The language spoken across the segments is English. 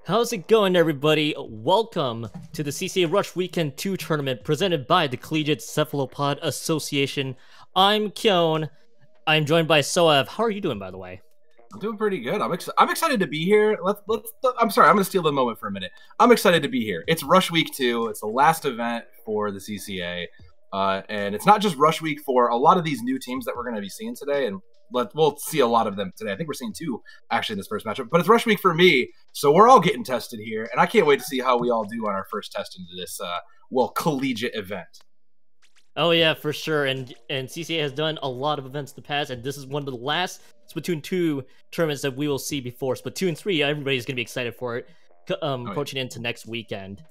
How's it going, everybody? Welcome to the CCA Rush Weekend 2 tournament presented by the Collegiate Cephalopod Association. I'm Kyon. I'm joined by Soav. How are you doing, by the way? I'm doing pretty good. I'm excited to be here. I'm sorry, I'm going to steal the moment for a minute. I'm excited to be here. It's Rush Week 2. It's the last event for the CCA. And it's not just Rush Week for a lot of these new teams that we're going to be seeing today. And we'll see a lot of them today. I think we're seeing 2 actually in this first matchup. But it's Rush Week for me, so we're all getting tested here. And I can't wait to see how we all do on our first test into this, collegiate event. Oh yeah, for sure. And CCA has done a lot of events in the past, and this is one of the last Splatoon 2 tournaments that we will see before Splatoon 3. Everybody's going to be excited for it, approaching into next weekend.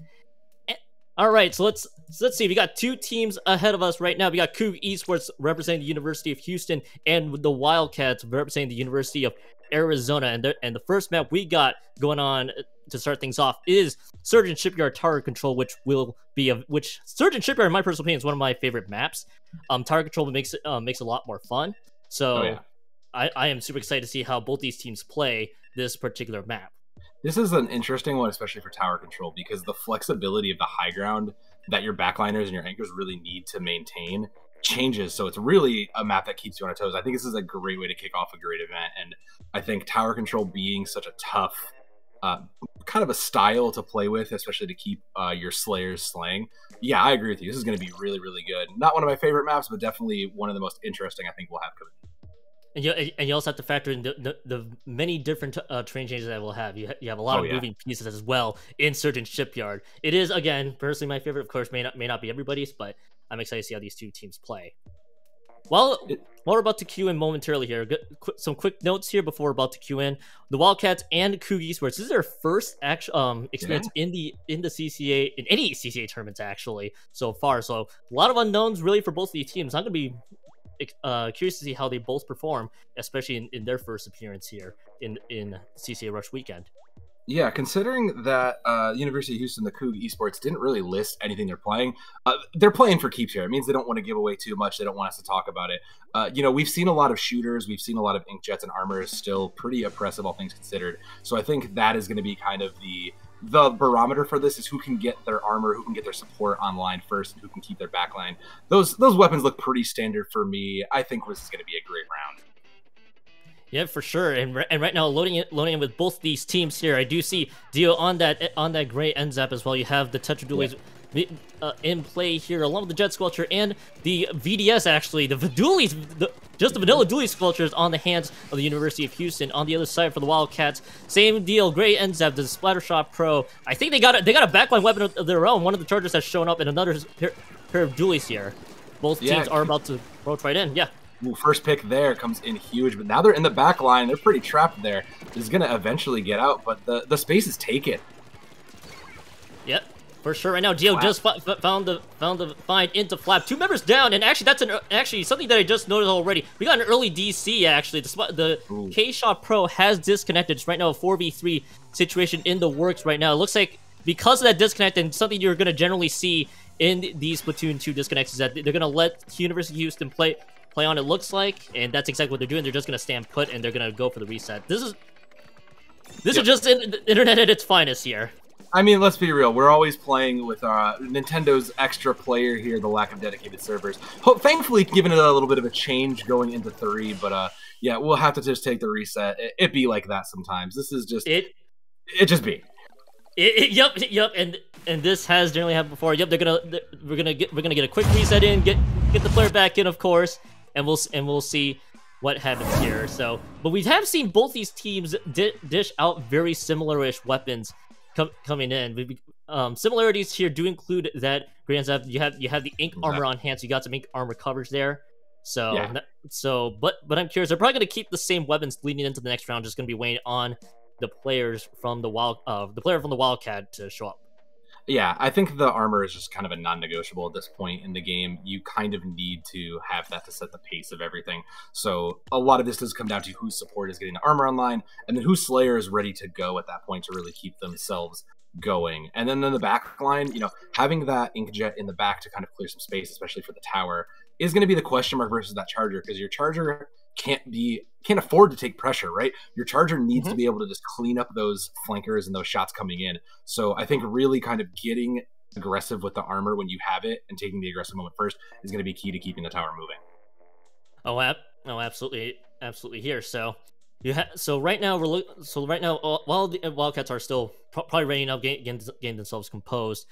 All right, so let's see. We got 2 teams ahead of us right now. We got Coog Esports representing the University of Houston, and the Wildcats representing the University of Arizona. And the first map we got going on to start things off is Surgeon Shipyard Tower Control, which Surgeon Shipyard, in my personal opinion, is one of my favorite maps. Tower Control makes it a lot more fun. So I am super excited to see how both these teams play this particular map. This is an interesting one, especially for tower control, because the flexibility of the high ground that your backliners and your anchors really need to maintain changes. So it's really a map that keeps you on your toes. I think this is a great way to kick off a great event. And I think tower control being such a tough kind of a style to play with, especially to keep your slayers slaying. Yeah, I agree with you. This is going to be really, really good. Not one of my favorite maps, but definitely one of the most interesting I think we'll have coming. And you also have to factor in the many different train changes that we'll have. You have a lot of moving pieces as well in Surgeon Shipyard. It is, again, personally my favorite. Of course, may not be everybody's, but I'm excited to see how these 2 teams play. Well, we're about to queue in momentarily here. Some quick notes here before we're about to queue in. The Wildcats and Coog Esports, this is their first actual experience in the CCA, in any CCA tournaments actually so far. So a lot of unknowns really for both of these teams. I'm gonna be curious to see how they both perform, especially in their first appearance here in CCA Rush Weekend. Yeah, considering that University of Houston, the Coog Esports didn't really list anything they're playing for keeps here. It means they don't want to give away too much. They don't want us to talk about it. We've seen a lot of shooters. We've seen a lot of inkjets, and armor is still pretty oppressive, all things considered. So I think that is going to be kind of the barometer for this, is who can get their armor, who can get their support online first, and who can keep their backline. Those weapons look pretty standard for me. I think this is going to be a great round. Yeah, for sure. And right now, loading in with both these teams here, I do see Dio on that gray end zap as well. You have the Tetra Dualies in play here, along with the Jet Squelcher and the VDS. Actually, the Dualies, just the vanilla Dualies Squelchers on the hands of the University of Houston. On the other side for the Wildcats, same deal. Gray end zap, the Splattershot Pro. I think they got a backline weapon of their own. One of the Chargers has shown up, and another pair of Dualies here. Both teams are about to approach right in. Yeah. Ooh, first pick there comes in huge, but now they're in the back line. They're pretty trapped there. This is going to eventually get out, but the space is taken. Yep, for sure. Right now, Dio just found the find into Flap. 2 members down, and actually that's something that I just noticed already. We got an early DC actually. The K-Shot Pro has disconnected. It's right now a 4v3 situation in the works right now. It looks like because of that disconnect, and something you're going to generally see in these Splatoon 2 disconnects, is that they're going to let University of Houston play on, it looks like, and that's exactly what they're doing. They're just gonna stand put, and they're gonna go for the reset. This is just the internet at its finest here. I mean, let's be real. We're always playing with Nintendo's extra player here, the lack of dedicated servers. Thankfully, giving it a little bit of a change going into 3, but yeah, we'll have to just take the reset. It be like that sometimes. This is just it just be. Yep, and this has generally happened before. Yep, we're gonna get a quick reset in, get the player back in, of course. And we'll see what happens here. So, but we have seen both these teams dish out very similar-ish weapons coming in. Similarities here do include that Grand Zap, you have the ink armor on hand, so you got some ink armor coverage there. So, but I'm curious. They're probably going to keep the same weapons leading into the next round. Just going to be waiting on the players from the player from the Wildcat to show up. Yeah, I think the armor is just kind of a non-negotiable at this point in the game. You kind of need to have that to set the pace of everything. So a lot of this does come down to whose support is getting the armor online, and then whose Slayer is ready to go at that point to really keep themselves going. And then in the back line, having that inkjet in the back to kind of clear some space, especially for the tower, is going to be the question mark versus that Charger, because your Charger can't afford to take pressure, right? Your charger needs to be able to just clean up those flankers and those shots coming in. So I think really kind of getting aggressive with the armor when you have it and taking the aggressive moment first is going to be key to keeping the tower moving. Oh, absolutely here. So right now while the Wildcats are still probably ready up, getting themselves composed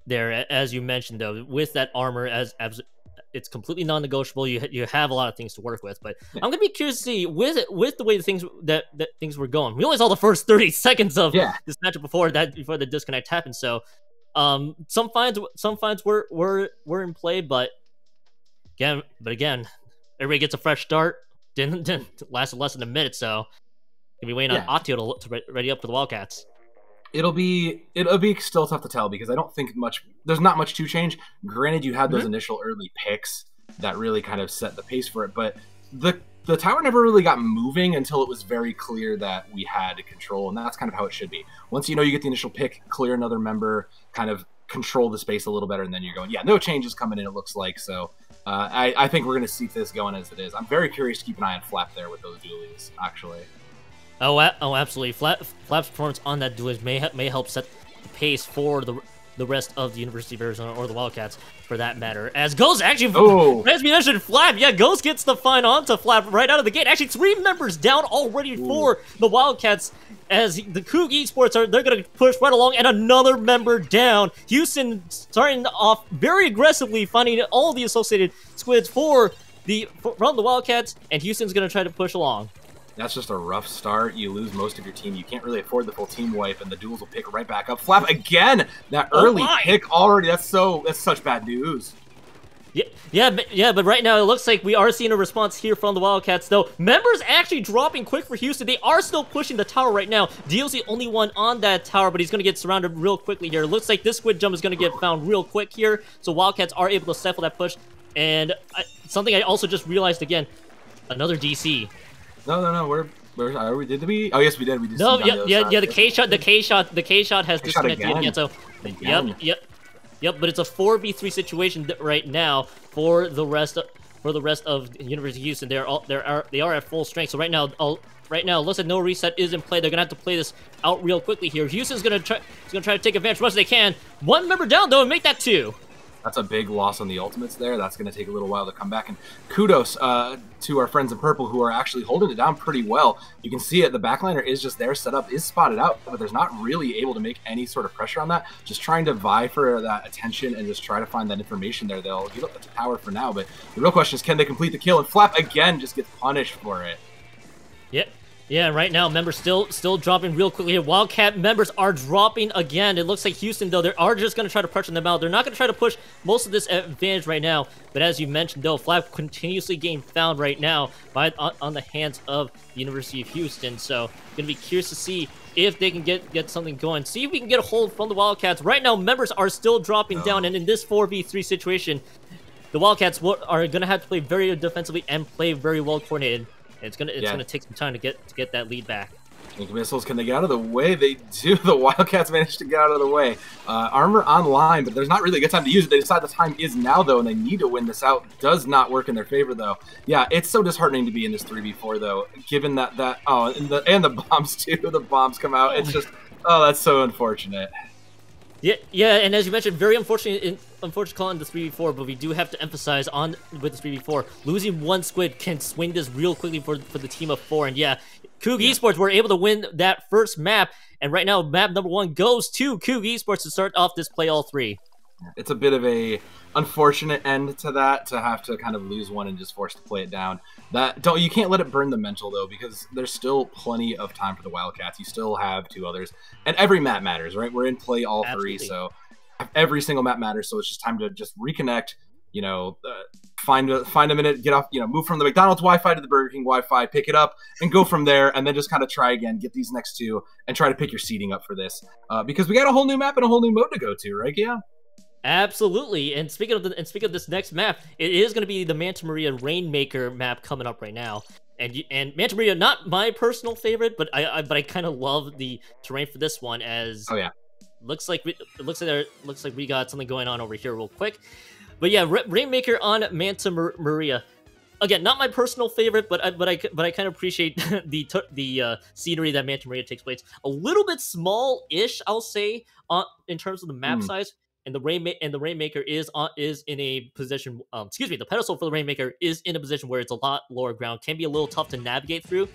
there, as you mentioned though, with that armor as it's completely non-negotiable. You have a lot of things to work with, but I'm gonna be curious to see with the way things were going. We only saw the first 30 seconds of this matchup before the disconnect happened. So some finds were in play, but again, everybody gets a fresh start. Didn't last less than a minute, so gonna be waiting on Atio to ready up for the Wildcats. It'll be still tough to tell because I don't think there's not much to change. Granted, you had those initial early picks that really kind of set the pace for it, but the tower never really got moving until it was very clear that we had control, and that's kind of how it should be. Once you get the initial pick, clear another member, kind of control the space a little better, and then you're going, no changes coming in, it looks like. So I think we're going to see this going as it is. I'm very curious to keep an eye on Flap there with those dualies, actually. Oh, absolutely. Flap's performance on that duelist may help set the pace for the rest of the University of Arizona, or the Wildcats for that matter. As Ghost actually, as we mentioned, Flap, Ghost gets the find onto Flap right out of the gate. Actually, 3 members down already for the Wildcats, as the Coog Esports they're going to push right along, and another member down. Houston starting off very aggressively, finding all the associated squids from the Wildcats, and Houston's going to try to push along. That's just a rough start. You lose most of your team. You can't really afford the full team wipe, and the duels will pick right back up. Flap again! That early pick already, that's such bad news. But right now it looks like we are seeing a response here from the Wildcats, though. Members actually dropping quick for Houston. They are still pushing the tower right now. Deal's the only one on that tower, but he's going to get surrounded real quickly here. It looks like this squid jump is going to get found real quick here, so Wildcats are able to stifle that push. And something I also just realized again, another DC. No. Where are we? Did we? Oh yes, we did. We did. No, the K shot has disconnected again. So, yep. But it's a 4v3 situation right now for the rest of University of Houston. They are at full strength. So right now, looks like no reset is in play. They're gonna have to play this out real quickly here. Houston's gonna try to take advantage as much as they can. 1 member down though, and make that 2. That's a big loss on the ultimates there. That's going to take a little while to come back. And kudos to our friends in purple who are actually holding it down pretty well. You can see it. The backliner is just there, set up, is spotted out, but there's not really able to make any sort of pressure on that. Just trying to vie for that attention and just try to find that information there. They'll give up the tower for now, but the real question is, can they complete the kill? And Flap again just gets punished for it. Yeah, right now, members still dropping real quickly here. Wildcat members are dropping again. It looks like Houston, though, they are just going to try to pressure them out. They're not going to try to push most of this advantage right now. But as you mentioned, though, Flap continuously getting found right now on the hands of the University of Houston. So, going to be curious to see if they can get something going. See if we can get a hold from the Wildcats. Right now, members are still dropping down. And in this 4v3 situation, the Wildcats are going to have to play very defensively and play very well coordinated. It's gonna take some time to get that lead back. Ink missiles, can they get out of the way? They do. The Wildcats managed to get out of the way. Armor online, but there's not really a good time to use it. They decide the time is now, though, and they need to win this out. Does not work in their favor, though. Yeah, it's so disheartening to be in this 3v4, though, given that and the bombs, too. The bombs come out. It's just, that's so unfortunate. Yeah, and as you mentioned, very unfortunate call in the 3v4, but we do have to emphasize with the 3v4, losing 1 squid can swing this real quickly for the team of 4. And yeah, Coog Esports were able to win that first map, and right now map number 1 goes to Coog Esports to start off this play all 3. It's a bit of a unfortunate end to that, to have to kind of lose one and just force to play it down. You can't let it burn the mental, though, because there's still plenty of time for the Wildcats. You still have 2 others, and every map matters, right? We're in play all 3, so every single map matters. So it's just time to just reconnect. Find a minute, get off. Move from the McDonald's Wi-Fi to the Burger King Wi-Fi, pick it up, and go from there. And then just kind of try again, get these next 2, and try to pick your seating up for this, because we got a whole new map and a whole new mode to go to, right? Yeah. Absolutely, and speaking of this next map, it is going to be the Manta Maria Rainmaker map coming up right now. And Manta Maria, not my personal favorite, but I kind of love the terrain for this one. As looks like we got something going on over here real quick. But yeah, Rainmaker on Manta Maria. again, not my personal favorite, but I kind of appreciate the scenery that Manta Maria takes place. A little bit small-ish, I'll say, in terms of the map size. And the Rainmaker is in a position. Excuse me, the pedestal for the Rainmaker is in a position where it's a lot lower ground, can be a little tough to navigate through.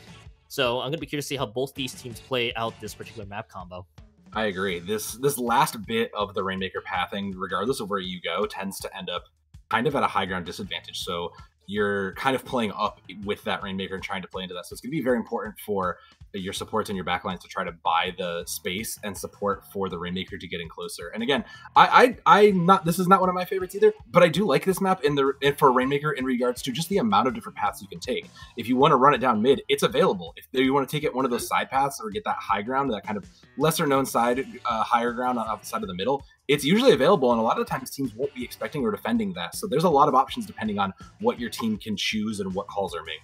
So I'm gonna be curious to see how both these teams play out this particular map combo. I agree. This last bit of the Rainmaker pathing, regardless of where you go, tends to end up kind of at a high ground disadvantage. So you're kind of playing up with that Rainmaker and trying to play into that. So it's going to be very important for your supports and your backlines to try to buy the space and support for the Rainmaker to get in closer. And again, this is not one of my favorites either, but I do like this map for Rainmaker in regards to just the amount of different paths you can take. If you want to run it down mid, it's available. If you want to take it one of those side paths or get that high ground, that kind of lesser known side, higher ground on the side of the middle, it's usually available, and a lot of the times teams won't be expecting or defending that. So there's a lot of options depending on what your team can choose and what calls are made.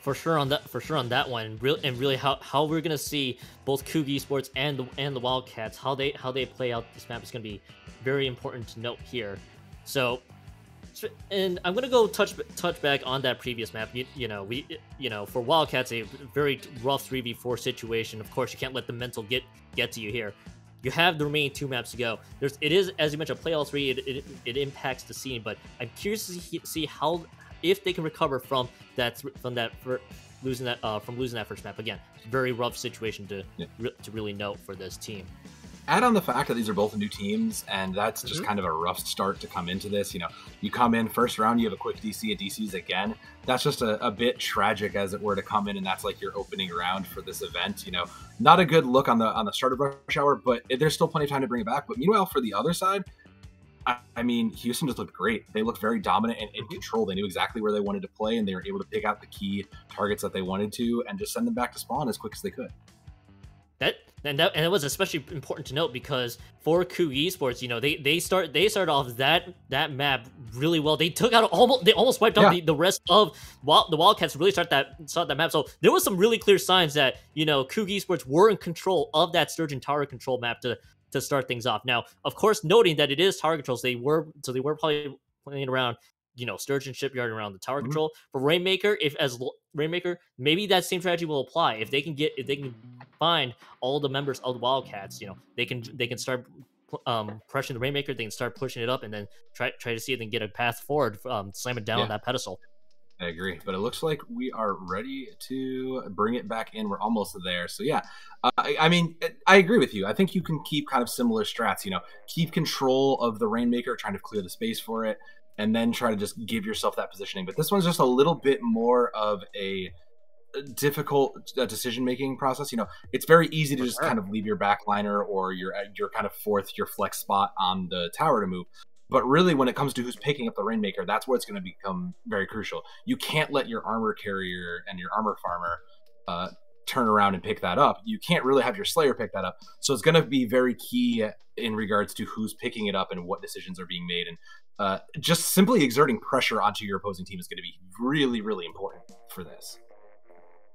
For sure on that one, really how we're gonna see both Coog Esports and the Wildcats, how they play out this map is gonna be very important to note here. So, and I'm gonna go touch back on that previous map. For Wildcats, a very rough 3v4 situation. Of course, you can't let the mental get to you here. You have the remaining 2 maps to go. It is, as you mentioned, play all 3. It impacts the scene, but I'm curious to see how, if they can recover from losing that first map. Again, very rough situation to really note for this team. Add on the fact that these are both new teams, and that's just kind of a rough start to come into this. You come in first round, you have a quick DC, a DCs again. That's just a bit tragic, as it were, to come in, and that's like your opening round for this event. Not a good look on the start of Rush Hour, but there's still plenty of time to bring it back. But meanwhile, for the other side, I mean, Houston just looked great. They looked very dominant and in control. They knew exactly where they wanted to play, and they were able to pick out the key targets that they wanted to, and just send them back to spawn as quick as they could. And it was especially important to note because for Coog Esports, they started off that map really well. They took out almost wiped out the rest of the Wildcats to really start that map. So there was some really clear signs that Coog Esports were in control of that Sturgeon Tower control map to start things off. Now, of course, noting that it is tower control, so they were probably playing around Sturgeon Shipyard around the tower control. For Rainmaker, Rainmaker, maybe that same strategy will apply. If they can find all the members of the Wildcats, they can start pressuring the Rainmaker, they can start pushing it up, and then try to see if they can get a path forward, slam it down on that pedestal. I agree, but it looks like we are ready to bring it back in. We're almost there. So yeah, I mean, I agree with you. I think you can keep kind of similar strats, keep control of the Rainmaker, trying to clear the space for it, and then try to just give yourself that positioning. But this one's just a little bit more of a difficult decision-making process. It's very easy to just kind of leave your backliner or your kind of your flex spot on the tower to move. But really, when it comes to who's picking up the Rainmaker, that's where it's going to become very crucial. You can't let your armor carrier and your armor farmer turn around and pick that up. You can't really have your Slayer pick that up. So it's going to be very key in regards to who's picking it up and what decisions are being made. And just simply exerting pressure onto your opposing team is going to be really, really important for this.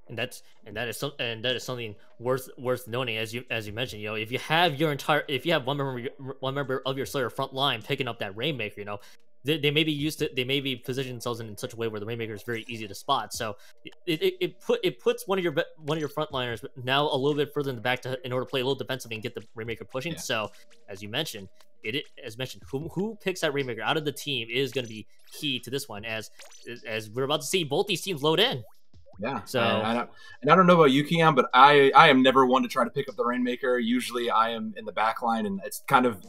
And that is something worth noting, as you mentioned. If you have one member of your Slayer front line picking up that Rainmaker, they may be positioning themselves in such a way where the Rainmaker is very easy to spot. So it puts one of your frontliners now a little bit further in the back in order to play a little defensively and get the Rainmaker pushing. Yeah. So as you mentioned, who picks that Rainmaker out of the team is going to be key to this one, as we're about to see both these teams load in. Yeah. So I don't know about you, Keon, but I am never one to try to pick up the Rainmaker. Usually I am in the backline, and it's kind of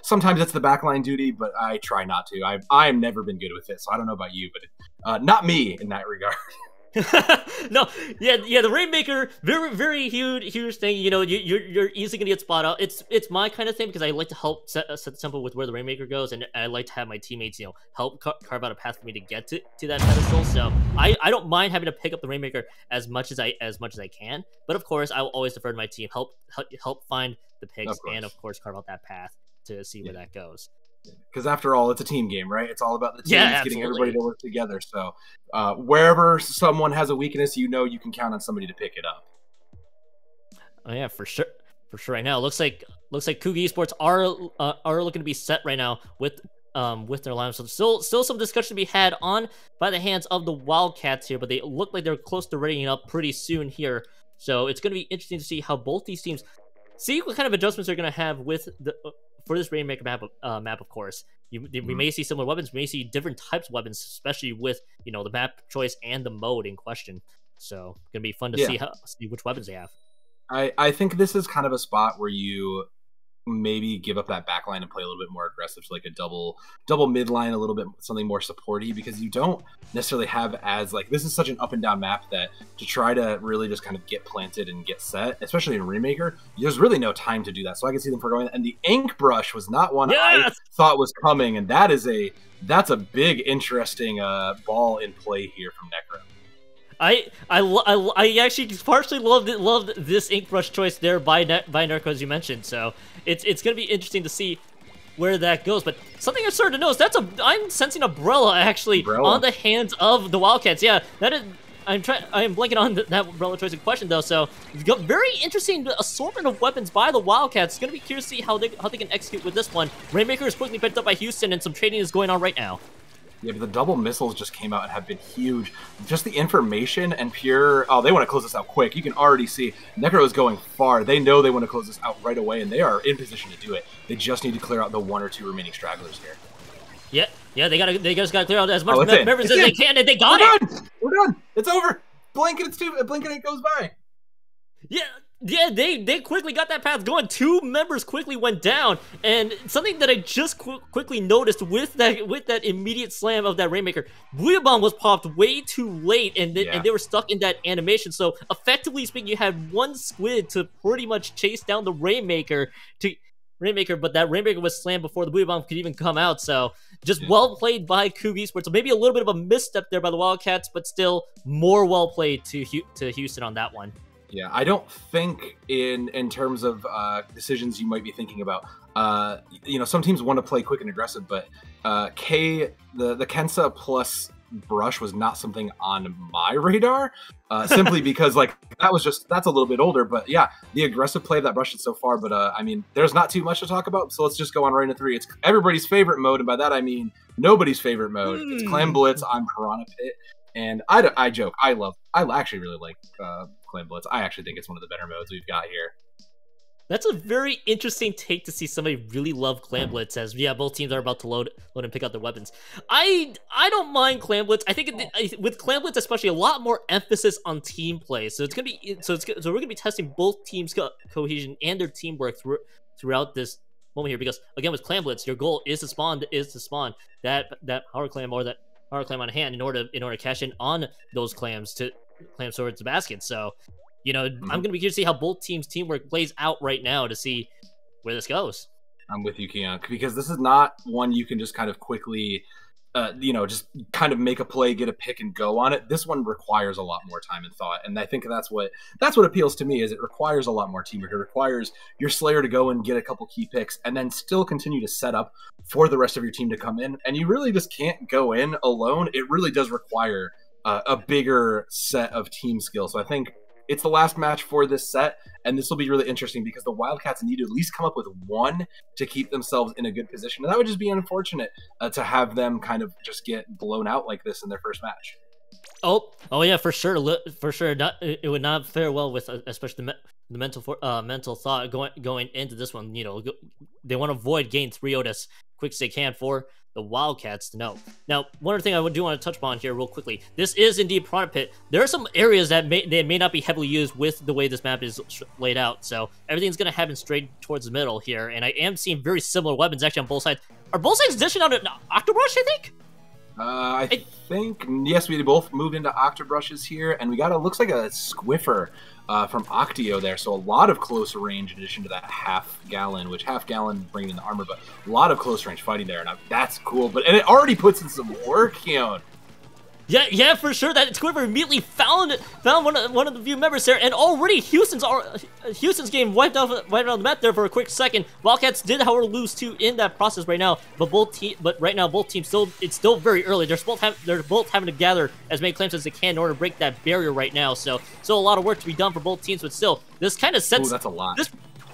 sometimes it's the backline duty, but I try not to. I have never been good with it, so I don't know about you, but not me in that regard. No, the Rainmaker, very, very huge thing. You're easily gonna get spot out. It's my kind of thing because I like to help set the tempo with where the Rainmaker goes, and I like to have my teammates, help carve out a path for me to get to that pedestal. So I don't mind having to pick up the Rainmaker as much as I can. But of course, I will always defer to my team, help find the picks, and of course carve out that path to see where that goes. Because after all, it's a team game, right? It's all about the teams getting everybody to work together. So wherever someone has a weakness, you can count on somebody to pick it up. Oh yeah, for sure. Right now, looks like Coog Esports are looking to be set right now with with their lineup. So still some discussion to be had on by the hands of the Wildcats here, but they look like they're close to readying up pretty soon here. So it's going to be interesting to see how both these teams see what kind of adjustments they're going to have with the for this Rainmaker map. Of course, we may see similar weapons, we may see different types of weapons, especially with the map choice and the mode in question. So it's going to be fun to see which weapons they have. I think this is kind of a spot where you maybe give up that back line and play a little bit more aggressive, so like a double mid line, a little bit something more supporty, because you don't necessarily have as this is such an up and down map that to try to really just kind of get planted and get set, especially in Remaker, there's really no time to do that. So I can see them forgoing. And the ink brush was not one I thought was coming, and that's a big interesting ball in play here from Necro. I actually partially loved this ink brush choice there by Nerko, as you mentioned. So it's gonna be interesting to see where that goes. But something I started to notice, I'm sensing umbrella actually on the hands of the Wildcats. Yeah, that is. I am blanking on that umbrella choice in question though. So very interesting assortment of weapons by the Wildcats. It's gonna be curious to see how they can execute with this one. Rainmaker is quickly picked up by Houston, and some trading is going on right now. Yeah, but the double missiles just came out and have been huge. Just the information and pure... Oh, they want to close this out quick. You can already see Necro is going far. They know they want to close this out right away, and they are in position to do it. They just need to clear out the 1 or 2 remaining stragglers here. Yeah, they just gotta clear out as much members as they can, and they got it! We're done! It's over! Blink and it goes by! Yeah, they quickly got that path going. 2 members quickly went down, and something that I just quickly noticed with that immediate slam of that Rainmaker, Booyah Bomb was popped way too late, and they were stuck in that animation. So effectively speaking, you had 1 squid to pretty much chase down the Rainmaker, but that Rainmaker was slammed before the Booyah Bomb could even come out. So just well played by Coog Esports. So maybe a little bit of a misstep there by the Wildcats, but still more well played to Houston on that one. Yeah, I don't think in terms of decisions you might be thinking about. Some teams want to play quick and aggressive, but the Kensa plus Brush was not something on my radar, simply because that's a little bit older. But yeah, the aggressive play of that Brush is so far. But I mean, there's not too much to talk about, so let's just go on right into 3. It's everybody's favorite mode, and by that I mean nobody's favorite mode. It's Clan Blitz on Piranha Pit. And I joke, I actually really like Clan Blitz. I actually think it's one of the better modes we've got here. That's a very interesting take to see somebody really love Clan Blitz, as both teams are about to load and pick out their weapons. I don't mind Clan Blitz. I think with Clan Blitz especially, a lot more emphasis on team play. So we're gonna be testing both teams' cohesion and their teamwork throughout this moment here. Because again, with Clan Blitz, your goal is to spawn that Power Clam or that Power Clam on hand in order to cash in on those clams towards the basket. So, I'm going to be curious to see how both teams' teamwork plays out right now to see where this goes. I'm with you, Keon, because this is not one you can just kind of quickly, just kind of make a play, get a pick, and go on it. This one requires a lot more time and thought, and I think that's what appeals to me. Is it requires a lot more teamwork. It requires your Slayer to go and get a couple key picks, and then still continue to set up for the rest of your team to come in. And you really just can't go in alone. It really does require a bigger set of team skills. So I think it's the last match for this set, and this will be really interesting because the Wildcats need to at least come up with 1 to keep themselves in a good position. And that would just be unfortunate to have them kind of just get blown out like this in their first match. Oh yeah, for sure. It would not fare well with especially the mental thought going into this one. They want to avoid gain 3-0 as quick as they can for the Wildcats to know. Now, one other thing I do want to touch upon here real quickly. This is indeed Piranha Pit. There are some areas that may not be heavily used with the way this map is laid out. So everything's going to happen straight towards the middle here. And I am seeing very similar weapons actually on both sides. Are both sides dishing out an Octobrush, I think? I think, yes, we both moved into Octobrushes here. And we got looks like a Squiffer from Octio there, so a lot of close range in addition to that half-gallon, which half-gallon bringing in the armor, but a lot of close range fighting there, and that's cool. And it already puts in some work, Keon. Yeah, for sure. That Squidward immediately found one of the few members there, and already Houston's game wiped out the map there for a quick second. Wildcats did, however, lose 2 in that process right now, but right now both teams it's still very early. They're both having to gather as many claims as they can in order to break that barrier right now. So a lot of work to be done for both teams, but still, this kind of sets. Ooh, that's a lot.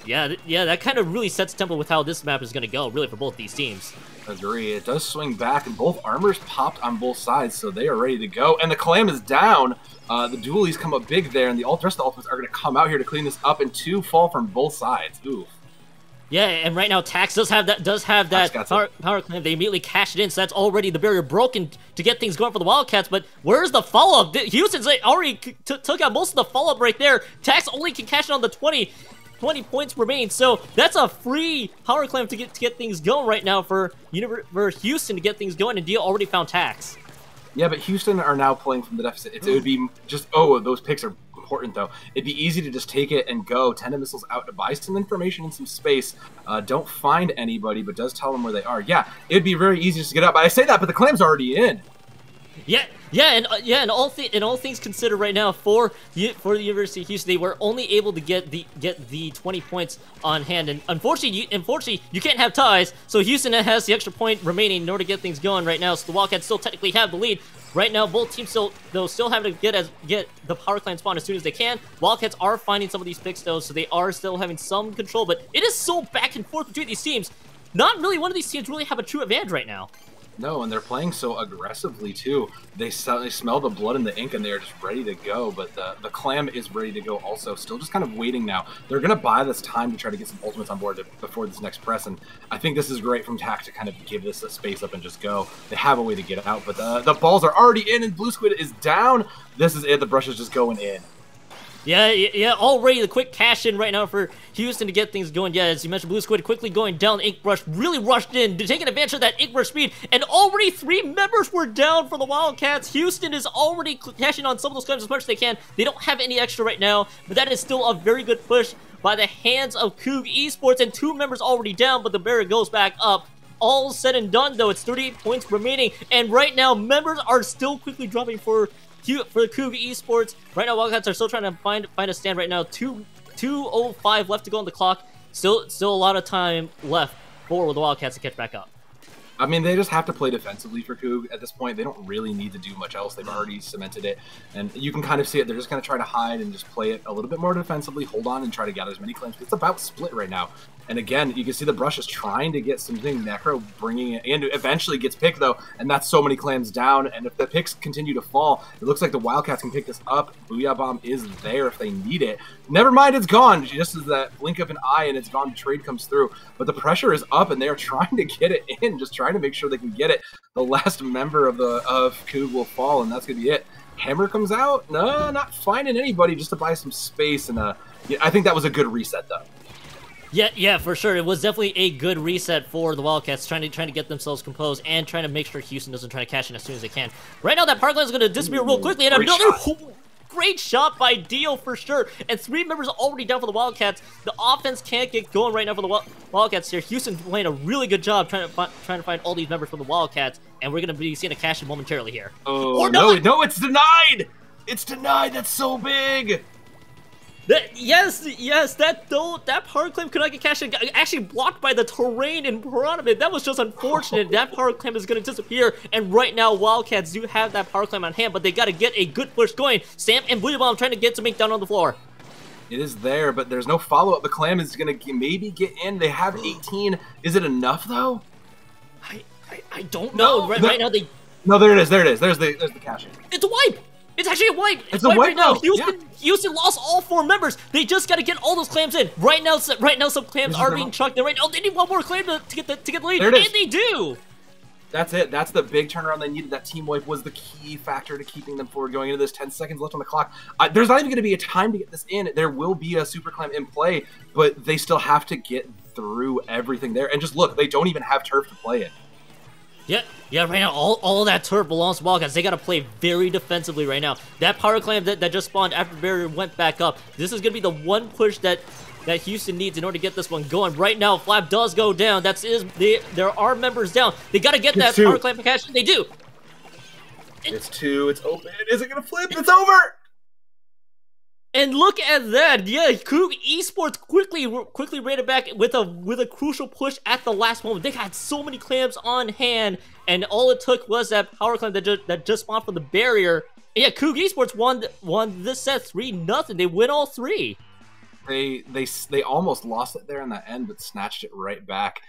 Yeah, that kind of really sets tempo with how this map is going to go, really, for both these teams. Agree. It does swing back, and both armors popped on both sides, so they are ready to go. And the Clam is down. The dualies come up big there, and the rest of the ultimates are going to come out here to clean this up, and 2 fall from both sides. Ooh. Yeah, and right now Tax does have that power clam. They immediately cash it in, so that's already the barrier broken to get things going for the Wildcats. But where's the follow-up? Houston's already took out most of the follow-up right there. Tax only can cash it on the 20 points remain, so that's a free power clam to get things going right now for Houston to get things going, and Deal already found Tax. Yeah, but Houston are now playing from the deficit. It would be just, those picks are important, though. It'd be easy to just take it and go. 10 missiles out to buy some information and some space. Don't find anybody, but does tell them where they are. Yeah, it'd be very easy just to get up. I say that, but the Clam's already in. And all things considered, right now for the University of Houston, they were only able to get the 20 points on hand, and unfortunately, you can't have ties. So Houston has the extra point remaining in order to get things going right now. So the Wildcats still technically have the lead. Right now, both teams still having to get the power clan spawn as soon as they can. Wildcats are finding some of these picks though, so they are still having some control. But it is so back and forth between these teams. Not really one of these teams really have a true advantage right now. No, and they're playing so aggressively, too. They smell the blood and the ink, and they're just ready to go. But the Clam is ready to go also. Still just kind of waiting now. They're going to buy this time to try to get some ultimates on board before this next press. And I think this is great from TAC to kind of give this a space up and just go. They have a way to get out, but the balls are already in, and Blue Squid is down. This is it. The brush is just going in. Yeah, already the quick cash in right now for Houston to get things going. Yeah, as you mentioned, Blue Squid quickly going down. Ink Brush really rushed in, taking advantage of that Ink Brush speed, and already 3 members were down for the Wildcats. Houston is already cashing on some of those claims as much as they can. They don't have any extra right now, but that is still a very good push by the hands of Coog Esports, and 2 members already down, but the barrier goes back up. All said and done, though, it's 38 points remaining, and right now, members are still quickly dropping for Coog Esports. Right now, Wildcats are still trying to find a stand right now. 2:05 left to go on the clock. Still a lot of time left for the Wildcats to catch back up. I mean, they just have to play defensively for Coog at this point. They don't really need to do much else. They've already cemented it, and you can kind of see it. They're just going to try to hide and just play it a little bit more defensively, hold on, and try to gather as many claims. It's about split right now. And again, you can see the Brush is trying to get something. Necro bringing it in. Eventually gets picked, though, and that's so many clams down. And if the picks continue to fall, it looks like the Wildcats can pick this up. Booyah Bomb is there if they need it. Never mind, it's gone. Just as that blink of an eye and it's gone, trade comes through. But the pressure is up, and they are trying to get it in, just trying to make sure they can get it. The last member of Coog will fall, and that's going to be it. Hammer comes out. No, not finding anybody, just to buy some space. And yeah, I think that was a good reset, though. Yeah, for sure. It was definitely a good reset for the Wildcats, trying to get themselves composed and trying to make sure Houston doesn't try to cash in as soon as they can. Right now, that Parkland is going to disappear real quickly, and another great shot by Deal for sure. And 3 members already down for the Wildcats. The offense can't get going right now for the Wildcats here. Houston playing a really good job trying to find all these members for the Wildcats, and we're going to be seeing a cash in momentarily here. Oh, no, it's denied! It's denied! That's so big! Yes, that power clam could not get cashed in. Actually blocked by the terrain in front of it. That was just unfortunate. That power clam is going to disappear, and right now Wildcats do have that power clam on hand, but they got to get a good push going. Sam and Booyah Bomb trying to get some ink down on the floor. It is there, but there's no follow-up. The clam is going to maybe get in. They have 18. Is it enough, though? I don't know. Right now they... No, there it is. There's the cash in. It's a wipe! It's actually a wipe. It's a wipe right now. Yeah. Houston lost all 4 members. They just got to get all those clams in. Right now some clams are being chucked in. Right now, they need one more clam to get the lead, and they do. That's it. That's the big turnaround they needed. That team wipe was the key factor to keeping them forward going into this. 10 seconds left on the clock. There's not even going to be a time to get this in. There will be a super clam in play, but they still have to get through everything there. And just look, they don't even have turf to play it. Yeah, right now, all that turf belongs to Wildcats. They got to play very defensively right now. That power clam that just spawned after the barrier went back up. This is going to be the one push that Houston needs in order to get this one going. Right now, Flap does go down. There are members down. They got to get that power clam cash. They do. It's 2. It's open. Is it going to flip? It's over. And look at that! Yeah, Coog Esports quickly ran it back with a crucial push at the last moment. They had so many clams on hand, and all it took was that power clam that just spawned from the barrier. And yeah, Coog Esports won this set 3-0. They win all 3. They almost lost it there in the end, but snatched it right back.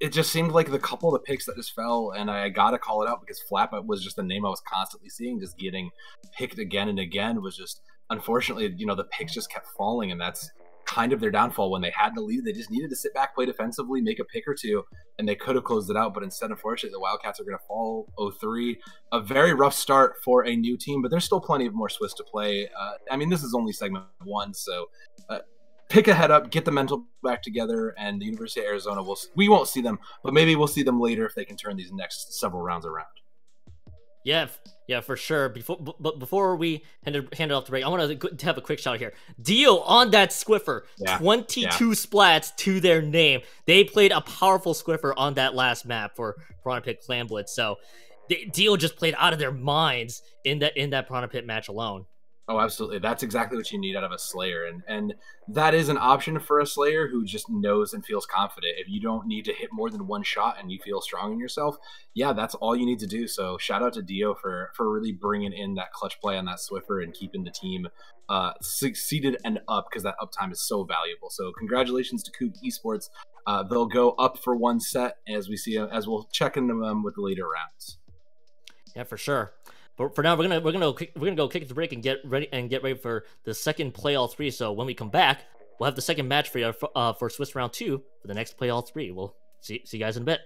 It just seemed like the couple of the picks that just fell, and I gotta call it out because Flap was just the name I was constantly seeing, just getting picked again and again. Was just, unfortunately, the picks just kept falling, and that's kind of their downfall. When they had the lead, they just needed to sit back, play defensively, make a pick or two, and they could have closed it out. But instead, unfortunately, the Wildcats are going to fall 0-3. A very rough start for a new team, but there's still plenty of more Swiss to play. I mean, this is only segment 1, so pick a head up, get the mental back together, and the University of Arizona, we won't see them, but maybe we'll see them later if they can turn these next several rounds around. Yeah, for sure. Before we hand it off to Ray, I want to have a quick shout here. Dio on that Squiffer, 22 splats to their name. They played a powerful Squiffer on that last map for Piranha Pit Clan Blitz. So Dio just played out of their minds in that Piranha Pit match alone. Oh, absolutely. That's exactly what you need out of a Slayer. And that is an option for a Slayer who just knows and feels confident. If you don't need to hit more than one shot and you feel strong in yourself, yeah, that's all you need to do. So shout out to Dio for really bringing in that clutch play on that Swiffer and keeping the team succeeded and up, because that uptime is so valuable. So congratulations to Coog Esports. They'll go up for one set as we'll check into them with the later rounds. Yeah, for sure. But for now, we're gonna go kick the break and get ready for the second play all 3. So when we come back, we'll have the second match for you for Swiss round 2 for the next play all 3. We'll see you guys in a bit.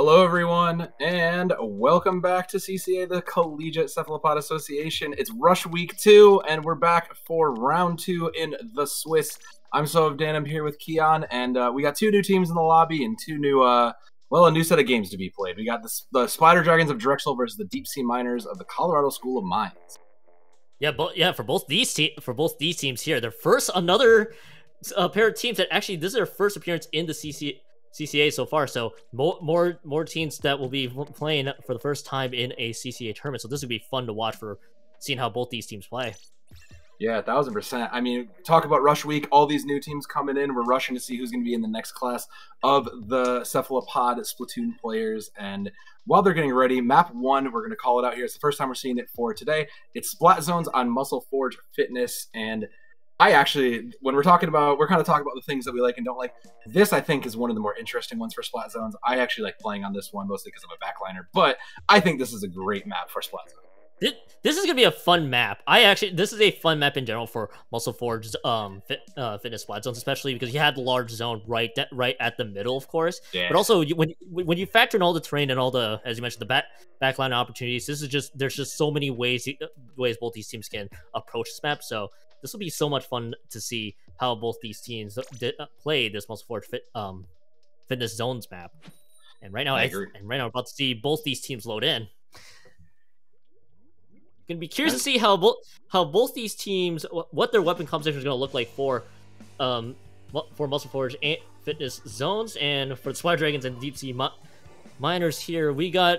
Hello, everyone, and welcome back to CCA, the Collegiate Cephalopod Association. It's Rush Week 2, and we're back for Round 2 in the Swiss. I'm Soavdannom here with Keon, and we got two new teams in the lobby and two new, a new set of games to be played. We got the Splatterdragons of Drexel versus the Deepsea Miners of the Colorado School of Mines. Yeah, for both these teams here, their first another pair of teams that actually this is their first appearance in the CCA so far, so more teams that will be playing for the first time in a CCA tournament. So this would be fun to watch for seeing how both these teams play. Yeah, 1000%. I mean, talk about Rush Week, all these new teams coming in. We're rushing to see who's going to be in the next class of the Cephalopod Splatoon players. And while they're getting ready, map 1, we're going to call it out here. It's the first time we're seeing it for today. It's Splat Zones on Muscle Forge Fitness. And I actually, when we're kind of talking about the things that we like and don't like, this I think is one of the more interesting ones for Splat Zones. I actually like playing on this one, mostly because I'm a backliner, but I think this is a great map for Splat Zones. This is gonna be a fun map. This is a fun map in general for Muscle Forge's fitness Splat Zones, especially because you had the large zone right at the middle, of course. Yeah. But also when you factor in all the terrain and all the, as you mentioned, the backline opportunities, there's just so many ways both these teams can approach this map. So this will be so much fun to see how both these teams play this Muscle Forge fitness zones map. And right now, we're about to see both these teams load in. Gonna be curious to see how both these teams, what their weapon composition is gonna look like for Muscle Forge and fitness zones, and for the Splatterdragons and Deepsea Miners here, we got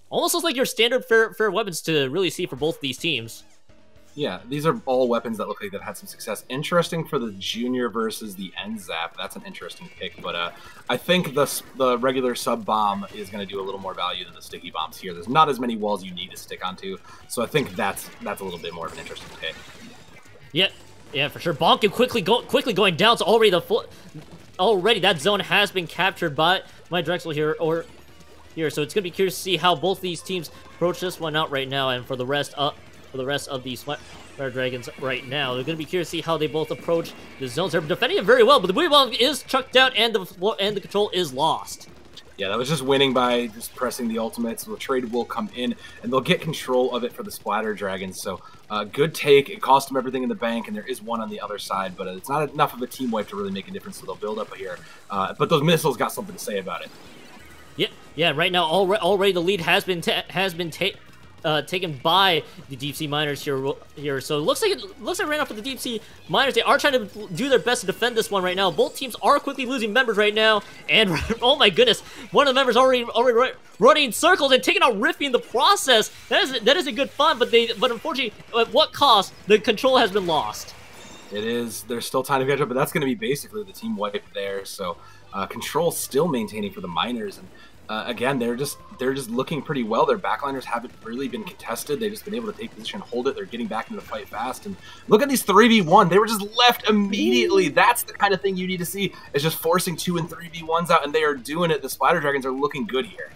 almost looks like your standard fair weapons to really see for both these teams. Yeah, these are all weapons that look like they've had some success. Interesting for the Junior versus the N-Zap. That's an interesting pick, but I think the regular sub bomb is going to do a little more value than the sticky bombs here. There's not as many walls you need to stick onto, so I think that's a little bit more of an interesting pick. Yeah, for sure. Bonk quickly going down. So already that zone has been captured by Drexel here. So it's going to be curious to see how both these teams approach this one out right now, and for the rest of these Splatterdragons right now, they're going to be curious to see how they both approach the zones. They're defending it very well, but the booty bomb is chucked out and the control is lost. Yeah, that was just winning by just pressing the ultimate, so the trade will come in, and they'll get control of it for the Splatterdragons. So, good take. It cost them everything in the bank, and there is one on the other side, but it's not enough of a team wipe to really make a difference, so they'll build up here. But those missiles got something to say about it. Yeah. Right now, already the lead has been taken by the Deepsea Miners here. So it looks like right now for the Deepsea Miners, they are trying to do their best to defend this one right now. Both teams are quickly losing members right now, and oh my goodness, one of the members already running in circles and taking out Riffy in the process. That is a good fun, but unfortunately, at what cost? The control has been lost. It is. There's still time to catch up, but that's going to be basically the team wipe there. So control still maintaining for the Miners, and again, they're just looking pretty well. Their backliners haven't really been contested. They've just been able to take position, hold it. They're getting back into the fight fast. And look at these 3v1. They were just left immediately. That's the kind of thing you need to see, is just forcing 2 and 3v1s out, and they are doing it. The Splatterdragons are looking good here.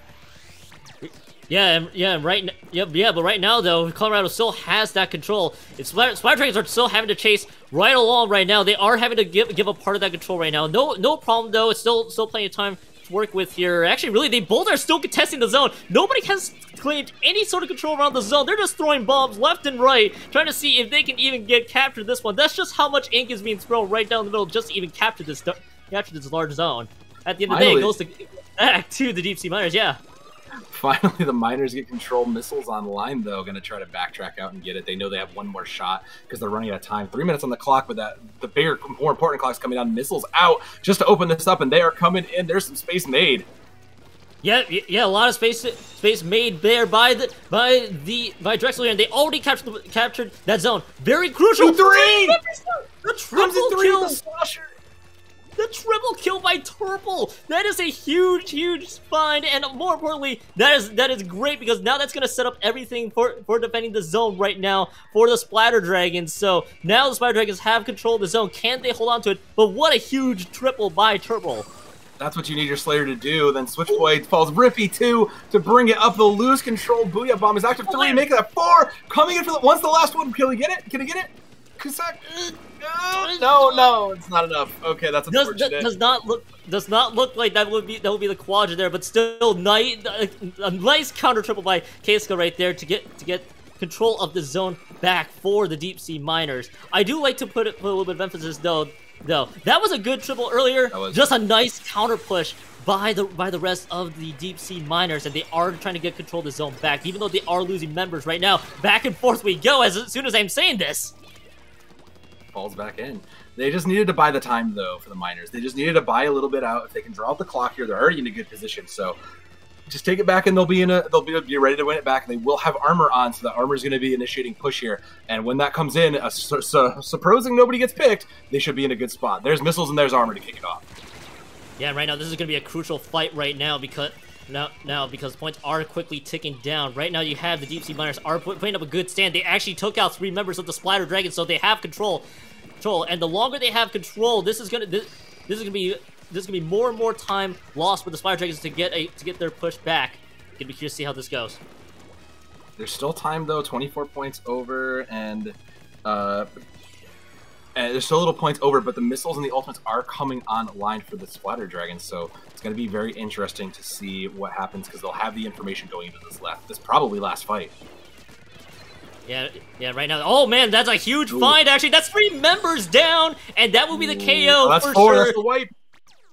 But right now though, Colorado still has that control. Splatterdragons are still having to chase right along right now. They are having to give a part of that control right now. No problem though. It's still plenty of time to work with here. Actually, really, they both are still contesting the zone. Nobody has claimed any sort of control around the zone. They're just throwing bombs left and right, trying to see if they can even capture this one. That's just how much ink is being thrown right down the middle just to even capture this large zone. At the end of the day, it goes back to the Deepsea Miners. Yeah. Finally, the Miners get control. Missiles online, though, going to try to backtrack out and get it. They know they have one more shot because they're running out of time. 3 minutes on the clock, but the bigger, more important clock's coming down. Missiles out just to open this up, and they are coming in. There's some space made. Yeah, a lot of space made there by Drexel here, and they already captured that zone. Very crucial. 2-3. The triple kill. The triple kill by Turple! That is a huge find, and more importantly, that is great because now that's going to set up everything for defending the zone right now for the Splatterdragons. So now the Splatterdragons have control of the zone. Can they hold on to it? But what a huge triple by Turple. That's what you need your Slayer to do. Then Switchblade falls Rippy 2 to bring it up. They'll lose control. Booyah Bomb is active 3, make it a 4. Coming in for once the last one. Can he get it? Can he get it? Kusak. No, it's not enough. Okay, that's unfortunate. Does not look like that would be the quadra there, but still, a nice counter triple by Keiska right there to get control of the zone back for the Deepsea Miners. I do like to put a little bit of emphasis though. That was a good triple earlier. Just a nice counter push by the rest of the Deepsea Miners, and they are trying to get control of the zone back, even though they are losing members right now. Back and forth we go as soon as I'm saying this. Falls back in. They just needed to buy the time though for the Miners. They just needed to buy a little bit out. If they can draw out the clock here, they're already in a good position. So just take it back, and they'll be ready to win it back. And they will have armor on, so the armor is going to be initiating push here. And when that comes in, supposing nobody gets picked, they should be in a good spot. There's missiles and there's armor to kick it off. Yeah, right now this is going to be a crucial fight right now because points are quickly ticking down. Right now you have the Deepsea Miners are putting up a good stand. They actually took out 3 members of the Splatterdragons, so they have control. And the longer they have control, this is gonna be more and more time lost for the Splatterdragons to get their push back. Gonna be curious to see how this goes. There's still time though, 24 points over, and there's still little points over, but the missiles and the ultimates are coming online for the Splatterdragons, so it's going to be very interesting to see what happens, because they'll have the information going into this probably last fight. Yeah, right now. Oh man, that's a huge find. Actually, that's 3 members down, and that will be the KO. That's for 4. sure. That's the wipe.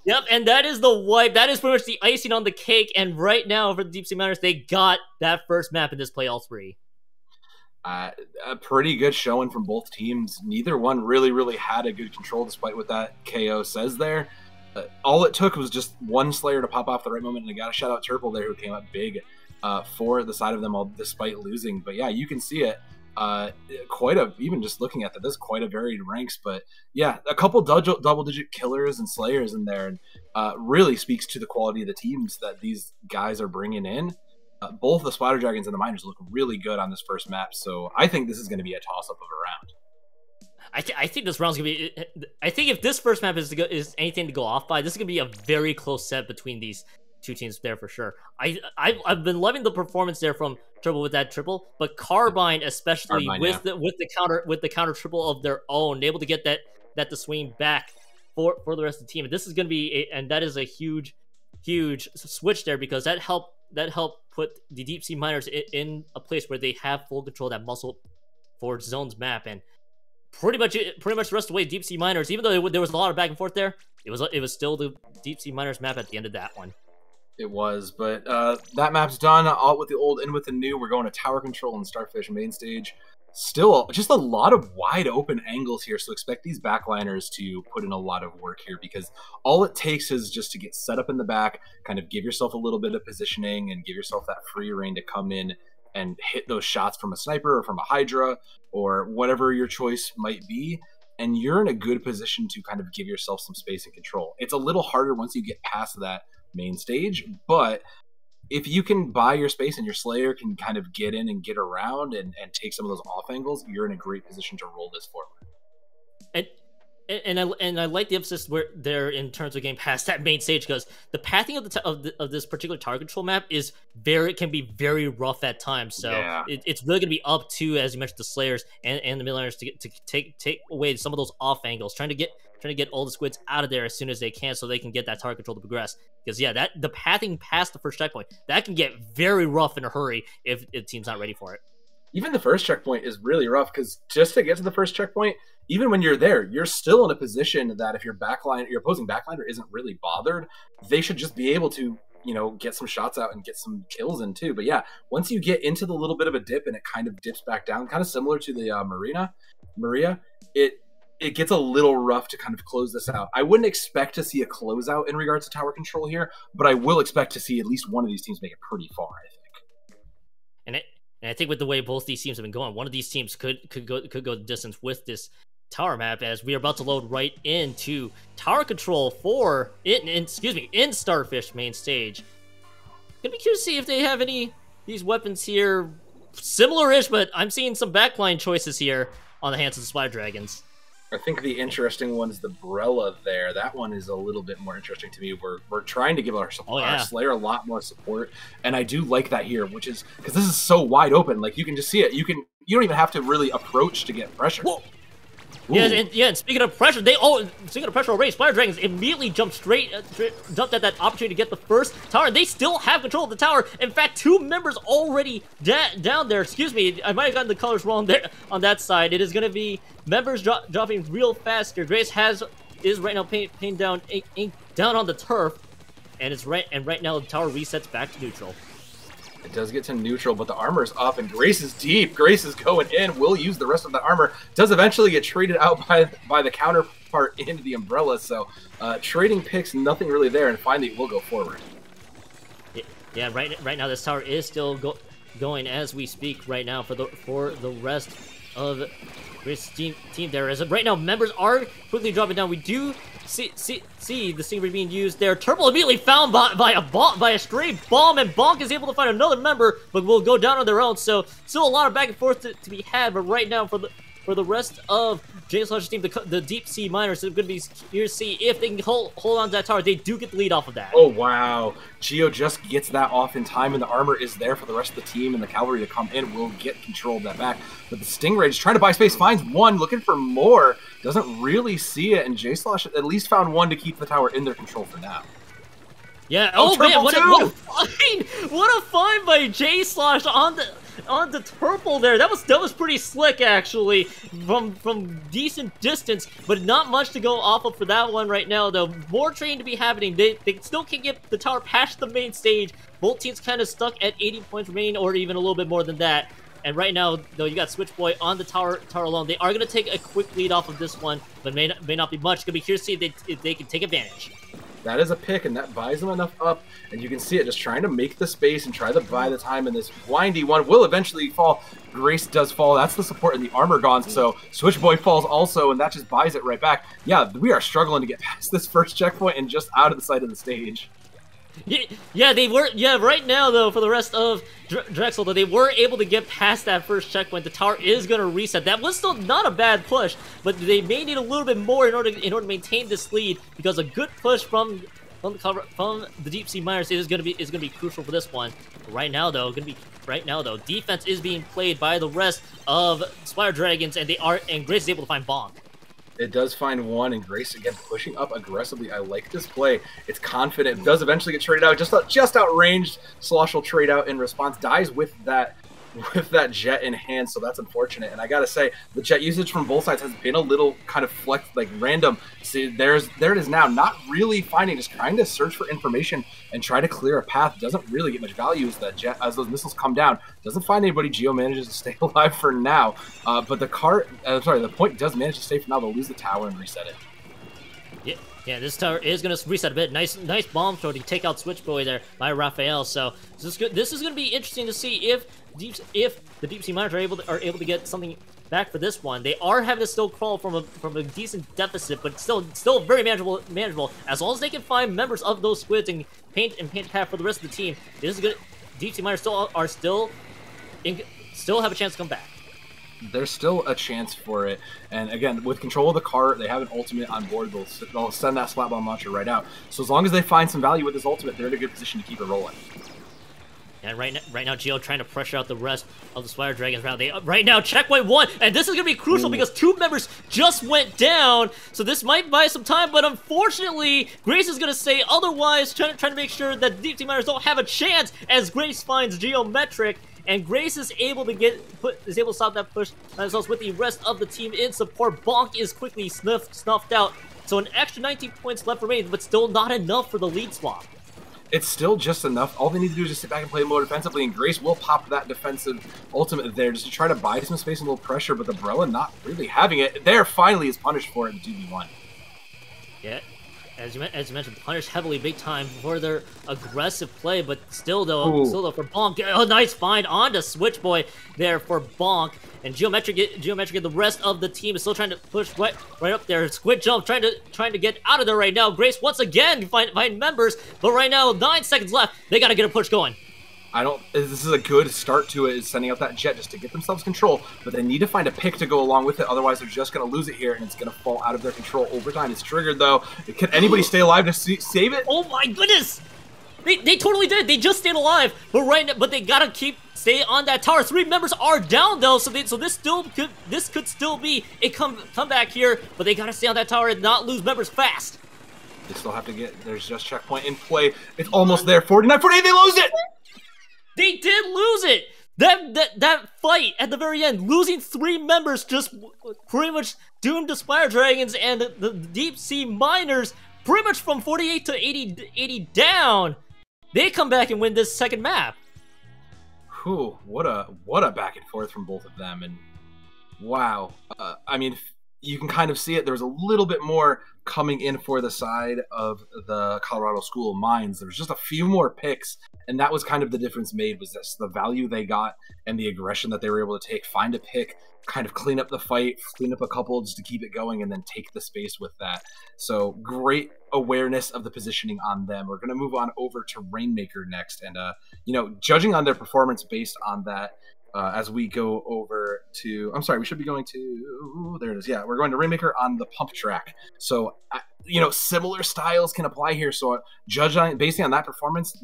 Yep, and that is the wipe. That is pretty much the icing on the cake. And right now for the Deepsea Miners, they got that first map in this play, all 3. A pretty good showing from both teams. Neither one really had a good control, despite what that KO says there. All it took was just one Slayer to pop off the right moment, and I got to shout out Turple there, who came up big for the side of them, all despite losing. But yeah, you can see it. Even just looking at that, this is quite a varied ranks. But yeah, a couple double-digit killers and Slayers in there, and really speaks to the quality of the teams that these guys are bringing in. Both the Splatterdragons and the Miners look really good on this first map, so I think this is going to be a toss-up of a round. I think this round's going to be... I think if this first map is anything to go off by, this is going to be a very close set between these 2 teams there for sure. I've been loving the performance there from Triple with that triple, but Carbine especially with the counter triple of their own, able to get that to swing back for the rest of the team. And this is going to be and that is a huge switch there, because that helped put the Deepsea Miners in a place where they have full control of that muscle forward zones map. And pretty much the rest of the way, Deepsea Miners, even though there was a lot of back and forth there, it was still the Deepsea Miners map at the end of that one. It was, but that map's done. Out with the old, in with the new. We're going to tower control and Starfish main stage. Still, just a lot of wide open angles here, so expect these backliners to put in a lot of work here, because all it takes is just to get set up in the back, kind of give yourself a little bit of positioning, and give yourself that free reign to come in and hit those shots from a sniper or from a Hydra or whatever your choice might be, and you're in a good position to kind of give yourself some space and control. It's a little harder once you get past that main stage, but if you can buy your space and your Slayer can kind of get in and get around and take some of those off angles, you're in a great position to roll this forward. And I like the emphasis where there in terms of getting past that main stage, because the pathing of this particular target control map can be very rough at times. So yeah, it's really going to be up to, as you mentioned, the Slayers and the Milliners to take away some of those off angles, trying to get all the Squids out of there as soon as they can, so they can get that target control to progress. Because yeah, the pathing past the first checkpoint, that can get very rough in a hurry if the team's not ready for it. Even the first checkpoint is really rough, because just to get to the first checkpoint, even when you're there, you're still in a position that if your opposing backliner isn't really bothered, they should just be able to, get some shots out and get some kills in too. But yeah, once you get into the little bit of a dip and it kind of dips back down, kind of similar to the Maria, it gets a little rough to kind of close this out. I wouldn't expect to see a closeout in regards to tower control here, but I will expect to see at least one of these teams make it pretty far, I think. And I think with the way both these teams have been going, one of these teams could go the distance with this tower map, as we are about to load right into tower control in Starfish main stage. Gonna be curious to see if they have these weapons here, similar-ish, but I'm seeing some backline choices here on the hands of the Splatterdragons. I think the interesting one's the Brella there. That one is a little bit more interesting to me. We're trying to give our Slayer a lot more support, and I do like that here, which is because this is so wide open. Like, you can just see it. You don't even have to really approach to get pressure. Whoa. And speaking of pressure, already, Splatterdragons immediately jumped jumped at that opportunity to get the first tower. They still have control of the tower. In fact, 2 members already down there. Excuse me, I might have gotten the colors wrong there on that side. It is going to be members dropping real fast here. Grace is right now pinned down down on the turf, and right now the tower resets back to neutral. It does get to neutral, but the armor is up, and Grace is deep. Grace is going in. Will use the rest of the armor. Does eventually get traded out by the counterpart into the umbrella. So trading picks, nothing really there, and finally will go forward. Yeah, right now this tower is still going as we speak. Right now for the rest of Grace's team there. As right now, members are quickly dropping down. We do see the Stingray being used there. Turple immediately found by a stray bomb, and Bonk is able to find another member, but will go down on their own. So still a lot of back and forth to be had. But right now, for the rest of James' team, the Deepsea Miners are going to be here to see if they can hold on to that tower. They do get the lead off of that. Oh, wow. Geo just gets that off in time, and the armor is there for the rest of the team, and the cavalry to come in will get control of that back. But the Stingray just trying to buy space, finds one, looking for more, doesn't really see it, and J-Slosh at least found one to keep the tower in their control for now. Yeah, oh man, what a find by J-Slosh on the Turple there. That was pretty slick actually from decent distance, but not much to go off of for that one right now though. More training to be happening. They still can't get the tower past the main stage. Both teams kind of stuck at 80 points remaining, or even a little bit more than that. And right now, though, you got Switch Boy on the tower alone. They are going to take a quick lead off of this one, but may not be much. Going to be curious to see if they can take advantage. That is a pick, and that buys them enough up, and you can see it just trying to make the space and try to buy the time, and this windy one will eventually fall. Grace does fall. That's the support and the armor gone, so Switchboy falls also, and that just buys it right back. Yeah, we are struggling to get past this first checkpoint and just out of the sight of the stage. Yeah, they were. Yeah, right now though, for the rest of Drexel, though, they were able to get past that first checkpoint. The tower is going to reset. That was still not a bad push, but they may need a little bit more in order to maintain this lead, because a good push from the Deepsea Miners is going to be crucial for this one. Right now though, defense is being played by the rest of Splatterdragons, and Grace is able to find Bonk. It does find one, and Grace again pushing up aggressively. I like this play. It's confident. It does eventually get traded out. Just outranged. Slosh will trade out in response. Dies with that jet in hand, so that's unfortunate. And I gotta say, the jet usage from both sides has been a little kind of random. See, there it is now. Not really finding, just trying to search for information and try to clear a path. Doesn't really get much value as those missiles come down. Doesn't find anybody. Geo manages to stay alive for now. But the point does manage to stay for now. They'll lose the tower and reset it. Yeah, this tower is going to reset a bit. Nice bomb throw to take out Switchboy there by Raphael. So this is going to be interesting to see if the Deepsea Miners are able to get something back for this one. They are having to still crawl from a decent deficit, but still very manageable. As long as they can find members of those Squids and paint a path for the rest of the team, this is good. Deepsea Miners still have a chance to come back. There's still a chance for it, and again, with control of the cart, they have an ultimate on board. They'll send that Splat Bomb launcher right out. So as long as they find some value with this ultimate, they're in a good position to keep it rolling. And right now, Geo trying to pressure out the rest of the Splatterdragons round. Right now, checkpoint 1, and this is going to be crucial because 2 members just went down, so this might buy some time, but unfortunately, Grace is going to stay otherwise, trying to make sure that Deepsea Miners don't have a chance, as Grace finds Geometric, and Grace is able to stop that push with the rest of the team in support. Bonk is quickly snuffed out, so an extra 19 points left remains, but still not enough for the lead swap. It's still just enough. All they need to do is just sit back and play more defensively, and Grace will pop that defensive ultimate there just to try to buy some space and a little pressure, but the Brella not really having it. There finally is punished for it in 2v1. Yeah, as you mentioned, punished heavily big time for their aggressive play, but still though for Bonk. Oh, nice find onto Switchboy there for Bonk. And Geometric and the rest of the team is still trying to push right up there. Squid Jump trying to get out of there right now. Grace once again find members, but right now 9 seconds left. They got to get a push going. This is a good start to it, is sending out that jet just to get themselves control, but they need to find a pick to go along with it, otherwise they're just going to lose it here, and it's going to fall out of their control. Overtime is triggered, though. Can anybody stay alive to save it? Oh my goodness! They totally did. They just stayed alive, but they gotta stay on that tower. 3 members are down though, so this could still be a comeback here, but they gotta stay on that tower and not lose members fast. They still have to there's just checkpoint in play. It's almost there. 49, 48, they lose it. They did lose it. That fight at the very end, losing 3 members, just pretty much doomed the Splatterdragons and the Deepsea Miners pretty much from 48 to 80 down. They come back and win this second map. Whew, what a back and forth from both of them, and wow. I mean, you can kind of see it. There was a little bit more coming in for the side of the Colorado School of Mines. There was just a few more picks, and that was kind of the difference made, was this, the value they got and the aggression that they were able to take, find a pick, kind of clean up the fight, clean up a couple just to keep it going, and then take the space with that. So great awareness of the positioning on them. We're going to move on over to Rainmaker next, and you know, judging on their performance based on that, as we go over to, I'm sorry, we should be going to, there it is. Yeah, we're going to Rainmaker on the pump track. So, you know, similar styles can apply here. So based on that performance,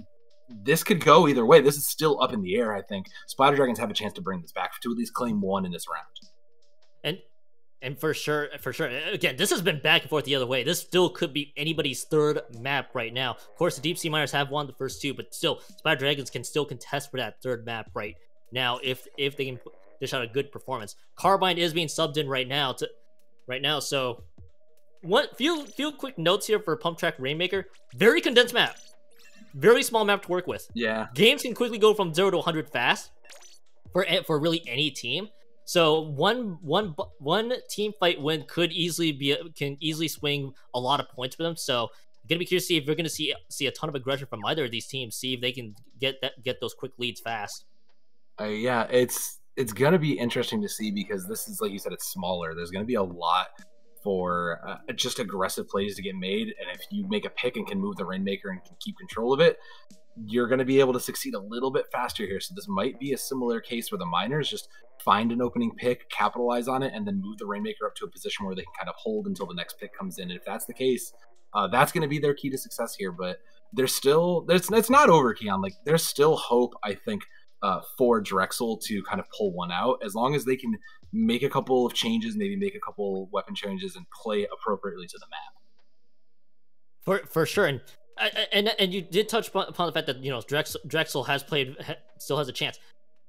this could go either way. This is still up in the air, I think. Splatterdragons have a chance to bring this back, to at least claim 1 in this round. And for sure, again, this has been back and forth the other way. This still could be anybody's 3rd map right now. Of course, the Deepsea Miners have won the first 2, but still, Splatterdragons can still contest for that 3rd map right now if they can dish out a good performance. Carbine is being subbed in right now. So few quick notes here for Pump Track Rainmaker. Very condensed map. Very small map to work with. Yeah. Games can quickly go from 0 to 100 fast for really any team. So one team fight win can easily swing a lot of points for them. So I'm gonna be curious to see if we're gonna see a ton of aggression from either of these teams. See if they can get those quick leads fast. Yeah, it's gonna be interesting to see, because this is, like you said, it's smaller. There's gonna be a lot for just aggressive plays to get made, and if you make a pick and can move the Rainmaker and can keep control of it, you're going to be able to succeed a little bit faster here. So this might be a similar case where the Miners just find an opening pick, capitalize on it, and then move the Rainmaker up to a position where they can kind of hold until the next pick comes in. And if that's the case, that's going to be their key to success here. But it's not over, Keon. Like, there's still hope, I think, for Drexel to kind of pull one out, as long as they can make a couple of changes, maybe make a couple weapon changes and play appropriately to the map. For sure. And you did touch upon the fact that, you know, Drexel still has a chance.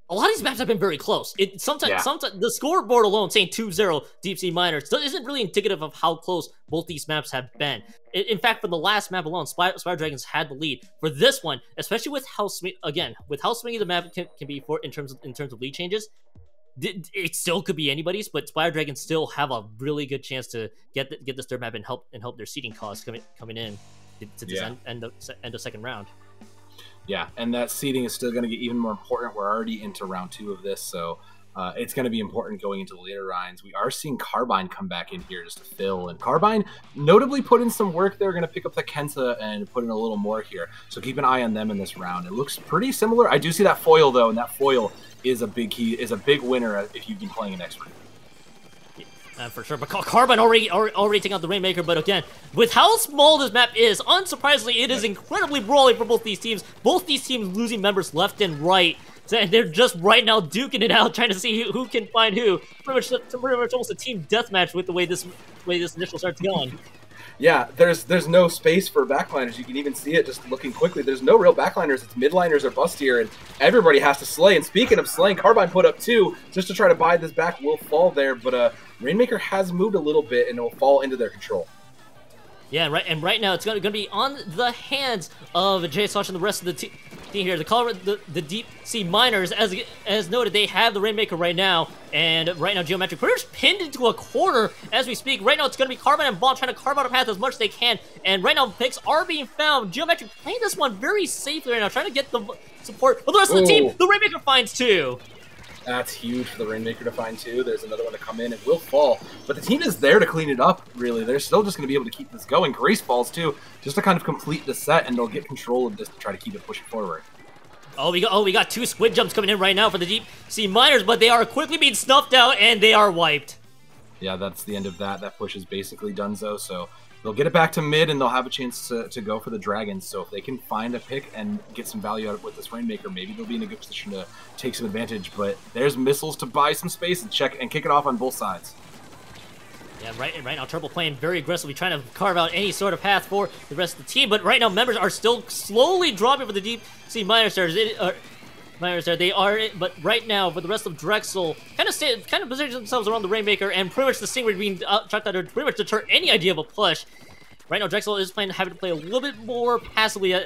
A lot of these maps have been very close. Sometimes the scoreboard alone saying 2-0 Deepsea Miners isn't really indicative of how close both these maps have been. In fact, for the last map alone, Splatterdragons had the lead. For this one, especially with how swingy the map can be in terms of lead changes, it still could be anybody's. But Splatterdragons still have a really good chance to get this third map and help their seeding cause coming in to this end of second round. Yeah, and that seeding is still going to get even more important. We're already into round 2 of this, so it's going to be important going into the later rounds. We are seeing Carbine come back in here just to fill, and Carbine notably put in some work. They're going to pick up the Kenta and put in a little more here, so keep an eye on them in this round. It looks pretty similar. I do see that foil, though, and that foil is a big key, is a big winner if you've been playing an expert. For sure, but Carbine already taking out the Rainmaker, but again, with how small this map is, unsurprisingly, it is incredibly brawly for both these teams. Both these teams losing members left and right, and they're just right now duking it out, trying to see who can find who. Pretty much almost a team deathmatch with the way this initial starts going. Yeah, there's no space for backliners. You can even see it just looking quickly. There's no real backliners. It's midliners or bust here, and everybody has to slay. And speaking of slaying, Carbine put up 2 just to try to buy this back. Will fall there, but Rainmaker has moved a little bit, and it will fall into their control. Yeah, right now it's going to be on the hands of JSOsh and the rest of the team here. The Deepsea Miners, as noted, they have the Rainmaker right now, and right now Geometric pretty much pinned into a corner as we speak. Right now it's going to be Carbine and Bomb trying to carve out a path as much as they can, and right now picks are being found. Geometric playing this one very safely right now, trying to get the support of the rest of the team. The Rainmaker finds 2. That's huge for the Rainmaker to find 2. There's another one to come in. It will fall, but the team is there to clean it up, really. They're still just going to be able to keep this going. Grace falls, too, just to kind of complete the set, and they'll get control of this to try to keep it pushing forward. We got 2 squid jumps coming in right now for the Deepsea Miners, but they are quickly being snuffed out, and they are wiped. Yeah, that's the end of that. That push is basically donezo, so they'll get it back to mid, and they'll have a chance to go for the Dragons. So if they can find a pick and get some value out of it with this Rainmaker, maybe they'll be in a good position to take some advantage. But there's missiles to buy some space and check and kick it off on both sides. Yeah, right now Turtle playing very aggressively, trying to carve out any sort of path for the rest of the team. But right now, members are still slowly dropping for the Deepsea Miners. They are, but right now for the rest of Drexel, kind of position themselves around the Rainmaker, and pretty much the Stingray being chucked out to pretty much deter any idea of a push. Right now, Drexel is having to play a little bit more passively,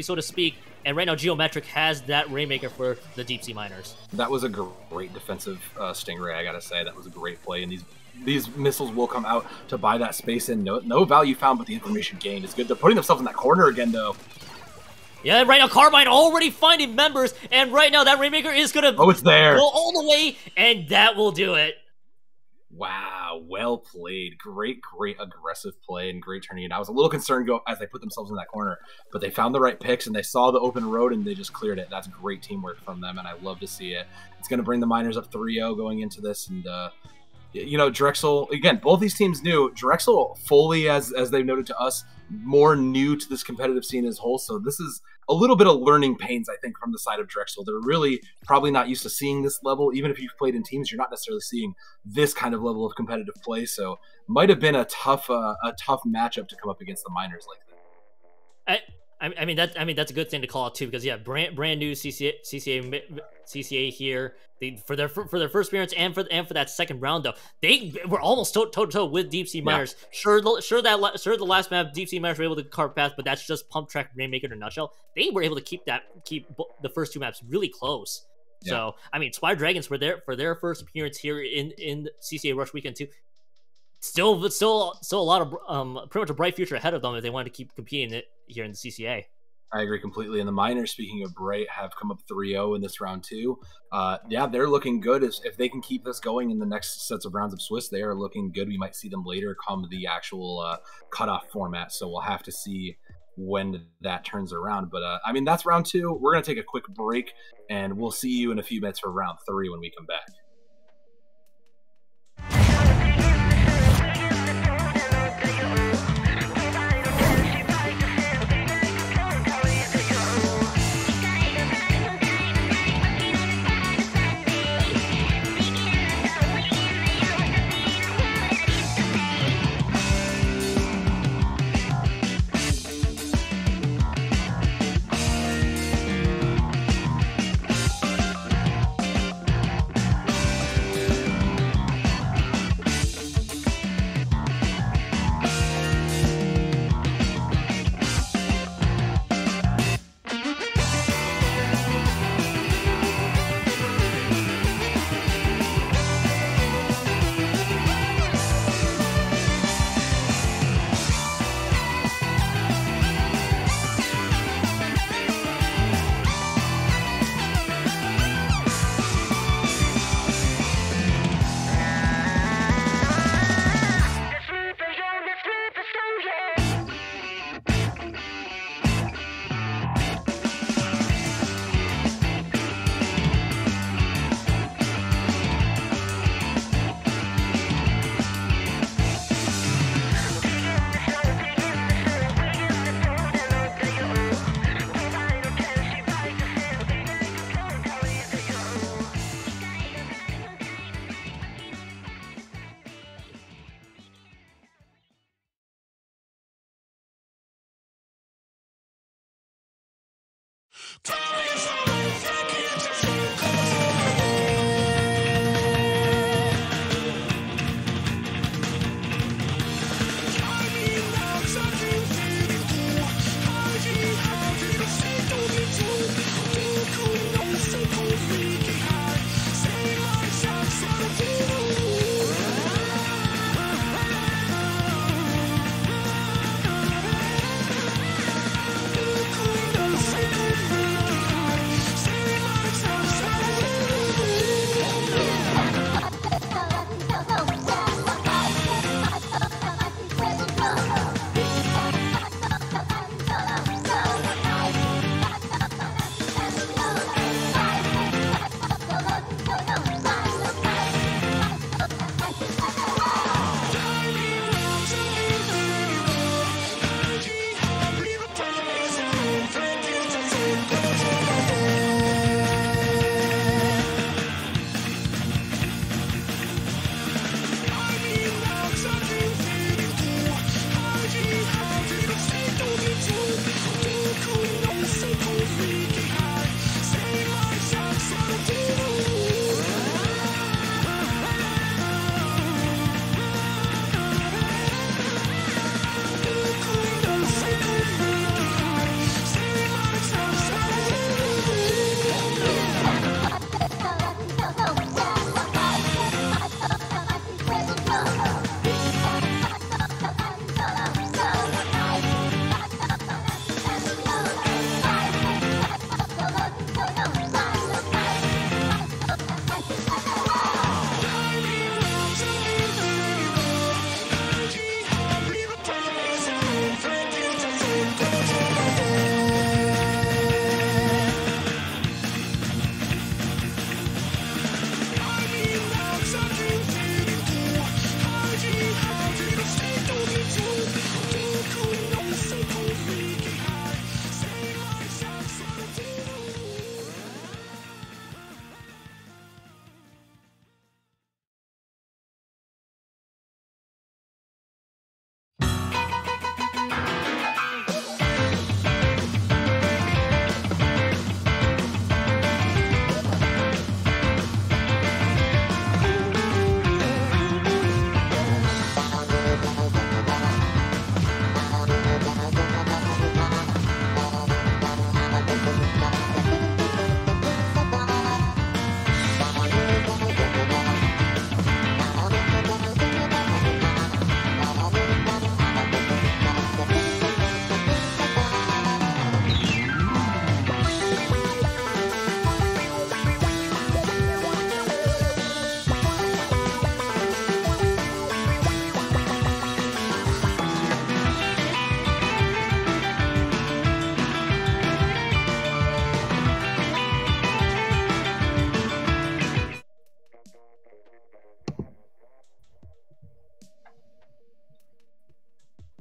so to speak. And right now, Geometric has that Rainmaker for the Deepsea Miners. That was a great defensive Stingray, I gotta say. That was a great play, and these missiles will come out to buy that space in. No value found, but the information gained is good. They're putting themselves in that corner again, though. Yeah, right now Carbine already finding members, and right now that Rainmaker is gonna it's there. Go all the way, and that will do it. Wow, well played. Great aggressive play and great turning it. I was a little concerned as they put themselves in that corner, but they found the right picks and they saw the open road and they just cleared it. That's great teamwork from them, and I love to see it. It's going to bring the Miners up 3-0 going into this, and you know, Drexel, again, both these teams knew. Drexel fully, as they've noted to us, more new to this competitive scene as a whole, so this is a little bit of learning pains, I think, from the side of Drexel. They're really probably not used to seeing this level. Even if you've played in teams, you're not necessarily seeing this kind of level of competitive play, so might have been a tough matchup to come up against the Miners like that. I mean that's a good thing to call out too, because yeah, brand new CCA here. For their first appearance and for that second round though, they were almost toe to toe with Deepsea Miners. Yeah. Sure, the last map Deepsea Miners were able to carve path, but that's just Pump Track Rainmaker in a nutshell. They were able to keep the first two maps really close. Yeah. So I mean, Splatterdragons were there for their first appearance here in CCA Rush Weekend too. Still a lot of pretty much a bright future ahead of them if they wanted to keep competing here in the CCA. I agree completely. And the Miners, speaking of bright, have come up 3-0 in this round too. Yeah, they're looking good. If they can keep this going in the next sets of rounds of Swiss, they are looking good. We might see them later come the actual cutoff format, so we'll have to see when that turns around. But I mean, that's round 2. We're going to take a quick break, and we'll see you in a few minutes for round 3 when we come back.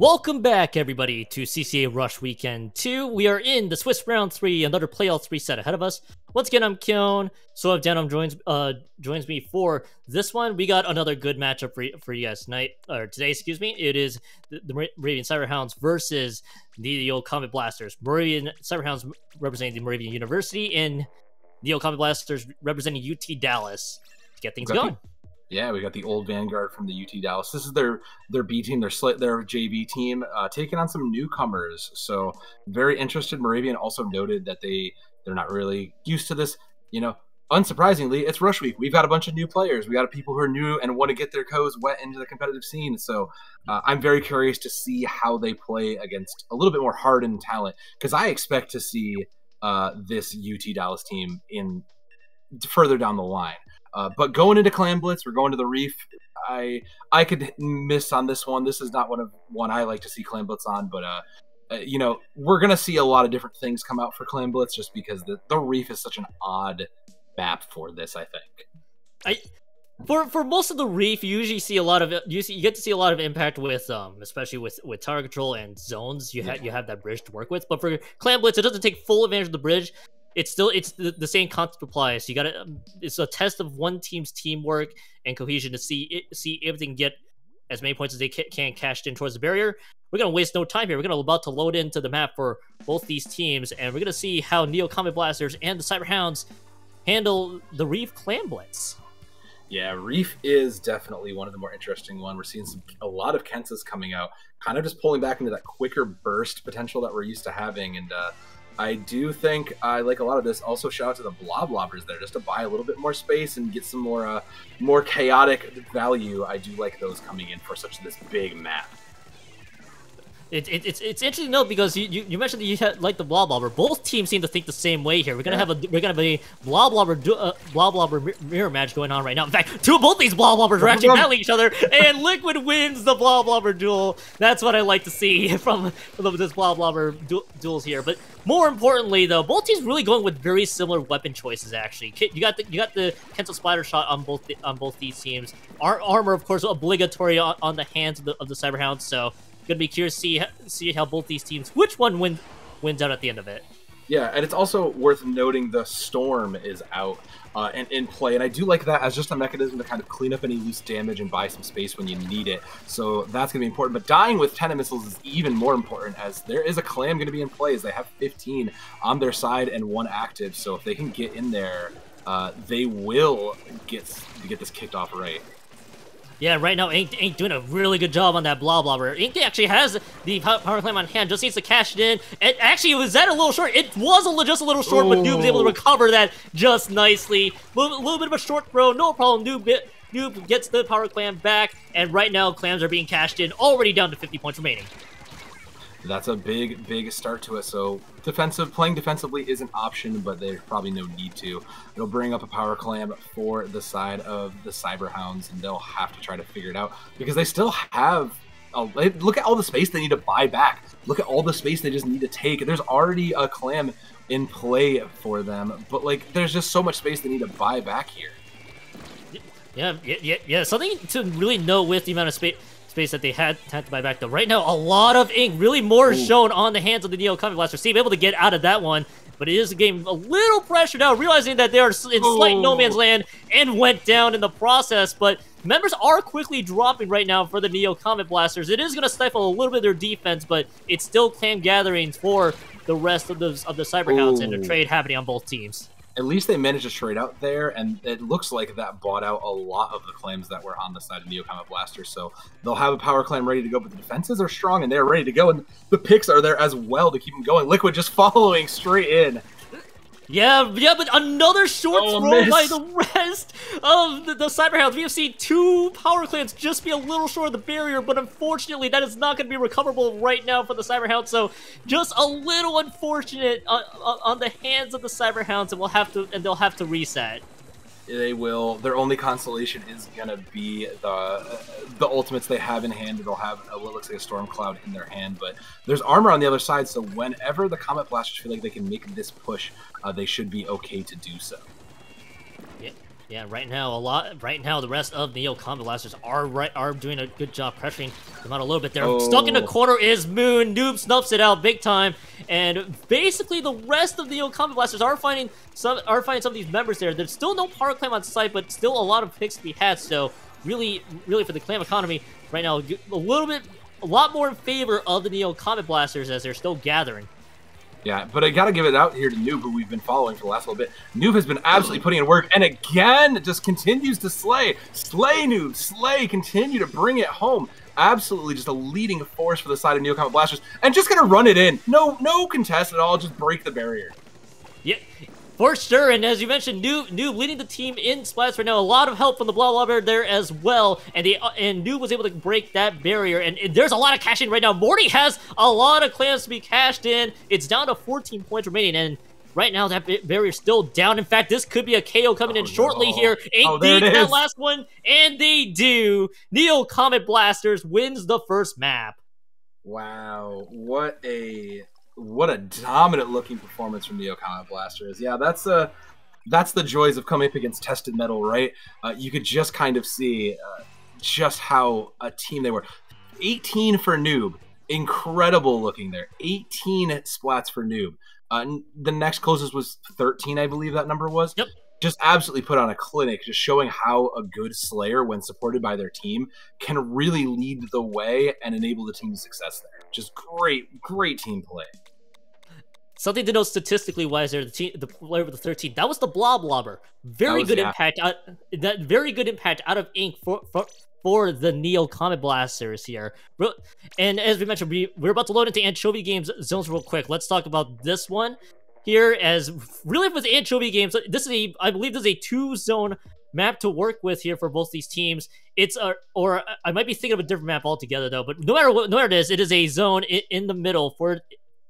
Welcome back, everybody, to CCA Rush Weekend 2. We are in the Swiss Round 3, another playoff 3 set ahead of us. Once again, I'm Kyon. Soavdannom joins me for this one. We got another good matchup for you guys tonight, or today, excuse me. It is the Moravian Cyberhounds versus the old Comet Blasters. Moravian Cyberhounds representing the Moravian University, and the old Comet Blasters representing UT Dallas to get things going. Yeah, we got the old Vanguard from the UT Dallas. This is their B team, their JV team, taking on some newcomers. So very interested. Moravian also noted that they're not really used to this. You know, unsurprisingly, it's Rush Week. We've got a bunch of new players. We got people who are new and want to get their toes wet into the competitive scene. So I'm very curious to see how they play against a little bit more hardened talent, because I expect to see this UT Dallas team in further down the line. But going into Clan Blitz, we're going to the Reef. I could miss on this one. This is not one I like to see Clan Blitz on, but you know, we're gonna see a lot of different things come out for Clan Blitz just because the Reef is such an odd map for this. I think. For most of the Reef, you usually see a lot of you get to see a lot of impact with especially with tower control and zones. You have that bridge to work with, but for Clan Blitz, it doesn't take full advantage of the bridge. It's the same concept applies. You gotta it's a test of one team's teamwork and cohesion to see if they can get as many points as they can cashed in towards the barrier. We're gonna waste no time here. We're about to load into the map for both these teams, and we're gonna see how Neo Comet Blasters and the Cyberhounds handle the Reef Clan Blitz. Yeah, Reef is definitely one of the more interesting ones. We're seeing a lot of Kensas coming out, kind of just pulling back into that quicker burst potential that we're used to having, and I do think I like a lot of this. Also, shout out to the Blobbers there, just to buy a little bit more space and get some more chaotic value. I do like those coming in for this big map. It's interesting to note because you mentioned that you like the Blobber. Both teams seem to think the same way here. We're gonna have a Blobber mirror match going on right now. In fact, both these Blobbers are actually battling each other, and Liquid wins the Blobber duel. That's what I like to see from this Blobber duels here. But more importantly, though, both teams really going with very similar weapon choices. Actually, you got the Kensal Splatter shot on both these teams. Armor, of course, obligatory on the hands of the Cyberhounds. So. Gonna be curious to see how both these teams, which one wins out at the end of it. Yeah, and it's also worth noting the Storm is out and in play, and I do like that as just a mechanism to kind of clean up any loose damage and buy some space when you need it. So that's gonna be important. But dying with 10 missiles is even more important, as there is a clan gonna be in play, as they have 15 on their side and 1 active. So if they can get in there, they will get this kicked off right. Yeah, right now Ink doing a really good job on that Blobber. Ink actually has the power clam on hand, just needs to cash it in. And actually, was that a little short? It was just a little short, but Noob was able to recover that just nicely. A little bit of a short throw, no problem. Noob gets the power clam back, and right now clams are being cashed in, already down to 50 points remaining. That's a big start to it. So playing defensively is an option, but there's probably no need to. It'll bring up a power clam for the side of the Cyberhounds, and they'll have to try to figure it out because they still have. Look at all the space they need to buy back. Look at all the space they just need to take. There's already a clam in play for them, but like there's just so much space they need to buy back here. Yeah. Something to really note with the amount of space that they had to buy back, though. Right now, a lot of ink, really more shown on the hands of the Neo Comet Blaster. Steve able to get out of that one, but it is a game a little pressured out, realizing that they are in slight no man's land and went down in the process. But members are quickly dropping right now for the Neo Comet Blasters. It is going to stifle a little bit of their defense, but it's still clan gatherings for the rest of the Cyberhounds and the trade happening on both teams. At least they managed to trade out there, and it looks like that bought out a lot of the claims that were on the side of Neo Comet Blaster. So they'll have a power clam ready to go, but the defenses are strong and they're ready to go, and the picks are there as well to keep them going. Liquid just following straight in. Yeah, but another short throw by the rest of the Cyberhounds. We have seen 2 power clans just be a little short of the barrier, but unfortunately that is not going to be recoverable right now for the Cyberhounds. So just a little unfortunate on the hands of the Cyberhounds, and they'll have to reset. They will. Their only consolation is gonna be the ultimates they have in hand. They'll have what looks like a storm cloud in their hand, but there's armor on the other side. So whenever the Comet Blasters feel like they can make this push, they should be okay to do so. Yeah, right now the rest of Neo Comet Blasters are doing a good job pressuring them out a little bit there. Stuck in the corner is Moon. Noob snuffs it out big time, and basically the rest of the Neo Comet Blasters are finding some of these members there. There's still no power clam on site, but still a lot of picks to be had. So really for the clam economy right now, a lot more in favor of the Neo Comet Blasters as they're still gathering. Yeah, but I gotta give it out here to Noob, who we've been following for the last little bit. Noob has been absolutely putting in work, and again, just continues to slay. Slay, Noob, slay, continue to bring it home. Absolutely just a leading force for the side of Neo Comet Blasters, and just gonna run it in. No contest at all, just break the barrier. Yeah, for sure, and as you mentioned, Noob leading the team in splats right now. A lot of help from the Blah Blobber there as well, and Noob was able to break that barrier, and there's a lot of cash in right now. Morty has a lot of clams to be cashed in. It's down to 14 points remaining, and right now that barrier's still down. In fact, this could be a KO coming in shortly here. That last one, and they do. Neo Comet Blasters wins the first map. Wow, what a dominant looking performance from Neo Comet Blasters. Yeah, that's the joys of coming up against tested metal, right? You could just kind of see just how a team they were. 18 for Noob, incredible looking there. 18 splats for Noob. The next closest was 13, I believe that number was. Yep. Just absolutely put on a clinic, just showing how a good Slayer, when supported by their team, can really lead the way and enable the team's success there. Just great team play. Something to note statistically wise there, the player with the 13, that was the Blob Blobber. Very good impact out of Ink for the Neo Comet Blasters here. And as we mentioned, we're about to load into Anchovy Games zones real quick. Let's talk about this one here. As really with Anchovy Games, I believe this is a 2-zone map to work with here for both these teams. It's or I might be thinking of a different map altogether though, but no matter it is a zone in the middle for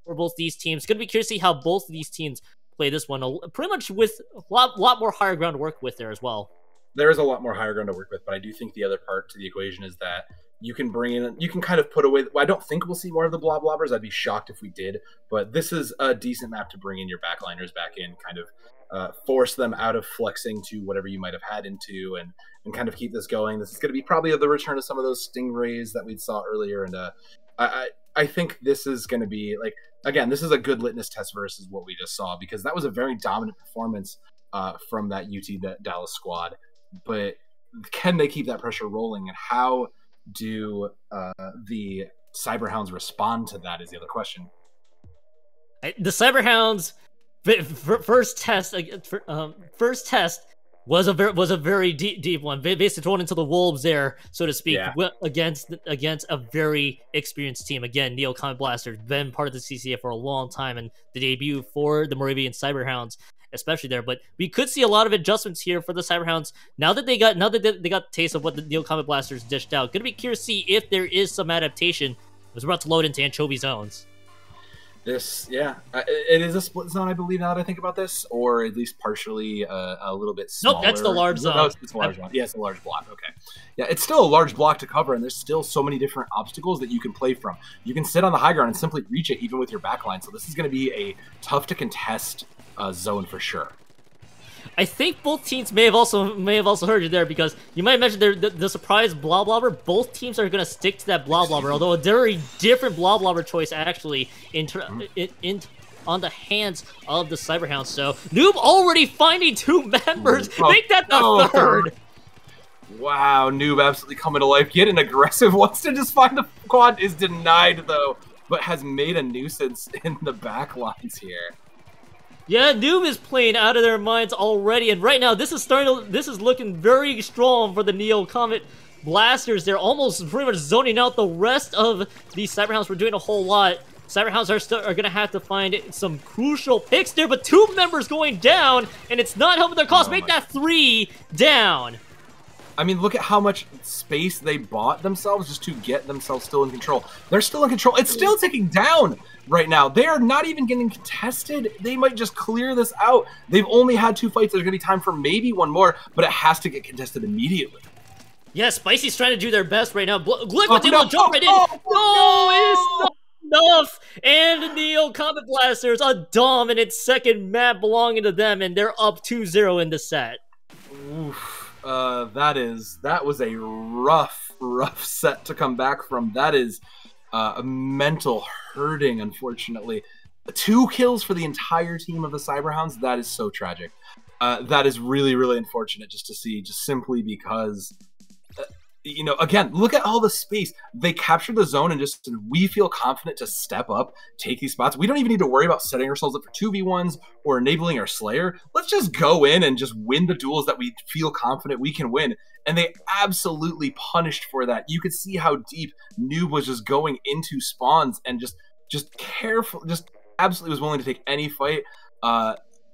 both these teams. Gonna be curious to see how both of these teams play this one, pretty much with a lot more higher ground to work with there as well. There is a lot more higher ground to work with, but I do think the other part to the equation is that you can kind of put away. I don't think we'll see more of the Blob Blobbers. I'd be shocked if we did, but this is a decent map to bring in your backliners back in, kind of force them out of flexing to whatever you might have had into, and kind of keep this going. This is going to be probably the return of some of those Stingrays that we saw earlier, and I think this is going to be, like, again, this is a good litmus test versus what we just saw, because that was a very dominant performance from that UT Dallas squad. But can they keep that pressure rolling, and how do the Cyberhounds respond to that is the other question. The Cyberhounds first test was a very deep one, basically thrown into the wolves there, so to speak, against a very experienced team. Again, Neo Comet Blasters, been part of the CCA for a long time, and the debut for the Moravian Cyberhounds, especially there. But we could see a lot of adjustments here for the Cyberhounds now that they got the taste of what the Neo Comet Blasters dished out. Gonna be curious to see if there is some adaptation as we're about to load into Anchovy zones. It is a split zone, I believe, now that I think about this, or at least partially a little bit smaller. Nope, that's the large zone. No, it's a large one. Yeah, it's a large block. Okay. Yeah, it's still a large block to cover, and there's still so many different obstacles that you can play from. You can sit on the high ground and simply reach it, even with your backline. So this is going to be a tough to contest zone for sure. I think both teams may have also heard you there, because you might have mentioned the surprise Blob Blobber. Both teams are going to stick to that Blob Blobber, although a very different Blob Blobber choice actually on the hands of the Cyberhounds. So Noob already finding two members. Make that the third. Wow, Noob absolutely coming to life. Getting aggressive, wants to just find the quad, is denied though, but has made a nuisance in the back lines here. Yeah, Noob is playing out of their minds already, and right now this is looking very strong for the Neo Comet Blasters. They're almost pretty much zoning out the rest of these Cyberhounds for doing a whole lot. Cyberhounds are going to have to find some crucial picks there, but two members going down, and it's not helping their cause. Make that 3 down. I mean, look at how much space they bought themselves just to get themselves still in control. They're still in control. It's still ticking down right now. They are not even getting contested. They might just clear this out. They've only had 2 fights. There's going to be time for maybe one more, but it has to get contested immediately. Yeah, Spicy's trying to do their best right now. Glick was able to jump right in. No, it's not enough. And the Neo Comet Blasters, a dominant second map belonging to them, and they're up 2-0 in the set. Oof. That was a rough set to come back from. That is a mental hurting, unfortunately. 2 kills for the entire team of the Cyberhounds. That is so tragic. That is really unfortunate just to see, just simply because, you know, again, look at all the space. They captured the zone and just, we feel confident to step up, take these spots. We don't even need to worry about setting ourselves up for 2v1s or enabling our Slayer. Let's just go in and just win the duels that we feel confident we can win. And they absolutely punished for that. You could see how deep Noob was just going into spawns and just careful, just absolutely was willing to take any fight.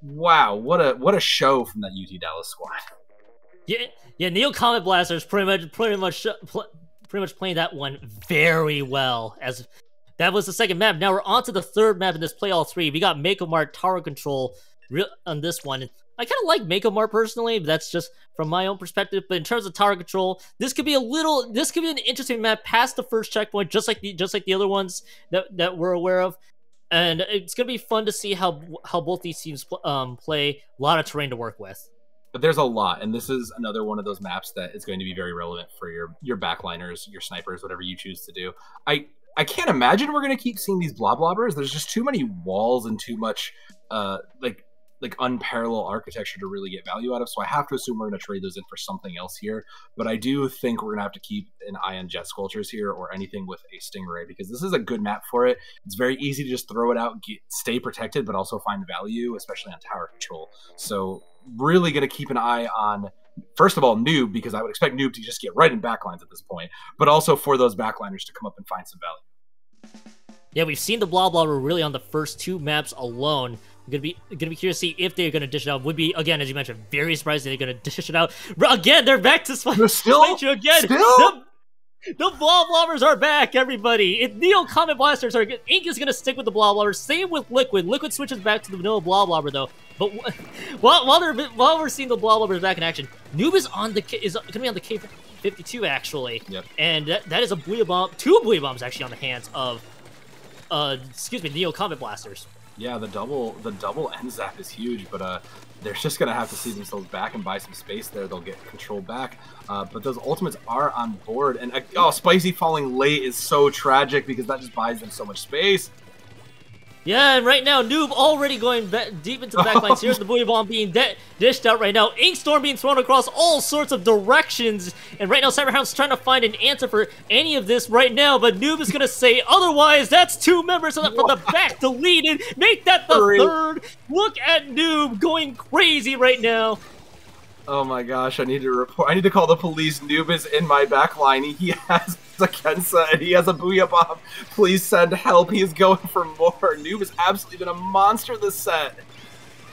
Wow, what a show from that UT Dallas squad. Yeah, Neo Comet Blasters pretty much playing that one very well. As that was the second map. Now we're on to the third map in this play all 3. We got Mako Mart Tower Control on this one. I kind of like Mako Mart personally, but that's just from my own perspective. But in terms of tower control, this could be an interesting map past the first checkpoint, just like the other ones that we're aware of. And it's gonna be fun to see how both these teams play. A lot of terrain to work with. But there's a lot, and this is another one of those maps that is going to be very relevant for your backliners, your snipers, whatever you choose to do. I can't imagine we're going to keep seeing these blobbers. There's just too many walls and too much like unparalleled architecture to really get value out of. So I have to assume we're going to trade those in for something else here. But I do think we're going to have to keep an eye on Jet Sculptures here or anything with a Stingray, because this is a good map for it. It's very easy to just throw it out, stay protected, but also find value, especially on tower control. So really going to keep an eye on, first of all, Noob, because I would expect Noob to just get right in backlines at this point, but also for those backliners to come up and find some value. Yeah, we've seen the Blobber really on the first 2 maps alone. I'm gonna be curious to see if they're gonna dish it out. Would be, again, as you mentioned, very surprised they're gonna dish it out. Again, they're back to spite you again. The Blobbers are back, everybody. Neo Comet Blasters are good. Ink is gonna stick with the Blobbers. Same with Liquid. Liquid switches back to the vanilla Blobber though. But while we're seeing the Blobbers back in action, Noob is gonna be on the K52 actually. Yep. And that is a Booyah Bomb, 2 Booyah Bombs actually on the hands of Neo Comet Blasters. Yeah, the double end zap is huge, but they're just gonna have to see themselves back and buy some space there. They'll get control back, but those ultimates are on board. And Spicy falling late is so tragic because that just buys them so much space. Yeah, and right now, Noob already going deep into the backlines. Here's the Booyah Bomb being dished out right now. Inkstorm being thrown across all sorts of directions. And right now, Cyberhounds trying to find an answer for any of this right now. But Noob is going to say otherwise. That's 2 members from the back deleted. Make that the 3rd. Look at Noob going crazy right now. Oh my gosh, I need to report. I need to call the police. Noob is in my backline. He has a Kensa and he has a Booyah Bomb. Please send help. He is going for more. Noob has absolutely been a monster this set.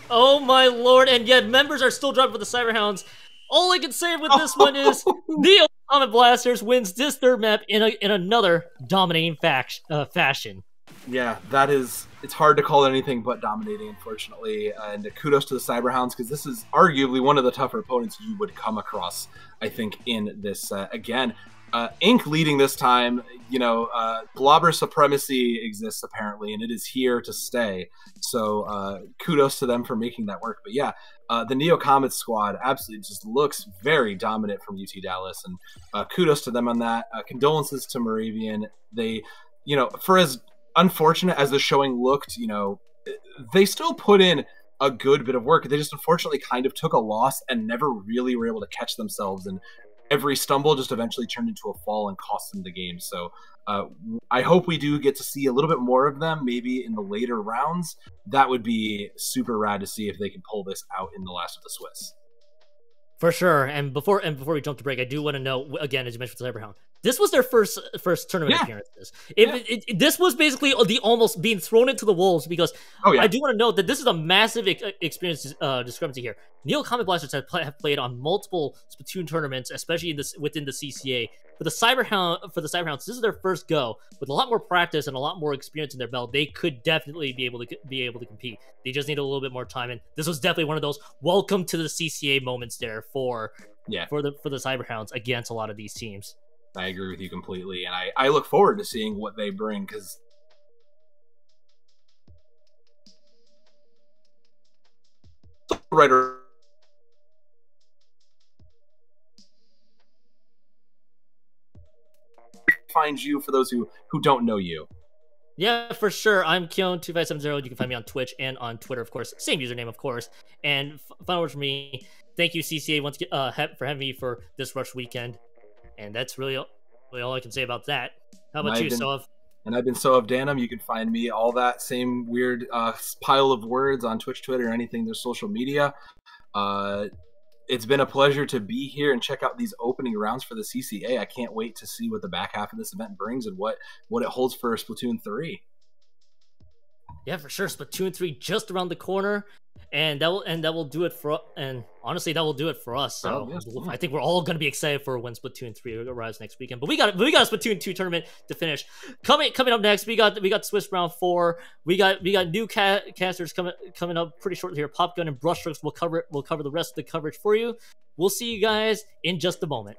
Oh my lord, and yet members are still dropping for the Cyberhounds. All I can say with this one is Neo Comet Blasters wins this 3rd map in another dominating fashion. Yeah, that is, it's hard to call it anything but dominating, unfortunately. And kudos to the Cyberhounds, because this is arguably one of the tougher opponents you would come across, I think, in this. Again, Ink leading this time, you know, Blobber supremacy exists apparently, and it is here to stay. So kudos to them for making that work. But yeah, the Neo Comet squad absolutely just looks very dominant from UT Dallas, and kudos to them on that. Condolences to Moravian. They, you know, for as unfortunate as the showing looked, you know, they still put in a good bit of work. They just unfortunately kind of took a loss and never really were able to catch themselves, and every stumble just eventually turned into a fall and cost them the game. So I hope we do get to see a little bit more of them, maybe in the later rounds. That would be super rad to see if they can pull this out in the last of the Swiss. For sure. And before we jump to break, I do want to know, again, as you mentioned, Cyberhound, this was their first tournament appearances. This was basically the almost being thrown into the wolves, because I do want to note that this is a massive experience discrepancy here. Neo Comet Blasters have played on multiple Splatoon tournaments, especially within the CCA. For the Cyberhounds, this is their first go. With a lot more practice and a lot more experience in their belt, they could definitely be able to compete. They just need a little bit more time, and this was definitely one of those welcome to the CCA moments there for the Cyberhounds against a lot of these teams. I agree with you completely, and I look forward to seeing what they bring, because right find you for those who don't know you? Yeah, for sure. I'm Keon2570. You can find me on Twitch and on Twitter, of course. Same username, of course. And final word for me. Thank you, CCA, once for having me for this Rush weekend. And that's really all I can say about that. How about you, Soav? And I've been Soavdannom. You can find me all that same weird pile of words on Twitch, Twitter, anything there's social media. It's been a pleasure to be here and check out these opening rounds for the CCA. I can't wait to see what the back half of this event brings and what it holds for Splatoon 3. Yeah, for sure. Splatoon 3 just around the corner, and that will do it for. And honestly, that will do it for us. So I think we're all going to be excited for when Splatoon 3 arrives next weekend. But we got a Splatoon 2 tournament to finish. Coming up next, we got Swiss round 4. We got new casters coming up pretty shortly here. Popgun and BrushStrokes will cover the rest of the coverage for you. We'll see you guys in just a moment.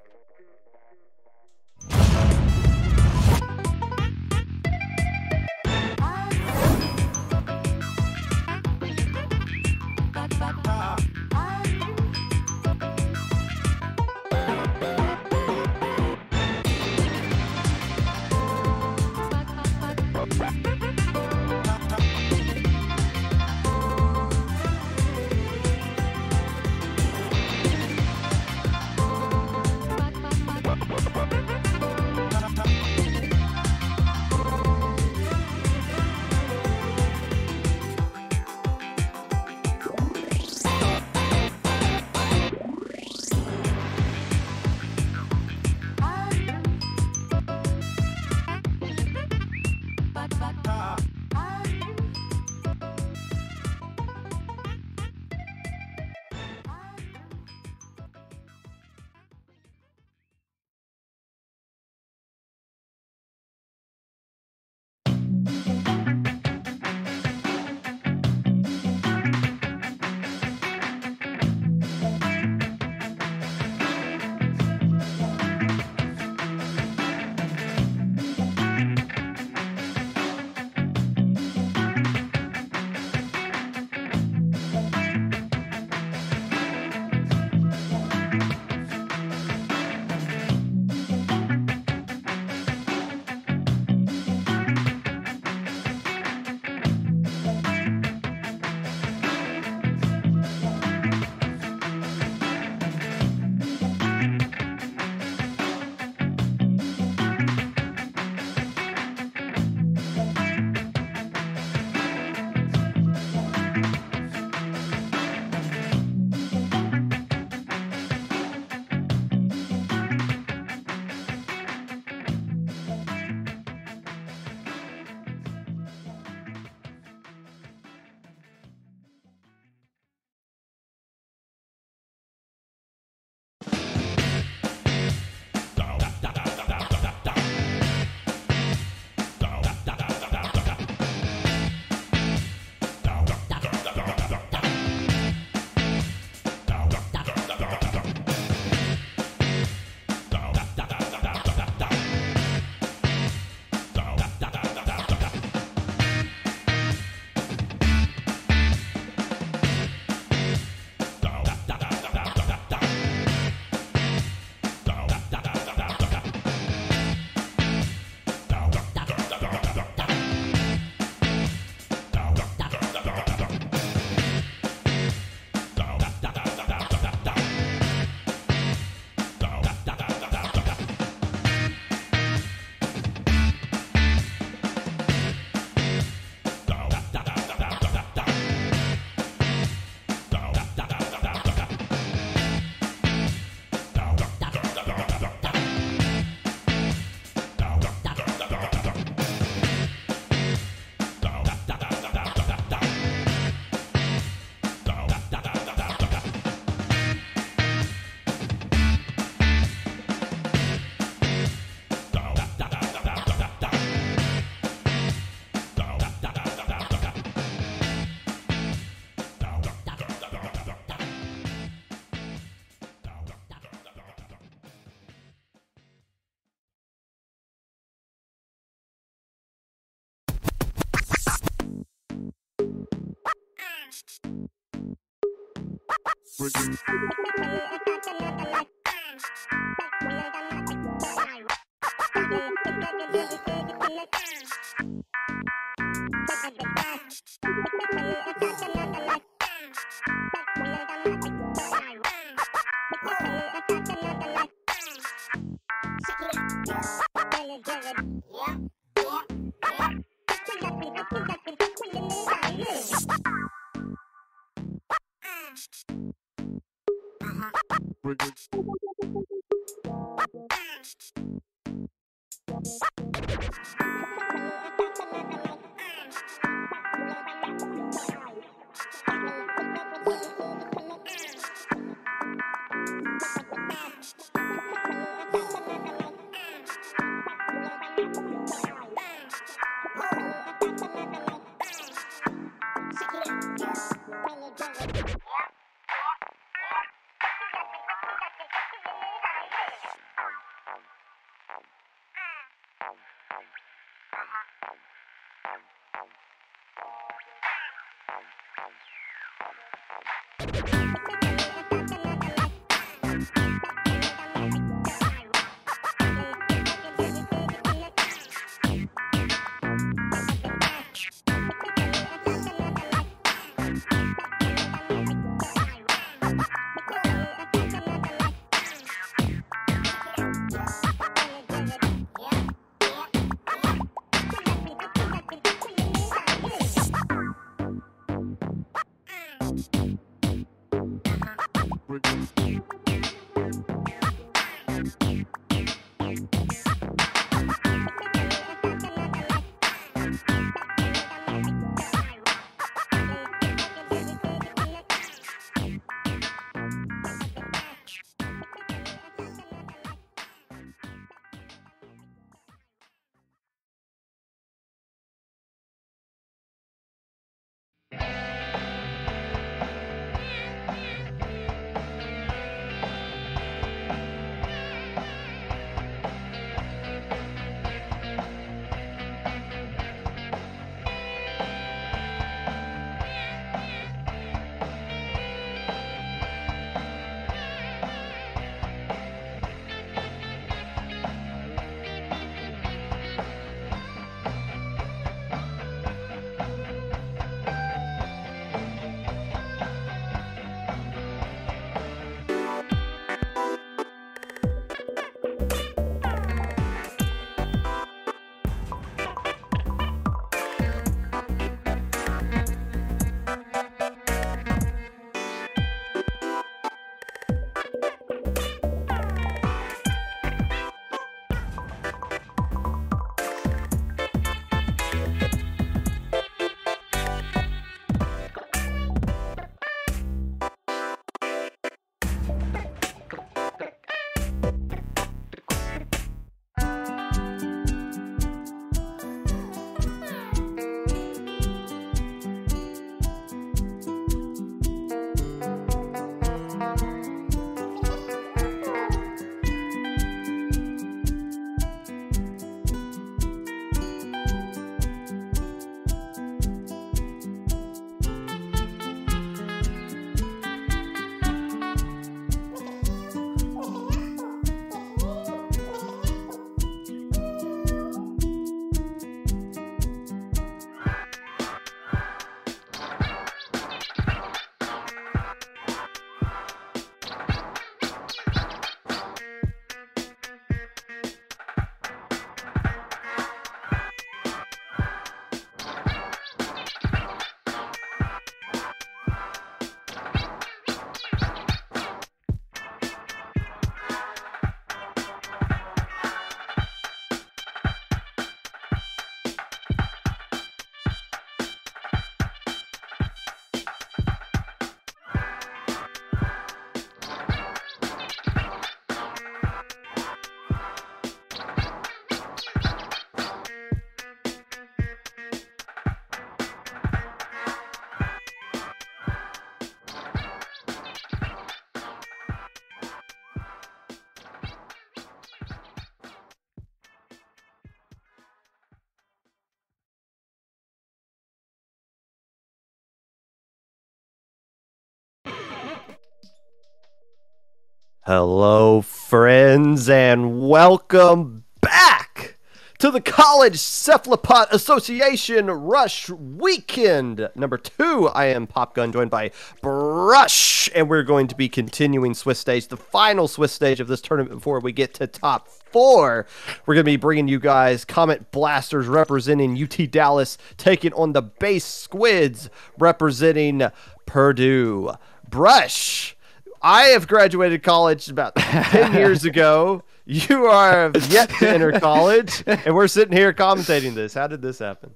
Hello, friends, and welcome back to the College Cephalopod Association Rush Weekend number 2. I am Popgun, joined by Brush, and we're going to be continuing Swiss stage, the final Swiss stage of this tournament before we get to top 4. We're going to be bringing you guys Comet Blasters representing UT Dallas, taking on the base Squids representing Purdue. Brush, I have graduated college about 10 years ago. You are yet to enter college, and we're sitting here commentating this. How did this happen?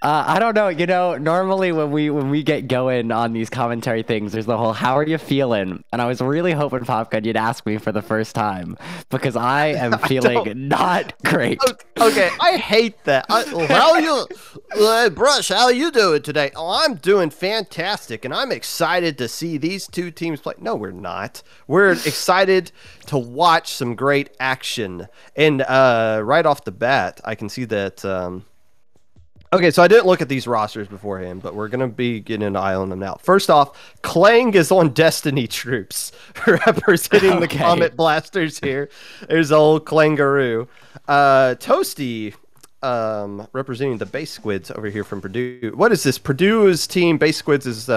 I don't know. You know, normally when we get going on these commentary things, there's the whole "How are you feeling?" And I was really hoping, Popgun, you'd ask me for the first time because I am feeling not great. Okay, I hate that. How are you, Brush? How are you doing today? Oh, I'm doing fantastic, and I'm excited to see these two teams play. No, we're not. We're excited to watch some great action. And right off the bat, I can see that. Okay, so I didn't look at these rosters beforehand, but we're going to be getting an eye on them now. First off, Clang is on Destiny Troops, representing the Comet Blasters here. There's old Clangaroo. Toasty, representing the base Squids over here from Purdue. What is this? Purdue's team, base Squids, is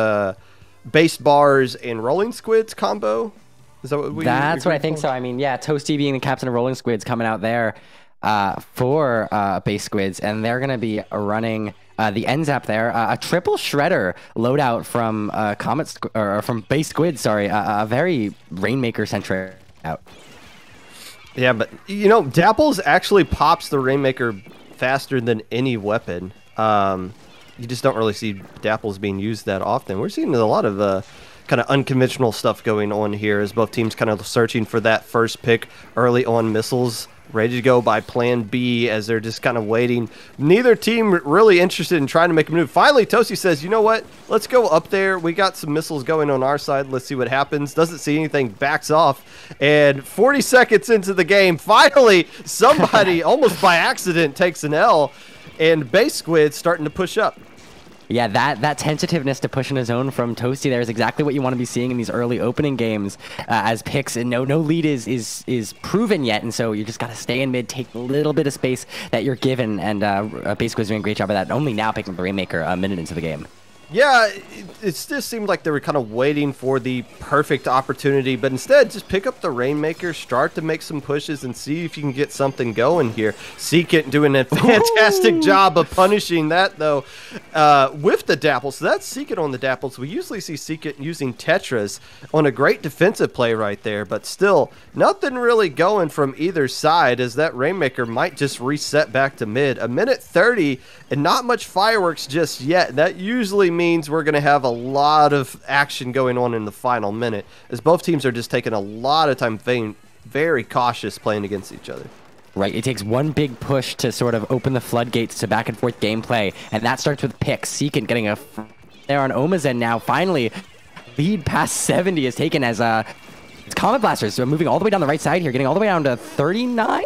base bars and rolling Squids combo? Is that what That's what I think so. I mean, yeah, Toasty being the captain of rolling Squids coming out there. For base Squids, and they're going to be running the NZAP there, a triple shredder loadout from from base Squids. Sorry, a very Rainmaker centric out. Yeah, but you know, Dapples actually pops the Rainmaker faster than any weapon. You just don't really see Dapples being used that often. We're seeing a lot of kind of unconventional stuff going on here as both teams kind of searching for that first pick early on missiles. Ready to go by plan B as they're just kind of waiting. Neither team really interested in trying to make a move. Finally, Toasty says, you know what? Let's go up there. We got some missiles going on our side. Let's see what happens. Doesn't see anything. Backs off. And 40 seconds into the game, finally, somebody almost by accident takes an L. And base Squid starting to push up. Yeah, that tentativeness to push in a zone from Toasty there is exactly what you want to be seeing in these early opening games as picks, and no lead is proven yet, and so you just got to stay in mid, take a little bit of space that you're given, and basically doing a great job of that, only now picking up the Rainmaker a minute into the game. Yeah, it just seemed like they were kind of waiting for the perfect opportunity, but instead just pick up the Rainmaker, start to make some pushes, and see if you can get something going here. Seekit doing a fantastic job of punishing that, though, with the Dapples. So that's Seekit on the Dapples. We usually see Seekit using Tetras on a great defensive play right there, but still, nothing really going from either side as that Rainmaker might just reset back to mid. A minute 30 and not much fireworks just yet. That usually means we're going to have a lot of action going on in the final minute, as both teams are just taking a lot of time being very cautious playing against each other. Right, it takes one big push to sort of open the floodgates to back and forth gameplay, and that starts with picks. Seekit getting a there on Omazen now. Finally, lead past 70 is taken as it's Comet Blasters, so moving all the way down the right side here, getting all the way down to 39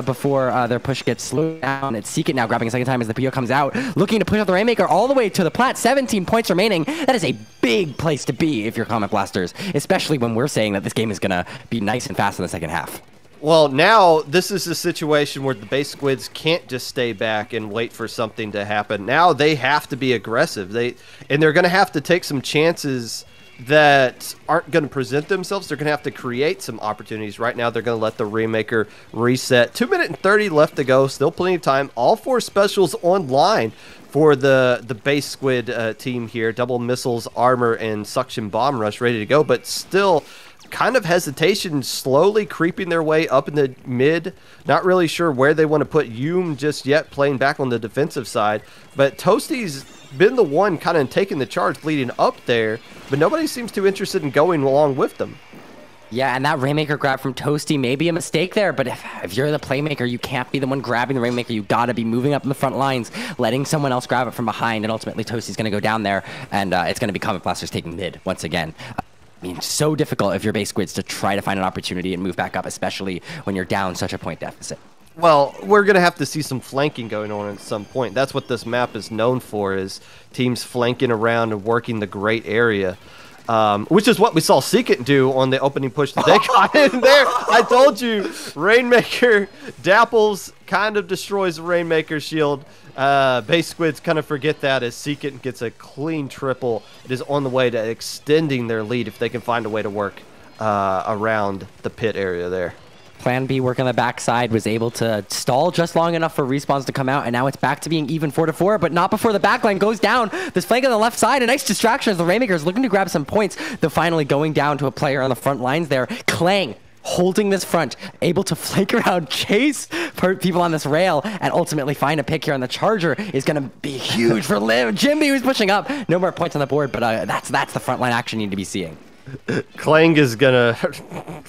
before their push gets slowed down. It's Seekit now grabbing a second time as the PO comes out, looking to push out the Rainmaker all the way to the plat. 17 points remaining. That is a big place to be if you're Comet Blasters, especially when we're saying that this game is going to be nice and fast in the second half. Well, now this is a situation where the base Squids can't just stay back and wait for something to happen. Now they have to be aggressive. They're going to have to take some chances that aren't going to present themselves. They're going to have to create some opportunities. Right now, they're going to let the Rainmaker reset. 2 minutes and 30 left to go. Still plenty of time. All 4 specials online for the base Squid team here. Double missiles, armor, and suction bomb rush ready to go, but still kind of hesitation, slowly creeping their way up in the mid. Not really sure where they want to put Hume just yet, playing back on the defensive side. But Toasty's been the one kind of taking the charge leading up there, but nobody seems too interested in going along with them. Yeah, and that Rainmaker grab from Toasty may be a mistake there, but if you're the playmaker, you can't be the one grabbing the Rainmaker. You got to be moving up in the front lines, letting someone else grab it from behind, and ultimately Toasty's going to go down there, and it's going to be Comet Blasters taking mid once again. I mean, so difficult if you're base Squids to try to find an opportunity and move back up, especially when you're down such a point deficit. Well, we're going to have to see some flanking going on at some point. That's what this map is known for, is teams flanking around and working the great area. which is what we saw Seekit do on the opening push that they got in there. I told you, Rainmaker dapples, kind of destroys the Rainmaker shield. Base Squids kind of forget that as Seekit gets a clean triple. It is on the way to extending their lead if they can find a way to work around the pit area there. Plan B working on the backside, was able to stall just long enough for respawns to come out, and now it's back to being even 4-4, but not before the backline goes down. This flank on the left side, a nice distraction as the Rainmakers looking to grab some points. They're finally going down to a player on the front lines there. Clang holding this front, able to flank around, chase people on this rail, and ultimately find a pick here on the Charger is going to be huge for Liv. Jimby who's pushing up. No more points on the board, but that's the frontline action you need to be seeing. Clang is gonna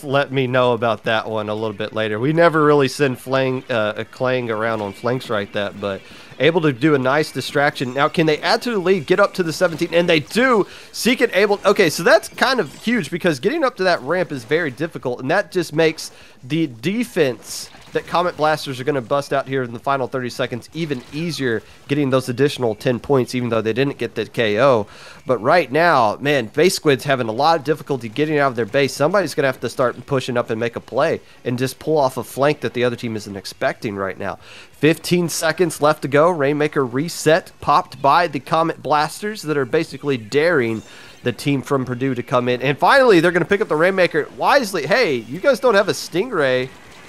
let me know about that one a little bit later. We never really send Clang around on flanks like that, but able to do a nice distraction. Now, can they add to the lead, get up to the 17? And they do. Seekit able. Okay, so that's kind of huge because getting up to that ramp is very difficult, and that just makes the defense that Comet Blasters are going to bust out here in the final 30 seconds even easier, getting those additional 10 points, even though they didn't get the KO. But right now, man, Base Squid's having a lot of difficulty getting out of their base. Somebody's going to have to start pushing up and make a play and just pull off a flank that the other team isn't expecting right now. 15 seconds left to go. Rainmaker reset, popped by the Comet Blasters that are basically daring the team from Purdue to come in. And finally, they're going to pick up the Rainmaker wisely. Hey, you guys don't have a Stingray.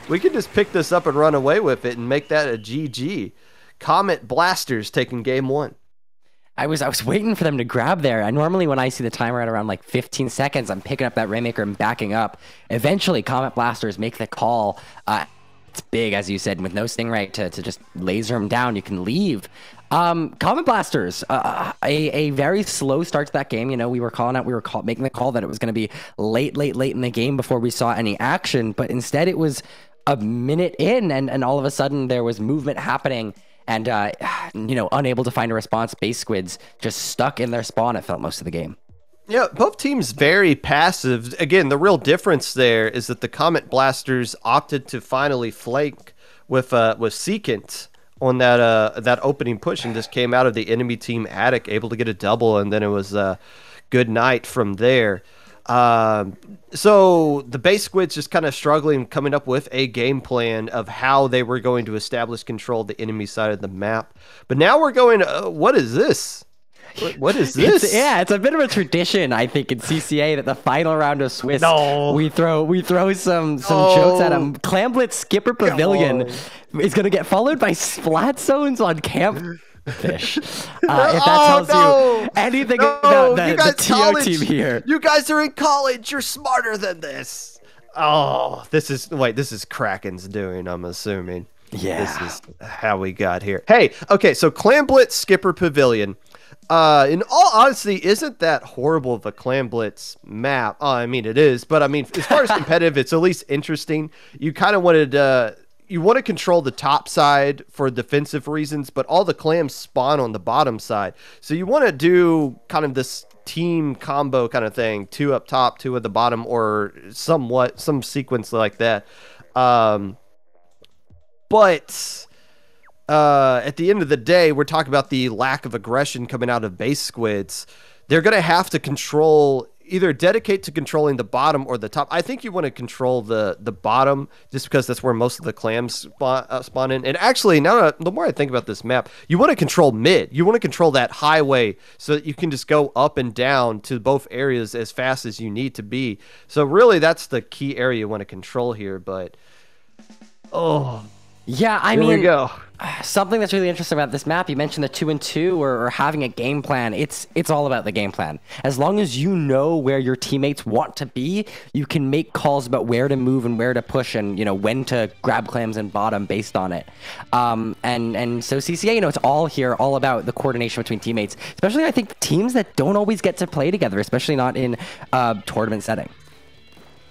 We can just pick this up and run away with it and make that a GG. Comet Blasters taking game one. I was waiting for them to grab there. And normally when I see the timer at around like 15 seconds, I'm picking up that Rainmaker and backing up. Eventually, Comet Blasters make the call. It's big, as you said, with no Stingray to just laser him down. You can leave. Comet Blasters, a very slow start to that game. You know, we were making the call that it was going to be late in the game before we saw any action. But instead, it was a minute in, and all of a sudden there was movement happening, and you know, unable to find a response. Base Squids just stuck in their spawn, it felt, most of the game. Yeah, both teams very passive. Again, the real difference there is that the Comet Blasters opted to finally flank with Seekit on that opening push and just came out of the enemy team attic, able to get a double, and then it was good night from there. So the Base Squids just kind of struggling, coming up with a game plan of how they were going to establish control of the enemy side of the map. But now we're going, what is this? What is this? It's a bit of a tradition, I think, in CCA that the final round of Swiss, we throw some jokes at them. Clamblitz Skipper Pavilion is going to get followed by Splat Zones on Camp Fish. If that tells you anything about the TO team here. You guys are in college. You're smarter than this. Oh, this is Kraken's doing, I'm assuming. Yeah. This is how we got here. Hey, okay, so Clamblitz Skipper Pavilion. In all honesty, isn't that horrible of a Clamblitz map? Oh, I mean, it is, but I mean, as far as competitive, it's at least interesting. You kind of wanted you want to control the top side for defensive reasons, but all the clams spawn on the bottom side. So you want to do kind of this team combo kind of thing, 2 up top, 2 at the bottom, or some sequence like that. But at the end of the day, we're talking about the lack of aggression coming out of Base Squids. They're going to have to either dedicate to controlling the bottom or the top. I think you want to control the bottom just because that's where most of the clams spawn in. And actually, now the more I think about this map, you want to control mid. You want to control that highway so that you can just go up and down to both areas as fast as you need to be. So really, that's the key area you want to control here. But, yeah, I mean, here we go. Something that's really interesting about this map, you mentioned the 2-2 or having a game plan. It's all about the game plan. As long as you know where your teammates want to be, you can make calls about where to move and where to push and, you know, when to grab clams and bottom based on it. And so CCA, you know, it's all about the coordination between teammates, especially I think teams that don't always get to play together, especially not in a tournament setting.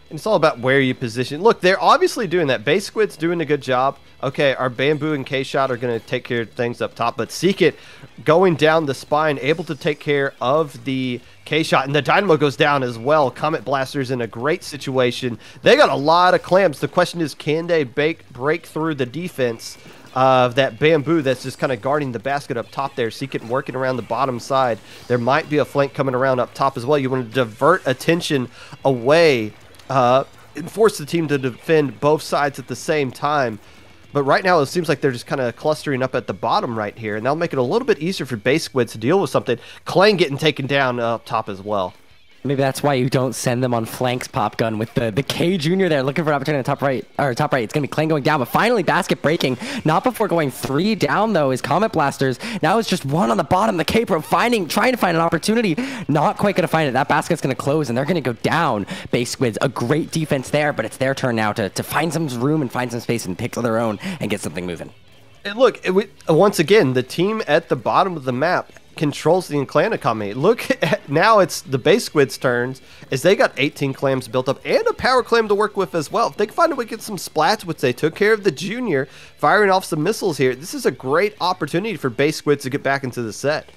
And it's all about where you position. Look, they're obviously doing that. Base Squid's doing a good job. Okay, our Bamboo and K-Shot are going to take care of things up top, but Seekit going down the spine, able to take care of the K-Shot, and the Dynamo goes down as well. Comet Blasters in a great situation. They got a lot of clams. The question is, can they break through the defense? of that bamboo that's just kind of guarding the basket up top there. Seekit working around the bottom side. There might be a flank coming around up top as well. You want to divert attention away and force the team to defend both sides at the same time. But right now, it seems like they're just kind of clustering up at the bottom right here, and that'll make it a little bit easier for base Squids to deal with something. Clang getting taken down up top as well. Maybe that's why you don't send them on flanks, Popgun, with the K Junior there looking for an opportunity on top right. It's going to be Clang going down, but finally basket breaking. Not before going 3 down, though, is Comet Blasters. Now it's just 1 on the bottom. The K-Pro trying to find an opportunity. Not quite going to find it. That basket's going to close, and they're going to go down. Base Squids, a great defense there, but it's their turn now to find some room and find some space and pick of their own and get something moving. And look, once again, the team at the bottom of the map controls the clan economy. Look at now, it's the base Squids' turns as they got 18 clams built up and a power clam to work with as well. If they can find a way to get some splats, which they took care of the junior, firing off some missiles here, this is a great opportunity for base Squids to get back into the set.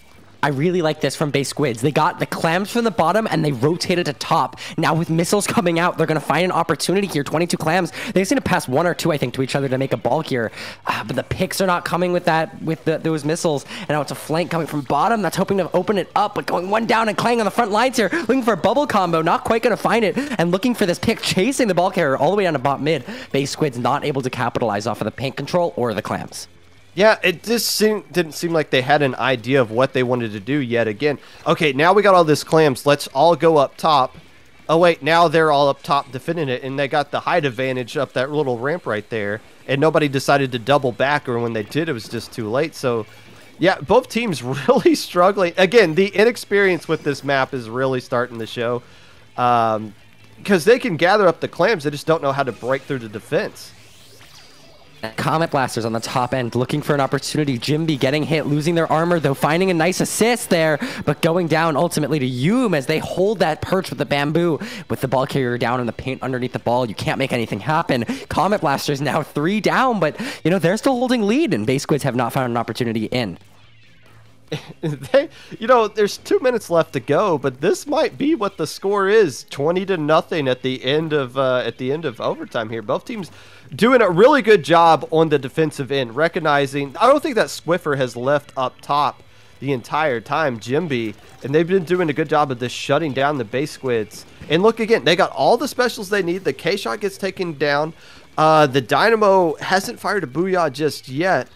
I really like this from base Squids. They got the clams from the bottom and they rotated to top. Now with missiles coming out, they're going to find an opportunity here. 22 clams. They just need to pass 1 or 2, I think, to each other to make a ball here. But the picks are not coming with those missiles. And now it's a flank coming from bottom that's hoping to open it up, but going 1 down and Clang on the front lines here, looking for a bubble combo, not quite going to find it, and looking for this pick, chasing the ball carrier all the way down to bot mid. Base Squids not able to capitalize off of the paint control or the clams. Yeah, it just didn't seem like they had an idea of what they wanted to do yet again. Okay, now we got all this clams. Let's all go up top. Oh, wait, now they're all up top defending it, and they got the height advantage up that little ramp right there, and nobody decided to double back, or when they did, it was just too late. So, yeah, both teams really struggling. Again, the inexperience with this map is really starting to show, because they can gather up the clams, they just don't know how to break through the defense. Comet Blasters on the top end, looking for an opportunity. Jimby getting hit, losing their armor, though finding a nice assist there, but going down ultimately to Yum as they hold that perch with the bamboo. With the ball carrier down and the paint underneath the ball, you can't make anything happen. Comet Blasters now 3 down, but, you know, they're still holding lead, and base Squids have not found an opportunity in. There's 2 minutes left to go, but this might be what the score is, 20-0 at the end of overtime here. Both teams doing a really good job on the defensive end, recognizing I don't think that Squiffer has left up top the entire time, Jimby, and they've been doing a good job of this shutting down the base Squids. And look again, they got all the specials they need. The K-Shot gets taken down. The Dynamo hasn't fired a Booyah just yet,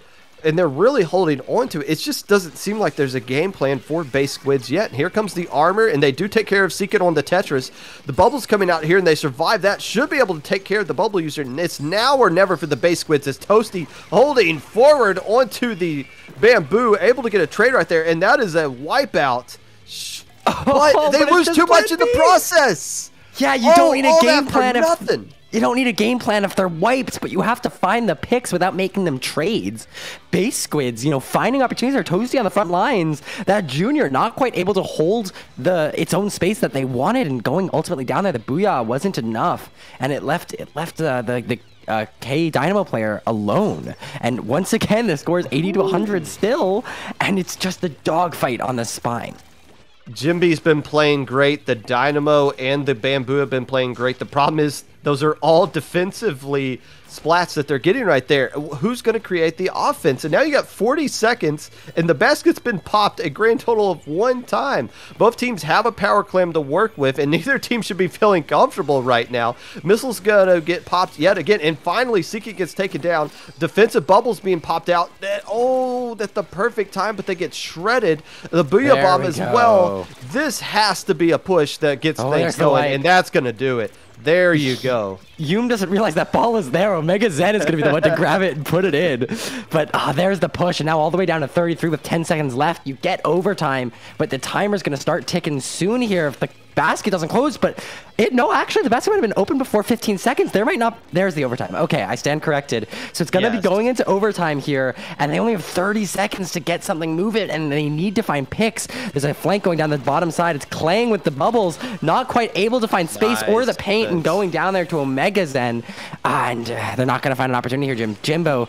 and they're really holding on to it. It just doesn't seem like there's a game plan for base Squids yet. And here comes the armor, and they do take care of Seekit on the Tetris. The bubble's coming out here, and they survive that. Should be able to take care of the bubble user. And it's now or never for the base Squids as Toasty holding forward onto the bamboo, able to get a trade right there, and that is a wipeout. But they lose too much in the process. Yeah, you don't need a game plan. Nothing. You don't need a game plan if they're wiped, but you have to find the picks without making them trades. Base Squids, finding opportunities. Are Toasty on the front lines. That junior not quite able to hold its own space that they wanted, and going ultimately down there, the Booyah wasn't enough, and it left the K Dynamo player alone. And once again, the score is 80-100 still, and it's just a dogfight on the spine. Jimby's been playing great. The Dynamo and the Bamboo have been playing great. The problem is those are all defensively splats that they're getting right there. Who's going to create the offense? And now you got 40 seconds, and the basket's been popped a grand total of 1 time. Both teams have a power clam to work with, and neither team should be feeling comfortable right now. Missile's going to get popped yet again, and finally Seekit gets taken down. Defensive bubbles being popped out. That's the perfect time, but they get shredded. The Booyah Bomb as well. This has to be a push that gets things going, and that's going to do it. There you go. Yum doesn't realize that ball is there. Omega Zen is going to be the one to grab it and put it in. But there's the push, and now all the way down to 33 with 10 seconds left. You get overtime, but the timer's going to start ticking soon here if the basket doesn't close. But actually, the basket might have been open before 15 seconds. There's the overtime. Okay, I stand corrected. So it's going to be going into overtime here, and they only have 30 seconds to get something moving, and they need to find picks. There's a flank going down the bottom side. It's Clang with the bubbles, not quite able to find space or the paint, and going down there to Omega Zen. And they're not going to find an opportunity here, Jimbo,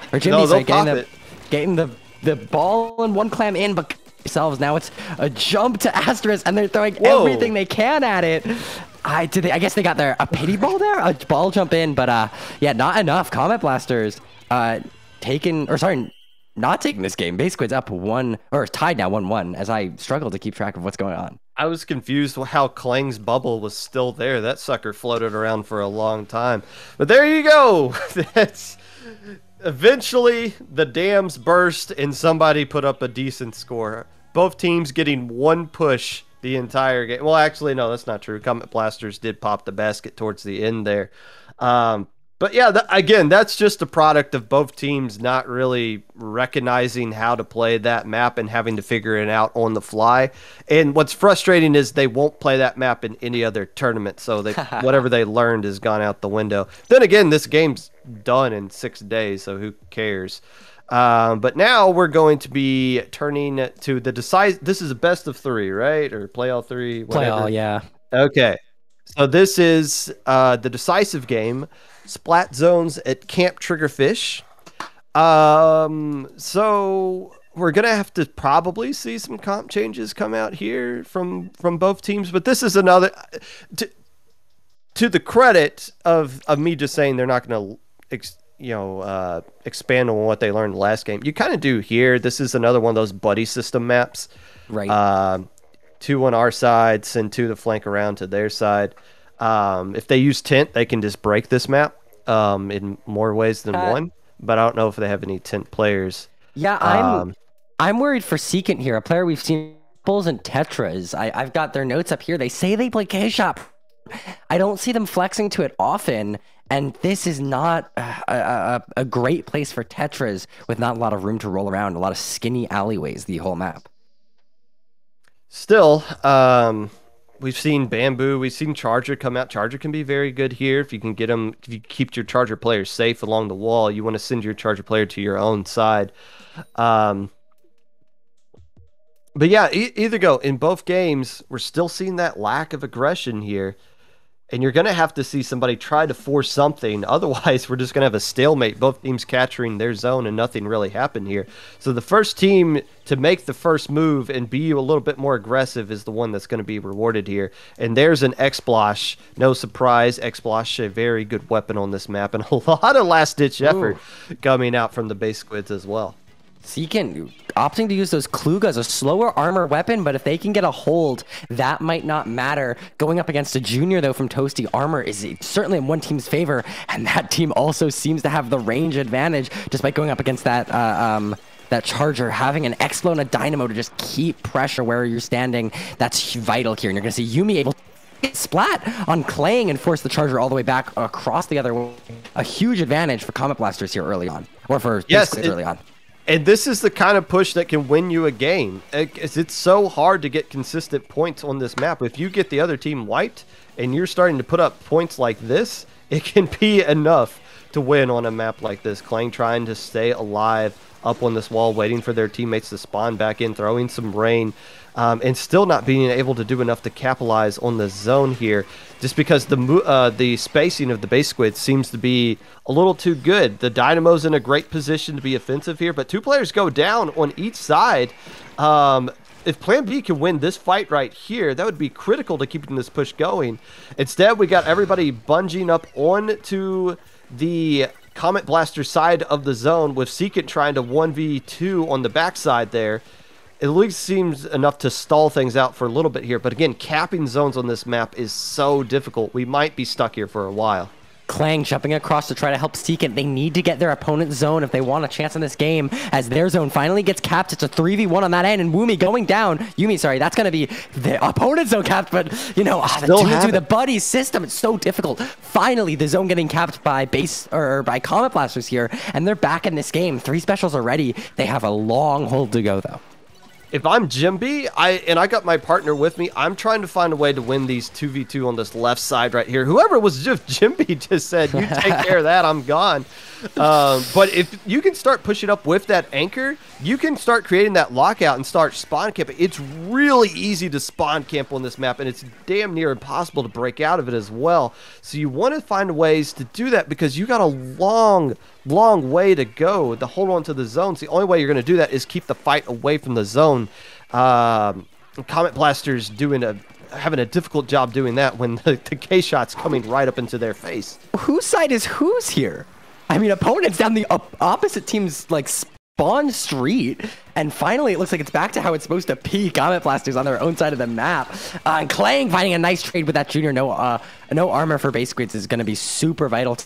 getting the ball and 1 clam in, but themselves. Now it's a jump to Asterisk, and they're throwing everything they can at it. I guess they got a pity ball there, a ball jump in, but yeah, not enough. Comet Blasters taken, or sorry, not taking this game. Base Squid's up 1, or tied now 1-1 as I struggle to keep track of what's going on. I was confused how Klang's bubble was still there. That sucker floated around for a long time. But there you go. That's eventually the dams burst and somebody put up a decent score. Both teams getting 1 push the entire game. Well, actually, no, that's not true. Comet Blasters did pop the basket towards the end there. But yeah, again, that's just a product of both teams not really recognizing how to play that map and having to figure it out on the fly. And what's frustrating is they won't play that map in any other tournament, so whatever they learned has gone out the window. Then again, this game's done in 6 days, so who cares? But now we're going to be turning to the decisive. This is a best of 3, right? Or play all 3? Whatever. Play all, yeah. Okay. So this is the decisive game. Splat zones at Camp Triggerfish. So we're going to have to probably see some comp changes come out here from both teams. But this is another... To the credit of me just saying they're not going to... expand on what they learned last game. You kind of do here. This is another one of those buddy system maps. Right. 2 on our side, send 2 to flank around to their side. If they use Tent, they can just break this map in more ways than one. But I don't know if they have any Tent players. Yeah, I'm worried for Secant here, a player we've seen Bulls and Tetras. I've got their notes up here. They say they play K-Shop. I don't see them flexing to it often. And this is not a great place for Tetras with not a lot of room to roll around, a lot of skinny alleyways, the whole map. Still, we've seen Bamboo, we've seen Charger come out. Charger can be very good here if you can get them, if you keep your Charger players safe along the wall. You want to send your Charger player to your own side. But yeah, either go. In both games, we're still seeing that lack of aggression here. And you're going to have to see somebody try to force something. Otherwise, we're just going to have a stalemate. Both teams capturing their zone and nothing really happened here. So the first team to make the first move and be a little bit more aggressive is the one that's going to be rewarded here. And there's an X-Blosh. No surprise, X-Blosh, a very good weapon on this map. And a lot of last-ditch effort coming out from the base Squids as well. Secant opting to use those Coog as a slower armor weapon, but if they can get a hold, that might not matter. Going up against a junior, though, from Toasty, armor is certainly in one team's favor, and that team also seems to have the range advantage just by going up against that that Charger. Having an Explo and a Dynamo to just keep pressure where you're standing, that's vital here. And you're going to see Yuumi able to splat on Klang and force the Charger all the way back across the other way. A huge advantage for Comet Blasters here early on, or for early on. And this is the kind of push that can win you a game. It's so hard to get consistent points on this map. If you get the other team wiped and you're starting to put up points like this, it can be enough to win on a map like this. Klang trying to stay alive up on this wall, waiting for their teammates to spawn back in, throwing some rain, and still not being able to do enough to capitalize on the zone here, just because the spacing of the base Squid seems to be a little too good. The Dynamo's in a great position to be offensive here, but 2 players go down on each side. If Plan B can win this fight right here, that would be critical to keeping this push going. Instead, we got everybody bunging up onto the Comet Blaster side of the zone, with Secant trying to 1v2 on the backside there. It at least seems enough to stall things out for a little bit here, but again, capping zones on this map is so difficult. We might be stuck here for a while. Klang jumping across to try to help Secant. They need to get their opponent's zone if they want a chance in this game. As their zone finally gets capped, it's a 3v1 on that end, and Yuumi going down. Yuumi, sorry, that's going to be the opponent's zone capped, but, you know, the buddy system, it's so difficult. Finally, the zone getting capped by by Comet Blasters here, and they're back in this game. 3 specials already. They have a long hold to go, though. If I'm Jimby, I got my partner with me, I'm trying to find a way to win these 2v2 on this left side right here. Whoever was just Jimby just said, you take care of that, I'm gone. But if you can start pushing up with that anchor, you can start creating that lockout and start spawn camping. It's really easy to spawn camp on this map, and it's damn near impossible to break out of it as well. So you want to find ways to do that, because you got a long way to go to hold on to the zones. The only way you're going to do that is keep the fight away from the zone. Comet Blasters having a difficult job doing that when the K-shot's coming right up into their face. Whose side is whose here? I mean, opponents down the opposite team's like spawn street, and finally it looks like it's back to how it's supposed to be. Comet Blasters on their own side of the map, and Clang finding a nice trade with that junior. No armor for base Squids is going to be super vital to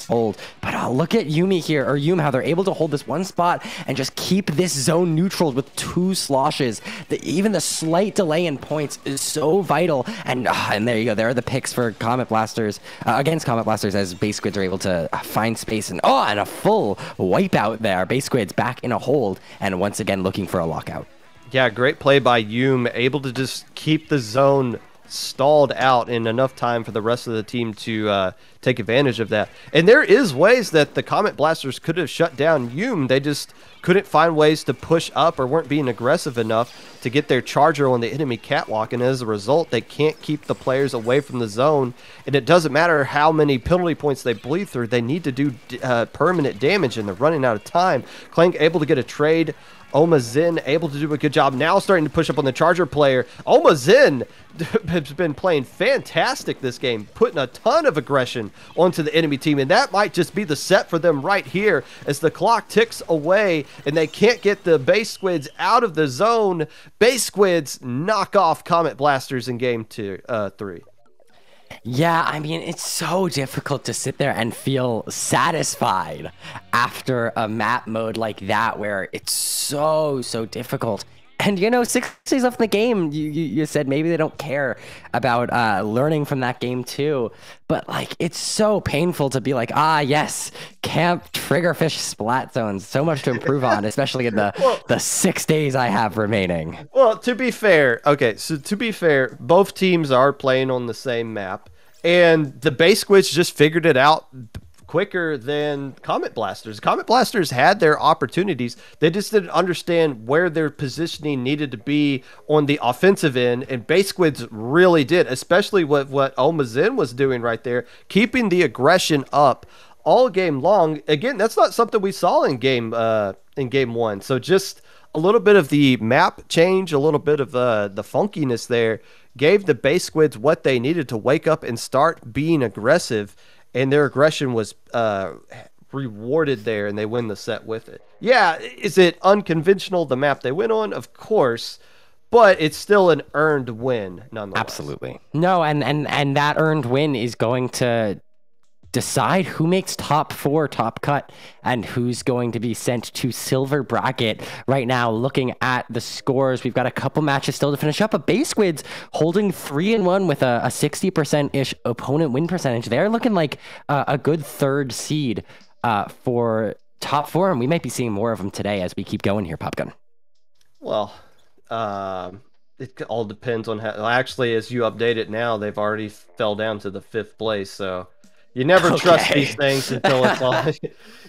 hold. But look at Yuumi here, or Yuum, how they're able to hold this one spot and just keep this zone neutral with 2 sloshes. Even the slight delay in points is so vital. And there you go. There are the picks for Comet Blasters against Comet Blasters, as base Squids are able to find space, and a full wipeout there. Base Squids back in a hold, and once again looking for a lockout. Yeah, great play by Yuum, able to just keep the zone stalled out in enough time for the rest of the team to take advantage of that. And there is ways that the Comet Blasters could have shut down Yuum. They just couldn't find ways to push up, or weren't being aggressive enough to get their charger on the enemy catwalk, and as a result they can't keep the players away from the zone. And it doesn't matter how many penalty points they bleed through, they need to do permanent damage, and they're running out of time. Clank able to get a trade. Omazin able to do a good job now, starting to push up on the charger player. Omazin has been playing fantastic this game, putting a ton of aggression onto the enemy team, and that might just be the set for them right here as the clock ticks away and they can't get the base Squids out of the zone. Base Squids knock off Comet Blasters in game 3. Yeah, I mean, it's so difficult to sit there and feel satisfied after a map mode like that, where it's so difficult. And, 6 days off the game, you said maybe they don't care about learning from that game too. But, like, it's so painful to be like, yes, Camp Triggerfish Splat Zones. So much to improve on, especially in the 6 days I have remaining. Well, to be fair, both teams are playing on the same map. And the base Squids just figured it out quicker than Comet Blasters. Comet Blasters had their opportunities. They just didn't understand where their positioning needed to be on the offensive end, and base Squids really did, especially what Omazin was doing right there, keeping the aggression up all game long. Again, that's not something we saw in game 1. So just a little bit of the map change, a little bit of the funkiness there gave the base Squids what they needed to wake up and start being aggressive. And their aggression was rewarded there, and they win the set with it. Yeah, is it unconventional, the map they went on? Of course, but it's still an earned win nonetheless. Absolutely. No, and that earned win is going to decide who makes top 4 top cut and who's going to be sent to silver bracket. Right now, looking at the scores, we've got a couple matches still to finish up. A base Squids holding 3-1 with a 60%-ish opponent win percentage. They're looking like a good 3rd seed for top 4, and we might be seeing more of them today as we keep going here, Popgun. Well, it all depends on how. Actually, as you update it now, they've already fell down to the 5th place, so you never trust these things until it's all.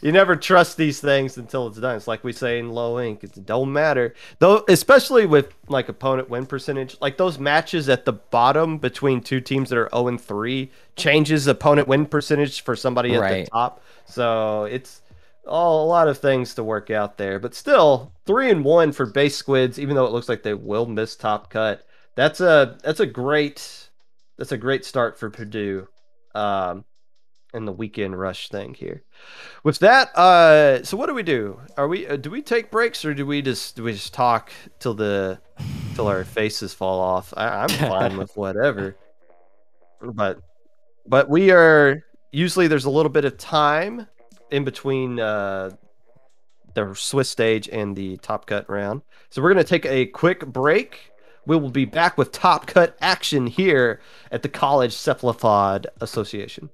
You never trust these things until it's done. It's like we say in low ink. It don't matter, though, especially with like opponent win percentage. Like those matches at the bottom between 2 teams that are 0-3 changes opponent win percentage for somebody at the top. So it's a lot of things to work out there. But still, 3-1 for base Squids, even though it looks like they will miss top cut. That's a great start for Purdue. And the weekend rush thing here. With that, so what do we do? Do we take breaks, or do we just talk till our faces fall off? I'm fine with whatever. But we are usually, there's a little bit of time in between the Swiss stage and the top cut round. So we're gonna take a quick break. We will be back with top cut action here at the College Cephalopod Association.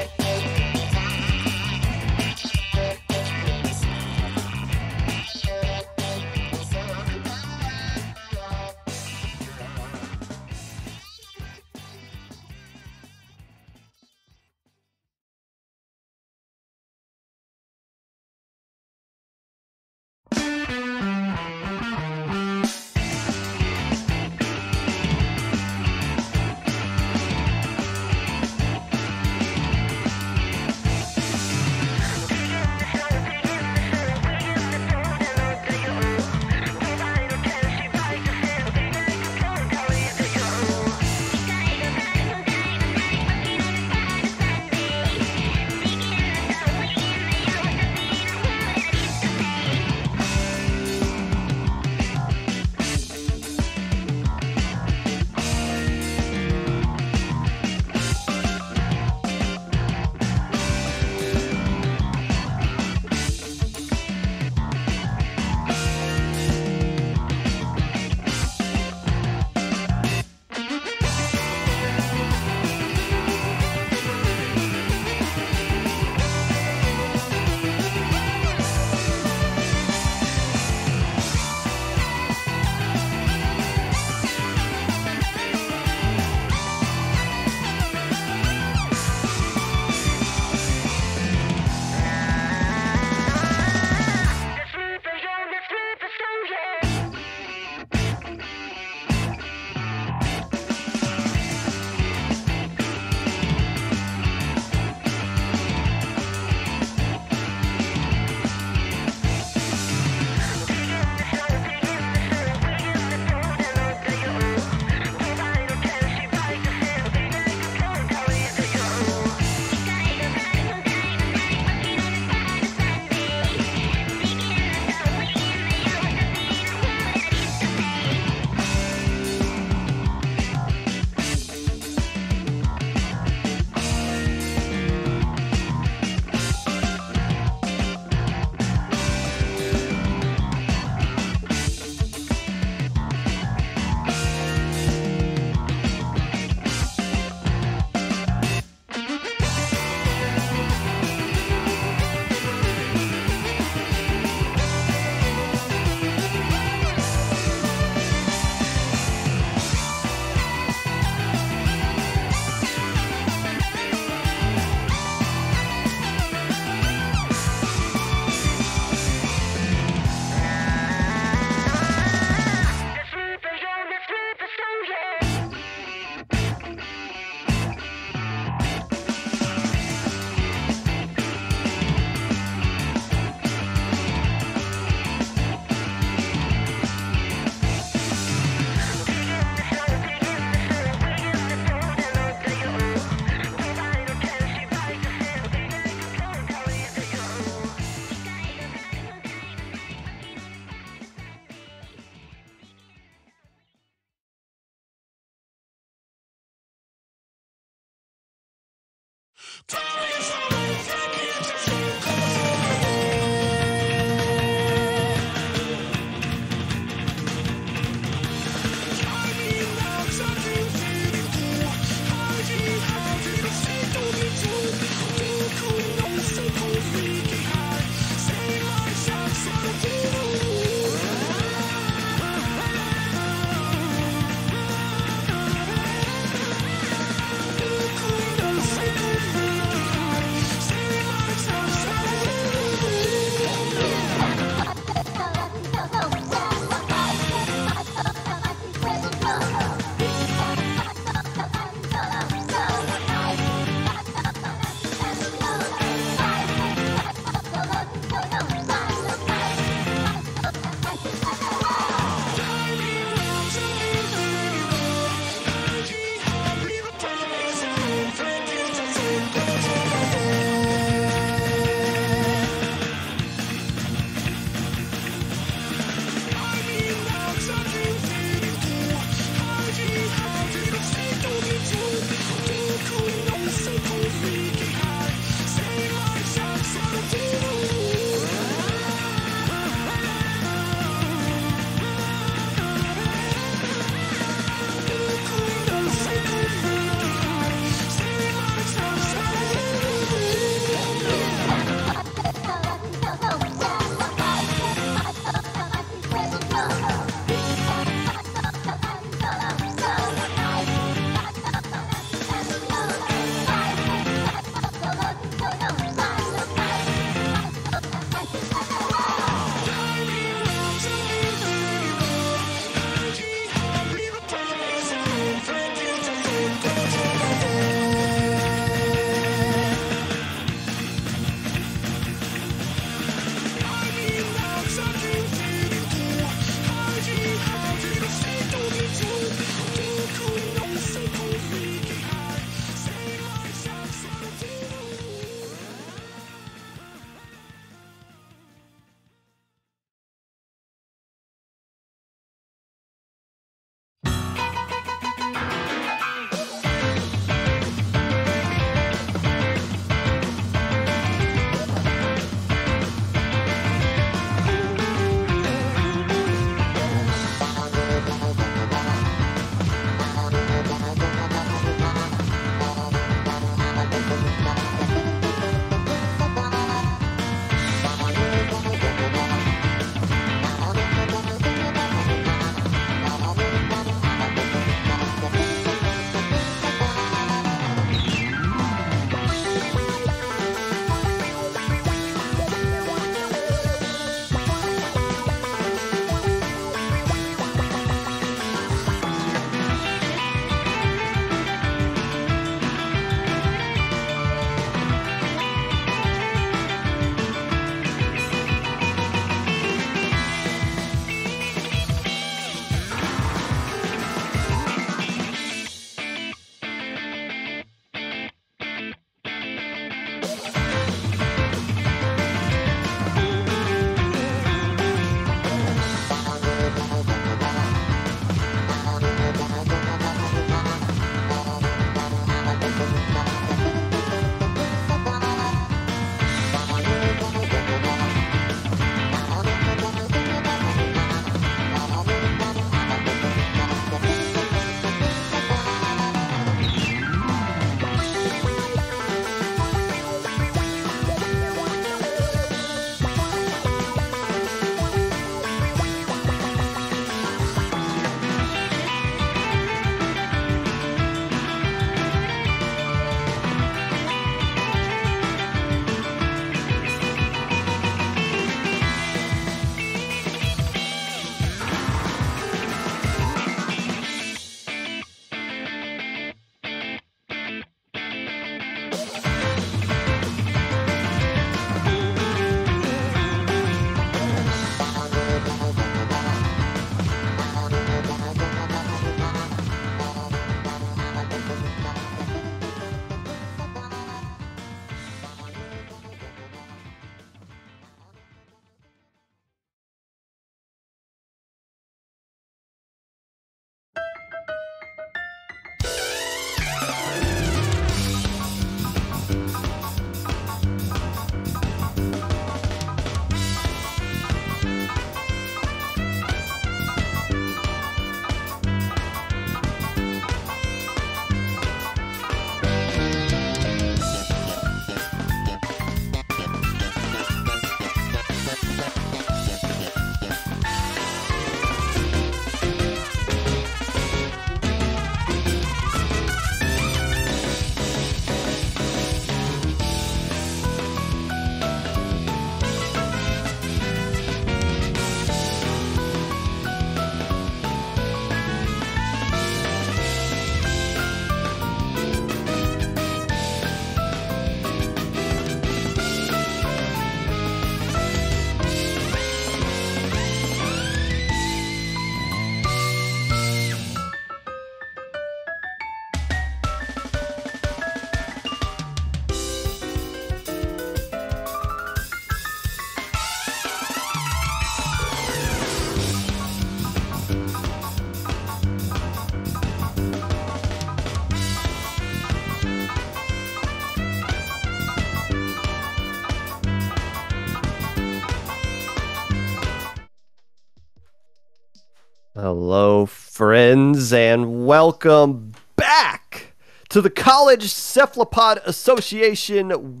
Hello, friends, and welcome back to the College Cephalopod Association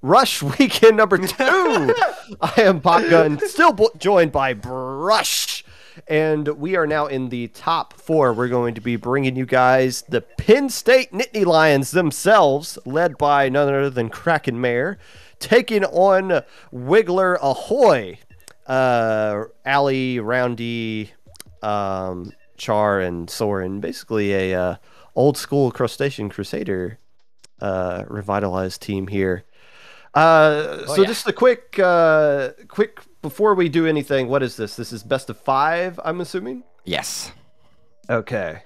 Rush Weekend number 2. I am Popgun, still joined by Brush, and we are now in the top 4. We're going to be bringing you guys the Penn State Nittany Lions themselves, led by none other than Kraken Mayor, taking on Wiggler Ahoy. Ali, Roundy, Char, and Soren, basically a old school Crustacean Crusader revitalized team here. Just a quick before we do anything, what is this? This is best of 5, I'm assuming? Yes. Okay.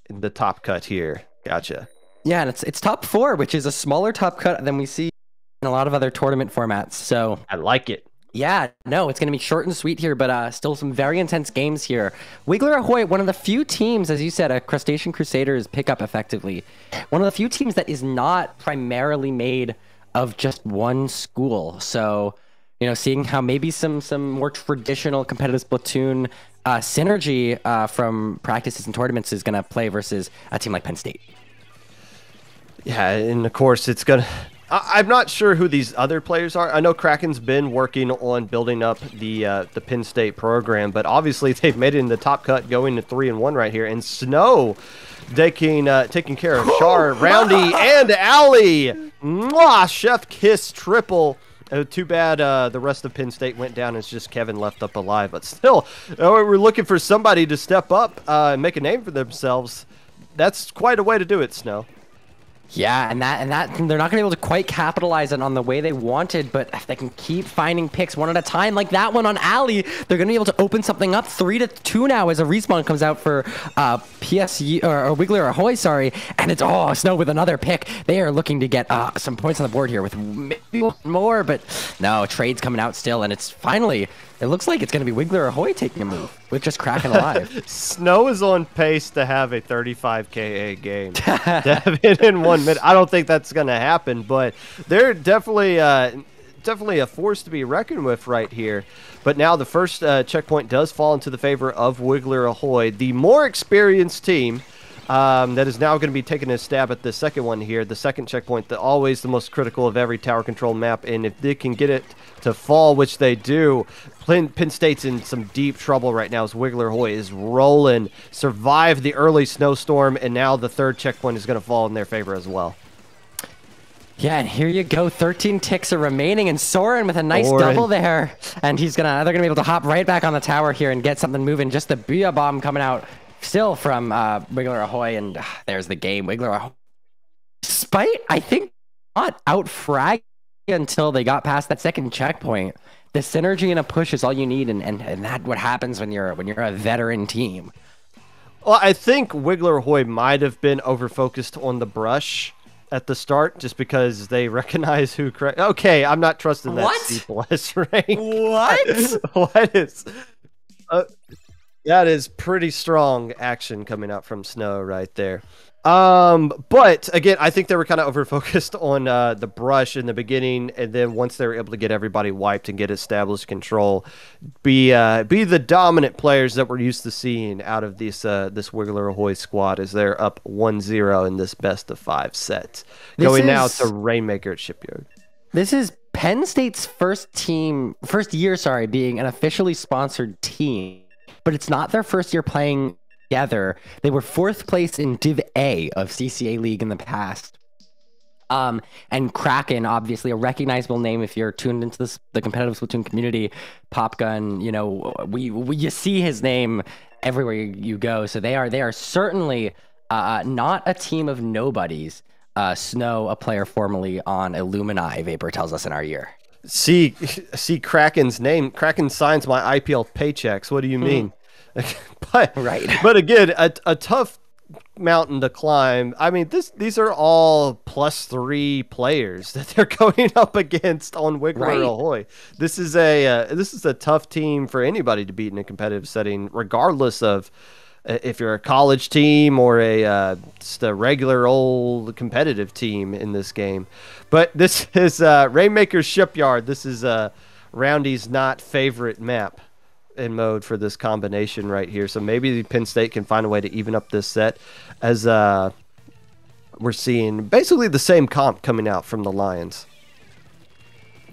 In the top cut here. Gotcha. Yeah, and it's top 4, which is a smaller top cut than we see in a lot of other tournament formats. So I like it. Yeah, no, it's going to be short and sweet here, but still some very intense games here. Wiggler Ahoy, one of the few teams, as you said, a Crustacean Crusaders pick up effectively. One of the few teams that is not primarily made of just one school. So, seeing how maybe some more traditional competitive Splatoon synergy from practices and tournaments is going to play versus a team like Penn State. Yeah, and of course it's going to... I'm not sure who these other players are. I know Kraken's been working on building up the Penn State program, but obviously they've made it in the top cut, going to 3-1 right here. And Snow taking care of Char, Roundy, and Ali. Mwah! Chef kiss triple. Too bad the rest of Penn State went down. It's just Kevin left up alive. But still, we're looking for somebody to step up and make a name for themselves. That's quite a way to do it, Snow. Yeah, and that they're not going to be able to quite capitalize on the way they wanted, but if they can keep finding picks one at a time, like that one on Ali, they're going to be able to open something up 3-2 now as a respawn comes out for PSU or Wiggler Ahoy, sorry, and it's Snow with another pick. They are looking to get some points on the board here with maybe one more, but no, trade's coming out still, and it's finally. It looks like it's going to be Wiggler Ahoy taking a move with just Kraken alive. Snow is on pace to have a 35 KA game. To have it in 1 minute. I don't think that's going to happen, but they're definitely a force to be reckoned with right here. But now the first checkpoint does fall into the favor of Wiggler Ahoy, the more experienced team. That is now going to be taking a stab at the second one here. The second checkpoint, always the most critical of every tower control map. And if they can get it to fall, which they do, Penn State's in some deep trouble right now as Wiggler Ahoy is rolling, survived the early snowstorm, and now the third checkpoint is going to fall in their favor as well. Yeah, and here you go. 13 ticks are remaining, and Soren with a nice double there. And they're gonna be able to hop right back on the tower here and get something moving. Just the Bia bomb coming out still from Wiggler Ahoy, and there's the game. Wiggler Ahoy, despite, I think, not out-frag until they got past that second checkpoint. The synergy and a push is all you need, and that's what happens when you're a veteran team. Well, I think Wiggler Ahoy might have been over-focused on the brush at the start, just because they recognize who... Okay, I'm not trusting that C+ rank. What? What is... that is pretty strong action coming out from Snow right there. But again, I think they were kind of over-focused on the brush in the beginning, and then once they were able to get everybody wiped and get established control, be the dominant players that we're used to seeing out of this Wiggler Ahoy squad as they're up 1-0 in this best of 5 set. Going now to Rainmaker at Shipyard. This is Penn State's first year, being an officially sponsored team, but it's not their first year playing together. They were 4th place in Div A of CCA League in the past. And Kraken, obviously a recognizable name if you're tuned into the competitive Splatoon community. Popgun, you see his name everywhere you go. So they are certainly not a team of nobodies. Snow, a player formerly on Alumni, Vapor tells us in our year. See Kraken's name. Kraken signs my IPL paychecks. What do you mean? But again, a tough mountain to climb. I mean, these are all +3 players that they're going up against on Wiggler Ahoy. This is a tough team for anybody to beat in a competitive setting, regardless of if you're a college team or just a regular old competitive team in this game. But this is Rainmaker Shipyard. This is Roundy's not favorite map. in mode for this combination right here. So maybe Penn State can find a way to even up this set, as we're seeing basically the same comp coming out from the Lions.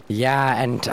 Yeah, and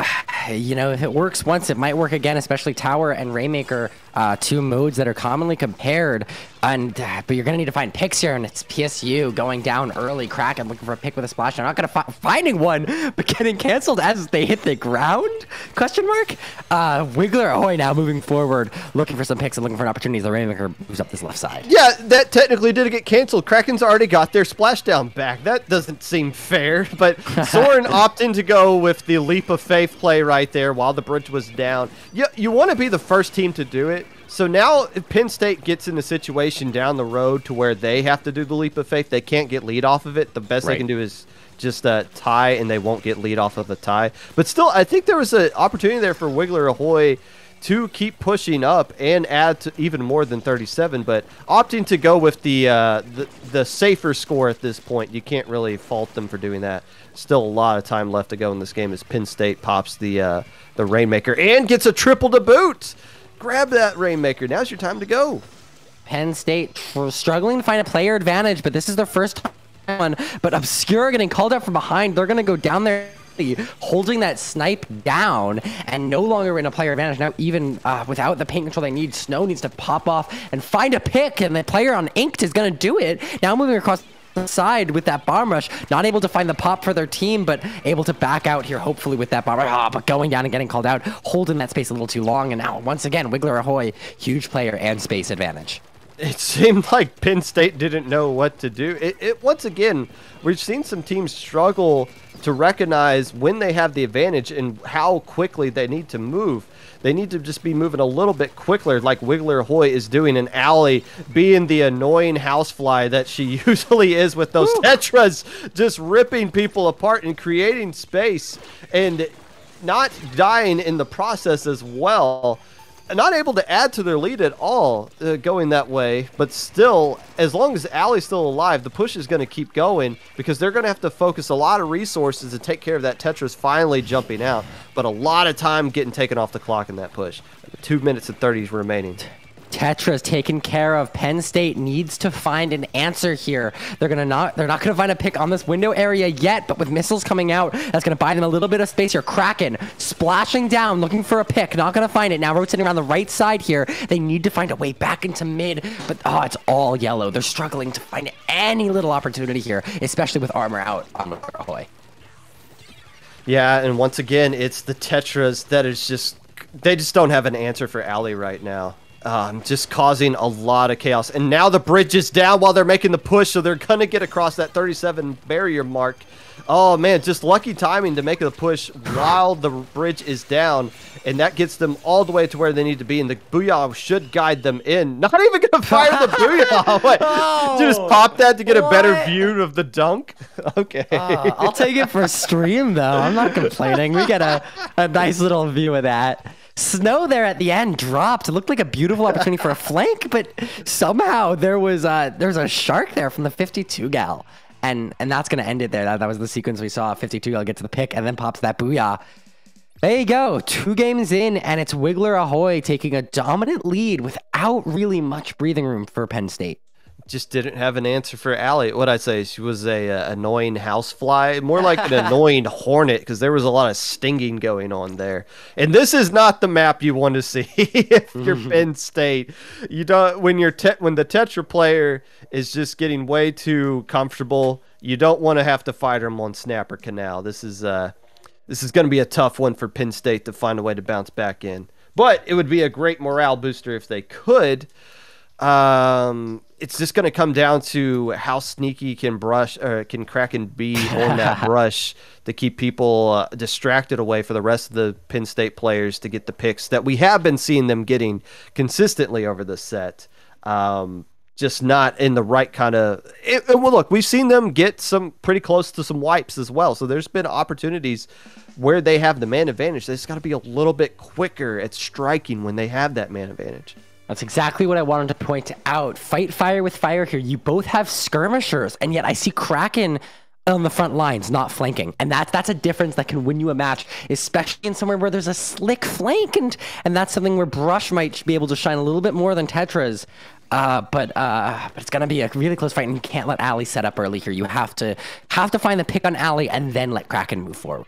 you know, if it works once, it might work again, especially Tower and Rainmaker, two modes that are commonly compared. And but you're gonna need to find picks here, and it's PSU going down early. Kraken looking for a pick with a splash. I'm not gonna finding one, but getting canceled as they hit the ground? Question mark. Wiggler Ahoy now moving forward, looking for some picks and looking for an opportunity. The Rainmaker moves up this left side. Yeah, that technically did get canceled. Kraken's already got their splashdown back. That doesn't seem fair, but Soren opting to go with the leap of faith play right there while the bridge was down. You want to be the first team to do it. So now if Penn State gets in a situation down the road to where they have to do the leap of faith, they can't get lead off of it. The best they can do is just tie, and they won't get lead off of a tie. But still, I think there was an opportunity there for Wiggler Ahoy to keep pushing up and add to even more than 37, but opting to go with the safer score at this point, you can't really fault them for doing that. Still a lot of time left to go in this game as Penn State pops the Rainmaker and gets a triple to boot. Grab that Rainmaker. Now's your time to go. Penn State struggling to find a player advantage, but this is their first one. But Obscure getting called out from behind. They're going to go down there holding that snipe down and no longer in a player advantage. Now even without the paint control they need, Snow needs to pop off and find a pick, and the player on Inked is going to do it. Now moving across the side with that bomb rush, not able to find the pop for their team, but able to back out here hopefully with that bomb rush. But going down and getting called out, holding that space a little too long, and now once again Wiggler Ahoy, huge player and space advantage. It seemed like Penn State didn't know what to do. Once again, we've seen some teams struggle to recognize when they have the advantage and how quickly they need to move. They need to just be moving a little bit quicker, like Wiggler Ahoy is doing in Alley, being the annoying housefly that she usually is with those tetras, just ripping people apart and creating space and not dying in the process as well. Not able to add to their lead at all going that way, but still, as long as Alley's still alive, the push is going to keep going because they're going to have to focus a lot of resources to take care of that Tetris finally jumping out, but a lot of time getting taken off the clock in that push. 2 minutes and 30 remaining. Tetra's taken care of. Penn State needs to find an answer here. They're not gonna find a pick on this window area yet, but with missiles coming out, that's gonna buy them a little bit of space here. Kraken splashing down, looking for a pick, not gonna find it. Now rotating around the right side here. They need to find a way back into mid, but it's all yellow. They're struggling to find any little opportunity here, especially with armor out on Ahoy. Yeah, and once again, it's the Tetras that is just, they just don't have an answer for Alley right now. Just causing a lot of chaos. And now the bridge is down while they're making the push, so they're going to get across that 37 barrier mark. Oh, man, just lucky timing to make the push while the bridge is down. And that gets them all the way to where they need to be. And the Booyah should guide them in. Not even going to fire the Booyah. Wait, just pop that to get a better view of the dunk? Okay. I'll take it for stream, though. I'm not complaining. We get a nice little view of that. Snow there at the end dropped. It looked like a beautiful opportunity for a flank, but somehow there's a shark there from the 52 gal, and that's gonna end it there. That was the sequence we saw. 52 gal get to the pick and then pops that Booyah. There you go. 2 games in, and it's Wiggler Ahoy taking a dominant lead without really much breathing room for Penn State. Just didn't have an answer for Alley. What'd I say? She was a annoying housefly, more like an annoying hornet, because there was a lot of stinging going on there. And this is not the map you want to see if you're Penn State. You don't when the Tetra player is just getting way too comfortable. You don't want to have to fight them on Snapper Canal. This is going to be a tough one for Penn State to find a way to bounce back in. But it would be a great morale booster if they could. It's just going to come down to how sneaky can Kraken be on that brush to keep people distracted away for the rest of the Penn State players to get the picks that we have been seeing them getting consistently over the set. Just not in the right kind of... Well, look, we've seen them get some pretty close to some wipes as well. So there's been opportunities where they have the man advantage. They just got to be a little bit quicker at striking when they have that man advantage. That's exactly what I wanted to point out. Fight fire with fire here. You both have skirmishers, and yet I see Kraken on the front lines, not flanking. And that's a difference that can win you a match, especially in somewhere where there's a slick flank. And that's something where Brush might be able to shine a little bit more than Tetra's. But it's going to be a really close fight, and you can't let Ali set up early here. You have to find the pick on Ali and then let Kraken move forward.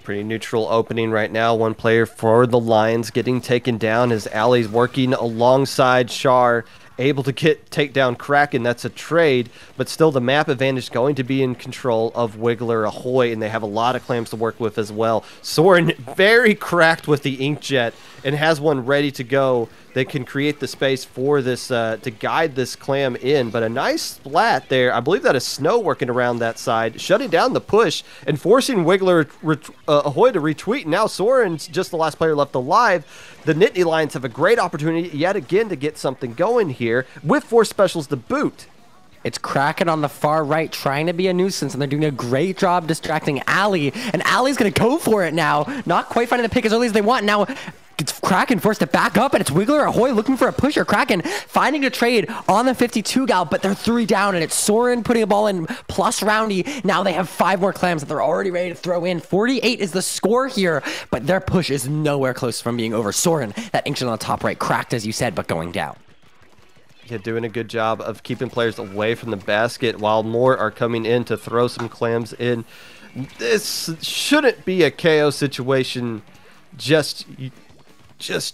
Pretty neutral opening right now. One player for the Lions getting taken down as Ali's working alongside Char, able to take down Kraken. That's a trade, but still the map advantage going to be in control of Wiggler Ahoy, and they have a lot of clams to work with as well. Soren very cracked with the Inkjet and has one ready to go that can create the space for this to guide this clam in. But a nice splat there. I believe that is Snow working around that side, shutting down the push and forcing Wiggler Ahoy to retweet. Now Soren's just the last player left alive. The Nittany Lions have a great opportunity yet again to get something going here with 4 specials to boot. It's Kraken on the far right trying to be a nuisance, and they're doing a great job distracting Ali. And Ali's going to go for it now. Not quite finding the pick as early as they want. Now it's Kraken forced to back up, and it's Wiggler Ahoy looking for a pusher. Kraken finding a trade on the 52 gal, but they're 3 down, and it's Soren putting a ball in plus Roundy. Now they have 5 more clams that they're already ready to throw in. 48 is the score here, but their push is nowhere close from being over. Soren, that ancient on the top right, cracked as you said, but going down. Yeah, doing a good job of keeping players away from the basket while more are coming in to throw some clams in. This shouldn't be a KO situation just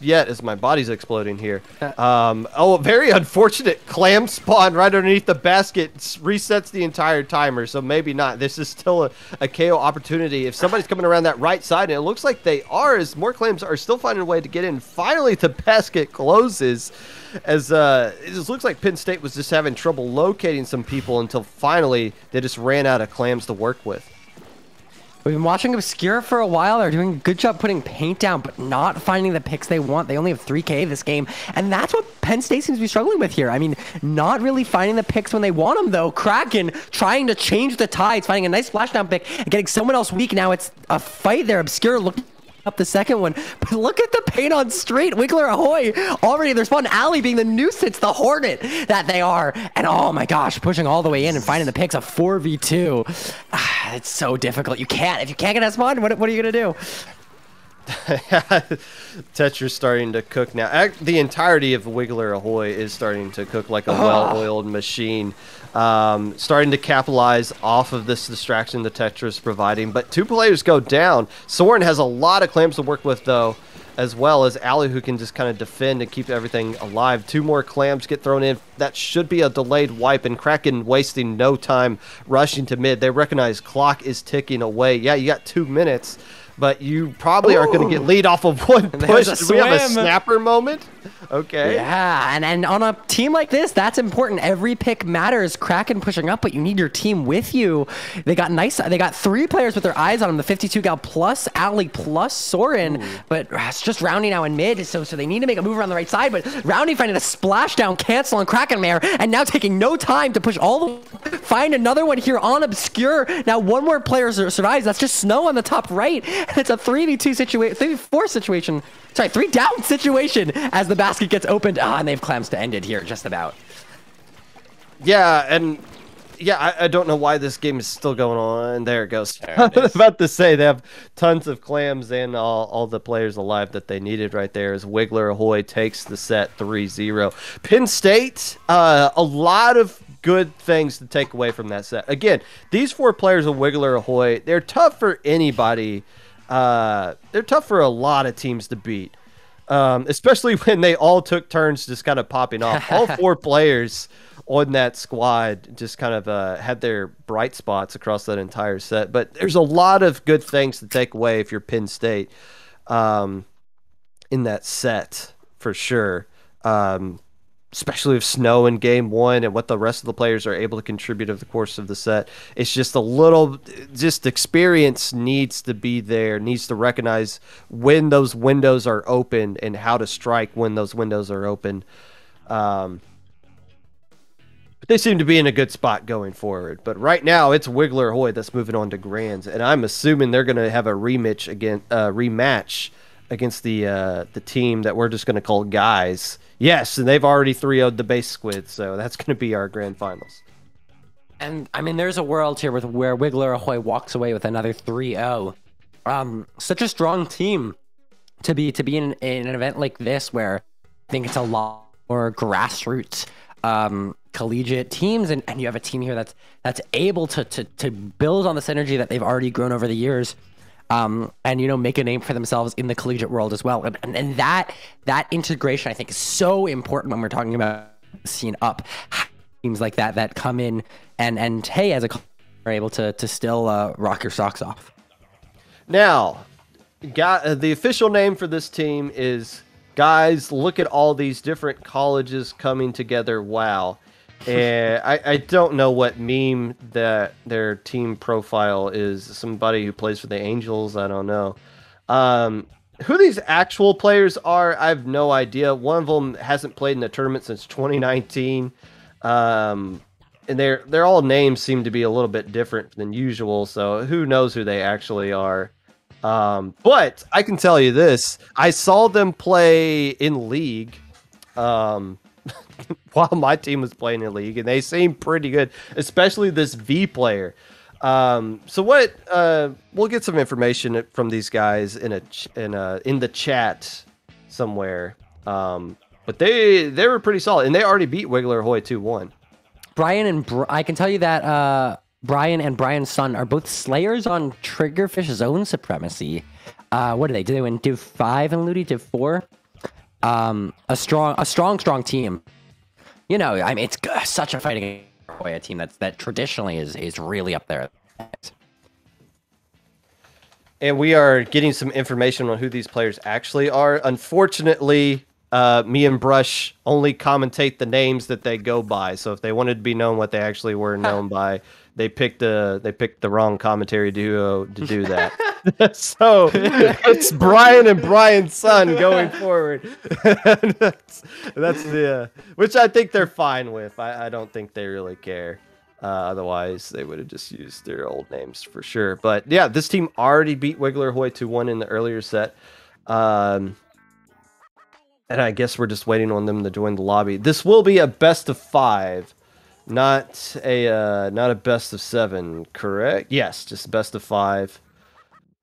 yet as my body's exploding here. Oh, very unfortunate clam spawn right underneath the basket. Resets the entire timer, so maybe not. This is still a KO opportunity. If somebody's coming around that right side, and it looks like they are, as more clams are still finding a way to get in. Finally, the basket closes, as it just looks like Penn State was just having trouble locating some people until finally they just ran out of clams to work with. We've been watching Obscure for a while. They're doing a good job putting paint down, but not finding the picks they want. They only have 3K this game, and that's what Penn State seems to be struggling with here. I mean, not really finding the picks when they want them, though. Kraken trying to change the tides, finding a nice splashdown pick, and getting someone else weak. Now it's a fight there. Obscure looking up the second one, but look at the paint on straight. Wiggler Ahoy already in their spawn. Ali being the nuisance, the hornet that they are, and oh my gosh, pushing all the way in and finding the picks. A 4v2. It's so difficult. If you can't get that spawn, what are you gonna do? Tetra's starting to cook now. The entirety of Wiggler Ahoy is starting to cook like a well-oiled machine. Starting to capitalize off of this distraction that Tetra's providing. But 2 players go down. Soren has a lot of clams to work with, though, as well as Ali, who can just kind of defend and keep everything alive. 2 more clams get thrown in. That should be a delayed wipe, and Kraken wasting no time rushing to mid. They recognize clock is ticking away. Yeah, you got 2 minutes, but you probably aren't going to get lead off of 1 push. Do we have a snapper moment? Okay. Yeah, and on a team like this, that's important. Every pick matters. Kraken pushing up, but you need your team with you. They got 3 players with their eyes on them. The 52 gal plus Ali plus Soren, but it's just Roundy now in mid, so they need to make a move around the right side, but Roundy finding a splashdown cancel on Kraken there, and now taking no time to push all the... Find another one here on Obscure. Now 1 more player survives. That's just Snow on the top right, and it's a 3v2 situation, 3v4 situation. Sorry, 3 down situation as the basket gets opened. And they have clams to end it here, just about. Yeah, and yeah, I don't know why this game is still going on. There it goes. I was about to say they have tons of clams and all the players alive that they needed right there as Wiggler Ahoy takes the set 3-0. Penn State, a lot of good things to take away from that set. Again, these 4 players of Wiggler Ahoy, they're tough for anybody. They're tough for a lot of teams to beat, especially when they all took turns just kind of popping off. All 4 players on that squad just kind of had their bright spots across that entire set. But there's a lot of good things to take away if you're Penn State in that set, for sure. Especially with Snow in game 1 and what the rest of the players are able to contribute over the course of the set. It's just just experience needs to be there, needs to recognize when those windows are open and how to strike when those windows are open. But they seem to be in a good spot going forward. But right now, it's Wiggler Ahoy that's moving on to Grands, and I'm assuming they're going to have a rematch against the team that we're just going to call Guys. Yes, and they've already 3-0'd the base Squids, so that's going to be our grand finals. And I mean, there's a world here where Wiggler Ahoy walks away with another 3-0. Such a strong team to be in an event like this, where I think it's a lot more grassroots collegiate teams, and you have a team here that's able to build on the synergy that they've already grown over the years, and make a name for themselves in the collegiate world as well. And that integration, I think, is so important when we're talking about seeing up teams like that come in and hey, as a are able to still rock your socks off. Now, the official name for this team is, guys, look at all these different colleges coming together. Wow. And I don't know what meme that their team profile is. Somebody who plays for the Angels. I don't know. Who these actual players are, I have no idea. One of them hasn't played in a tournament since 2019. And their all names seem to be a little bit different than usual. So who knows who they actually are. But I can tell you this. I saw them play in League while my team was playing in League, and they seemed pretty good, especially this V player. So what we'll get some information from these guys in the chat somewhere. But they were pretty solid, and they already beat Wiggler Ahoy 2-1. I can tell you that Brian and Brian's son are both slayers on Triggerfish Zone Supremacy. What did they do? They win Div 5 and Ludi Div 4. A strong team. I mean, it's such a fighting a team that traditionally is really up there. And we are getting some information on who these players actually are. Unfortunately, me and Brush only commentate the names that they go by. So if they wanted to be known what they actually were known by, they picked the wrong commentary duo to do that. So it's Brian and Brian's son going forward. that's the which I think they're fine with. I don't think they really care. Otherwise, they would have just used their old names for sure. But yeah, this team already beat Wiggler Ahoy 2-1 in the earlier set. And I guess we're just waiting on them to join the lobby. This will be a best of 5, not a best of 7, correct? Yes, just best of 5.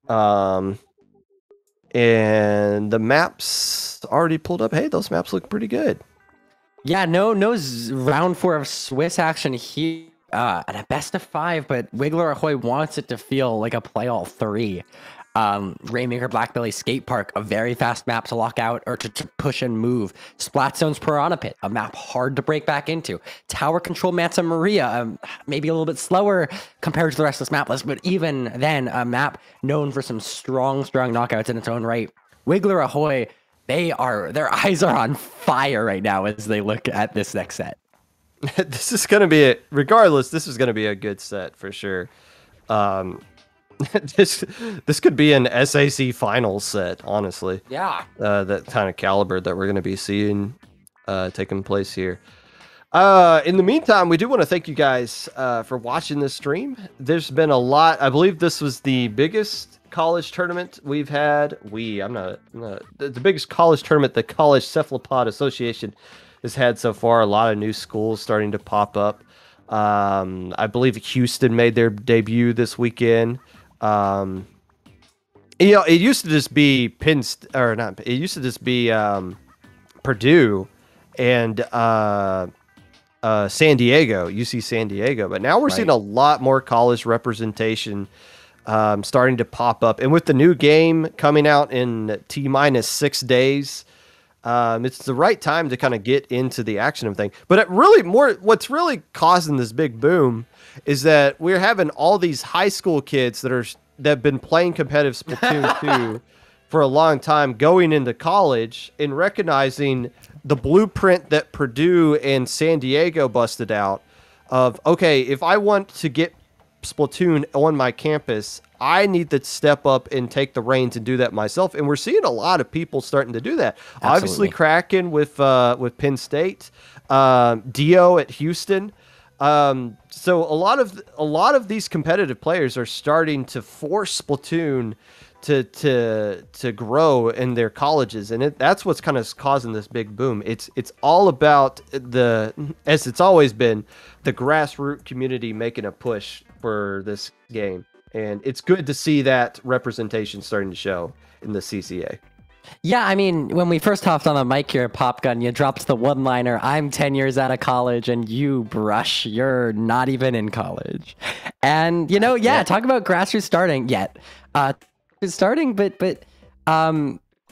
And the maps already pulled up. Hey, those maps look pretty good. Yeah, no round 4 of Swiss action here. And a best of 5, but Wiggler Ahoy wants it to feel like a play all 3. Rainmaker Blackbelly Skate Park, a very fast map to lock out or to push and move. Splat Zones Piranha Pit, a map hard to break back into. Tower Control Mansa Maria, maybe a little bit slower compared to the rest of this map list, but even then, a map known for some strong knockouts in its own right. Wiggler Ahoy, their eyes are on fire right now as they look at this next set. This is going to be regardless, this is going to be a good set for sure. This could be an SAC finals set, honestly. Yeah. That kind of caliber that we're going to be seeing taking place here. In the meantime, we do want to thank you guys for watching this stream. There's been a lot. I believe this was the biggest college tournament we've had. The biggest college tournament the College Cephalopod Association has had so far. A lot of new schools starting to pop up. I believe Houston made their debut this weekend. It used to just be Penn, or not. It used to just be Purdue and San Diego, UC San Diego. But now we're seeing a lot more college representation starting to pop up. And with the new game coming out in T-minus 6 days, it's the right time to kind of get into the action of thing. But what's really causing this big boom is that we're having all these high school kids that have been playing competitive Splatoon 2 for a long time going into college and recognizing the blueprint that Purdue and San Diego busted out of, okay, if I want to get Splatoon on my campus, I need to step up and take the reins and do that myself. And we're seeing a lot of people starting to do that. Absolutely. Obviously, Kraken with Penn State, Dio at Houston. So a lot of these competitive players are starting to force Splatoon to grow in their colleges, and that's what's kind of causing this big boom. It's all about as it's always been, the grassroots community making a push for this game, and it's good to see that representation starting to show in the CCA. Yeah, I mean, when we first hopped on the mic here at Popgun, you dropped the one-liner, I'm 10 years out of college, and you, Brush, you're not even in college. And, talk about grassroots starting yet.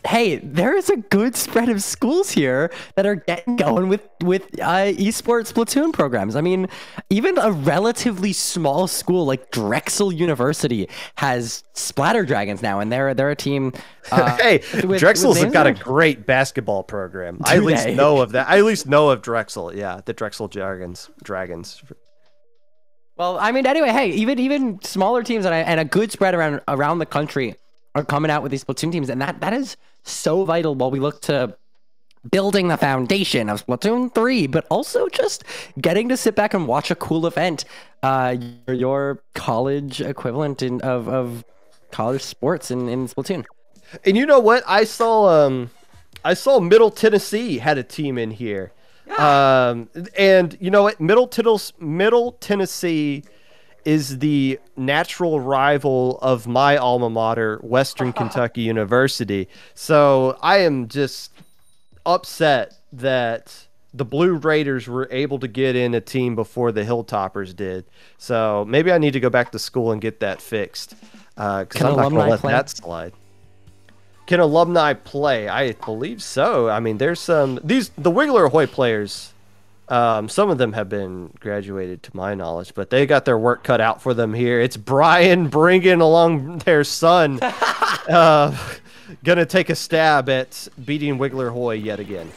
Hey, there is a good spread of schools here that are getting going with esports Splatoon programs. I mean, even a relatively small school like Drexel University has Splatterdragons now, and they're a team. Hey, Drexel's got a great basketball program. I at least know of that. I at least know of Drexel. Yeah, the Drexel Dragons. Well, I mean, anyway, hey, even smaller teams and a good spread around the country are coming out with these Splatoon teams, and that is so vital while we look to building the foundation of Splatoon 3, but also just getting to sit back and watch a cool event, your college equivalent of college sports in Splatoon. And you know what? I saw Middle Tennessee had a team in here. And you know what? Middle Tennessee is the natural rival of my alma mater, Western Kentucky University. So I am just upset that the Blue Raiders were able to get in a team before the Hilltoppers did. So maybe I need to go back to school and get that fixed, because I'm not going to let that slide. Can alumni play? I believe so. I mean, there's the Wiggler Ahoy players. Some of them have been graduated to my knowledge, but they got their work cut out for them here. It's Brian bringing along their son, gonna take a stab at beating Wiggler Ahoy yet again.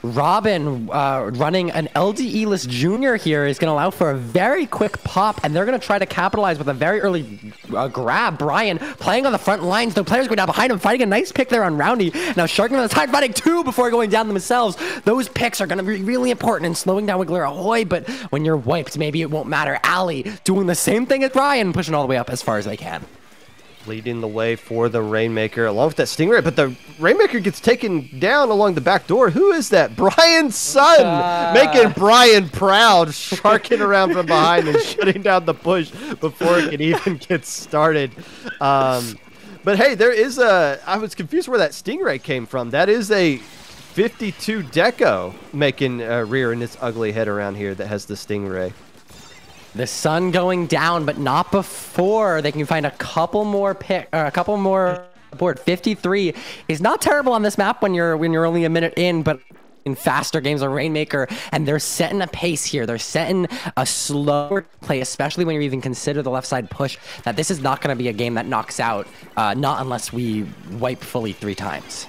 Robin running an LDE-less junior here is going to allow for a very quick pop, and they're going to try to capitalize with a very early grab. Brian playing on the front lines. The players going down behind him, fighting a nice pick there on Roundy. Now Sharking on the side, fighting two before going down themselves. Those picks are going to be really important in slowing down Wiggler Ahoy, but when you're wiped, maybe it won't matter. Ali doing the same thing as Brian, pushing all the way up as far as they can. Leading the way for the Rainmaker along with that Stingray, but the Rainmaker gets taken down along the back door. Who is that? Brian's son, making Brian proud, sharking around from behind and shutting down the push before it can even get started. But hey, there is I was confused where that Stingray came from. That is a 52 Deco making rearing its ugly head around here that has the Stingray. The sun going down, but not before they can find a couple more board. 53 is not terrible on this map when you're only a minute in, but in faster games of Rainmaker, and they're setting a pace here. They're setting a slower play, especially when you even consider the left side push, that this is not going to be a game that knocks out, not unless we wipe fully 3 times.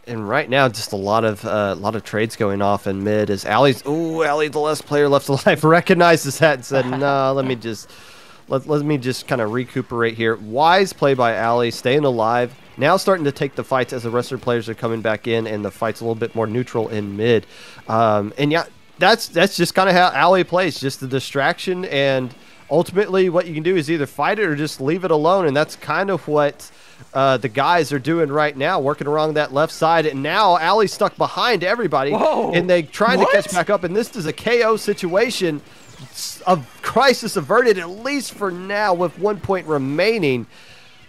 And right now, just a lot of trades going off in mid as Ali, the last player left alive, recognizes that and said, "No, let me just kind of recuperate here." Wise play by Ali, staying alive. Now starting to take the fights as the rest of the players are coming back in, and the fight's a little bit more neutral in mid. And yeah, that's just kind of how Ali plays, just the distraction. And ultimately, what you can do is either fight it or just leave it alone, and that's kind of what the guys are doing right now, working around that left side. And now Ali's stuck behind everybody. Whoa, and they trying to catch back up. And this is a KO situation. A crisis averted, at least for now, with 1 point remaining.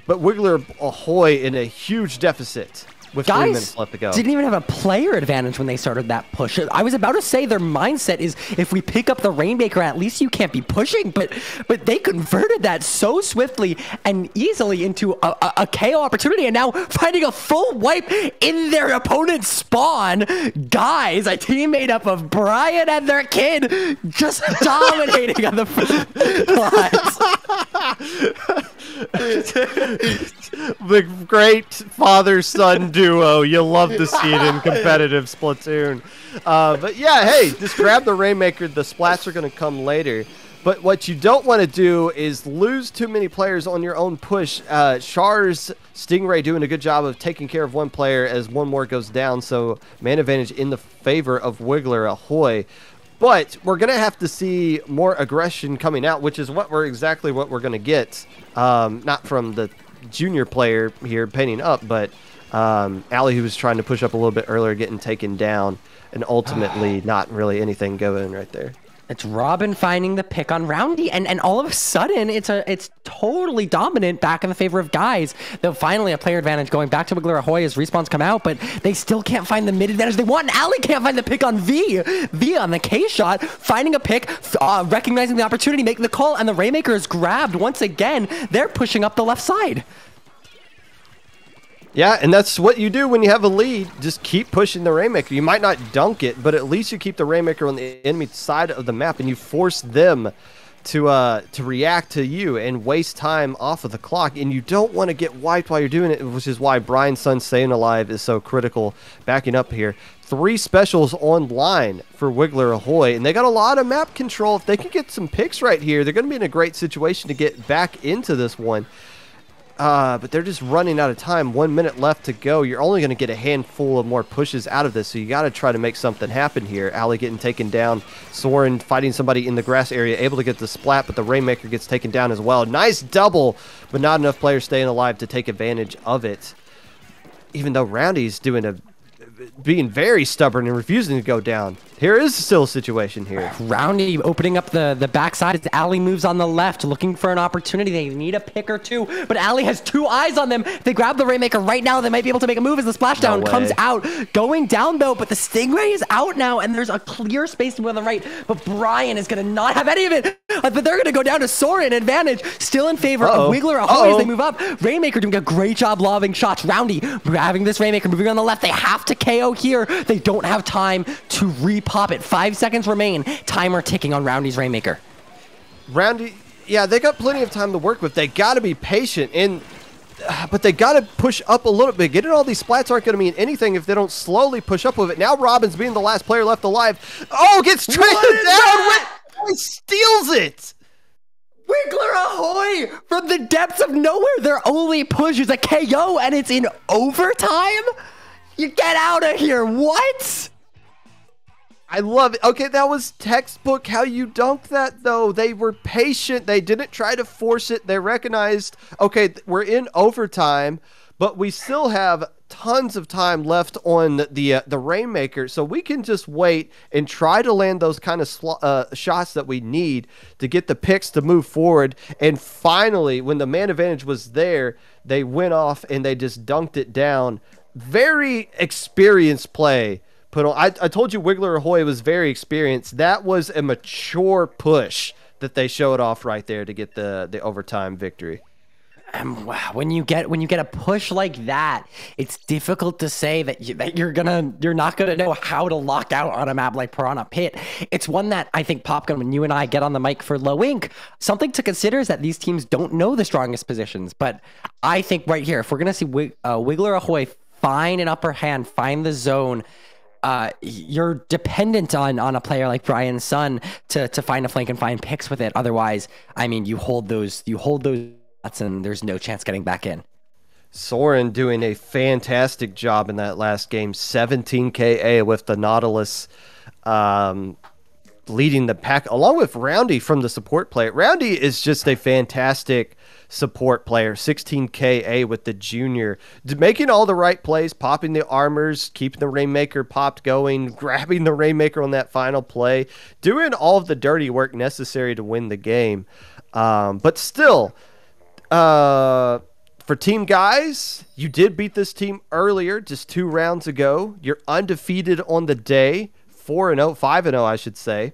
But Wiggler Ahoy in a huge deficit with 3 minutes left to go. Didn't even have a player advantage when they started that push. I was about to say their mindset is, if we pick up the Rainmaker, at least you can't be pushing, but they converted that so swiftly and easily into a KO opportunity, and now finding a full wipe in their opponent's spawn. Guys, a team made up of Brian and their kid just dominating on the The great father-son duo. You love to see it in competitive Splatoon. But yeah, hey, just grab the Rainmaker. The splats are going to come later. But what you don't want to do is lose too many players on your own push. Char's Stingray doing a good job of taking care of one player as one more goes down. So man advantage in the favor of Wiggler Ahoy. But we're going to have to see more aggression coming out, which is exactly what we're going to get. Not from the junior player here painting up, but Ali, who was trying to push up a little bit earlier, getting taken down, and ultimately not really anything going right there. It's Robin finding the pick on Roundy, and all of a sudden, it's totally dominant back in the favor of guys. Though finally a player advantage going back to Wiggler Ahoy as respawns come out, but they still can't find the mid advantage they want, and Ali can't find the pick on V. V on the K shot, finding a pick, recognizing the opportunity, making the call, and the Rainmaker is grabbed once again. They're pushing up the left side. Yeah, and that's what you do when you have a lead. Just keep pushing the Rainmaker. You might not dunk it, but at least you keep the Rainmaker on the enemy side of the map, and you force them to react to you and waste time off of the clock. And you don't want to get wiped while you're doing it, which is why Brian's son staying alive is so critical. Backing up here, 3 specials online for Wiggler Ahoy, and they got a lot of map control. If they can get some picks right here, they're going to be in a great situation to get back into this one. But they're just running out of time. 1 minute left to go. You're only going to get a handful of more pushes out of this, so you got to try to make something happen here. Ali getting taken down. Soren fighting somebody in the grass area, able to get the splat, but the Rainmaker gets taken down as well. Nice double, but not enough players staying alive to take advantage of it. Even though Roundy's being very stubborn and refusing to go down. Here is still a situation here. Roundy opening up the backside as Ali moves on the left, looking for an opportunity. They need a pick or two, but Ali has 2 eyes on them. If they grab the Rainmaker right now, they might be able to make a move as the splashdown comes out. Going down, though, but the Stingray is out now, and there's a clear space to move on the right, but Brian is going to not have any of it. But they're going to go down to Soren, advantage, still in favor of Wiggler Ahoy as they move up. Rainmaker doing a great job lobbing shots. Roundy grabbing this Rainmaker, moving on the left. They have to KO here. They don't have time to repop it. 5 seconds remain. Timer ticking on Roundy's Rainmaker. Roundy, yeah, they got plenty of time to work with. They got to be patient, but they got to push up a little bit. Getting all these splats aren't going to mean anything if they don't slowly push up with it. Now Robin's being the last player left alive. Oh, gets taken down. He steals it. Wiggler Ahoy from the depths of nowhere. Their only push is a KO, and it's in overtime? You get out of here. What? I love it. Okay, that was textbook how you dunk that, though. They were patient. They didn't try to force it. They recognized, okay, we're in overtime, but we still have tons of time left on the Rainmaker, so we can just wait and try to land those kind of shots that we need to get the picks to move forward. And finally, when the man advantage was there, they went off and they just dunked it down. Very experienced play. I told you Wiggler Ahoy was very experienced. That was a mature push that they showed off right there to get the overtime victory. When you get a push like that, it's difficult to say that you're not gonna know how to lock out on a map like Piranha Pit. It's one that I think Popgun, when you and I get on the mic for Low Ink, something to consider is that these teams don't know the strongest positions. But I think right here, if we're gonna see Wiggler Ahoy find an upper hand, find the zone, you're dependent on a player like Brian's son to find a flank and find picks with it. Otherwise, I mean, you hold those and there's no chance getting back in. Soren doing a fantastic job in that last game. 17 KA with the Nautilus leading the pack, along with Roundy from the support player. Roundy is just a fantastic support player. 16 KA with the junior, making all the right plays, popping the armors, keeping the Rainmaker popped going, grabbing the Rainmaker on that final play, doing all of the dirty work necessary to win the game. But still, for team guys, you did beat this team earlier, just 2 rounds ago. You're undefeated on the day, 4-0, 5-0, I should say.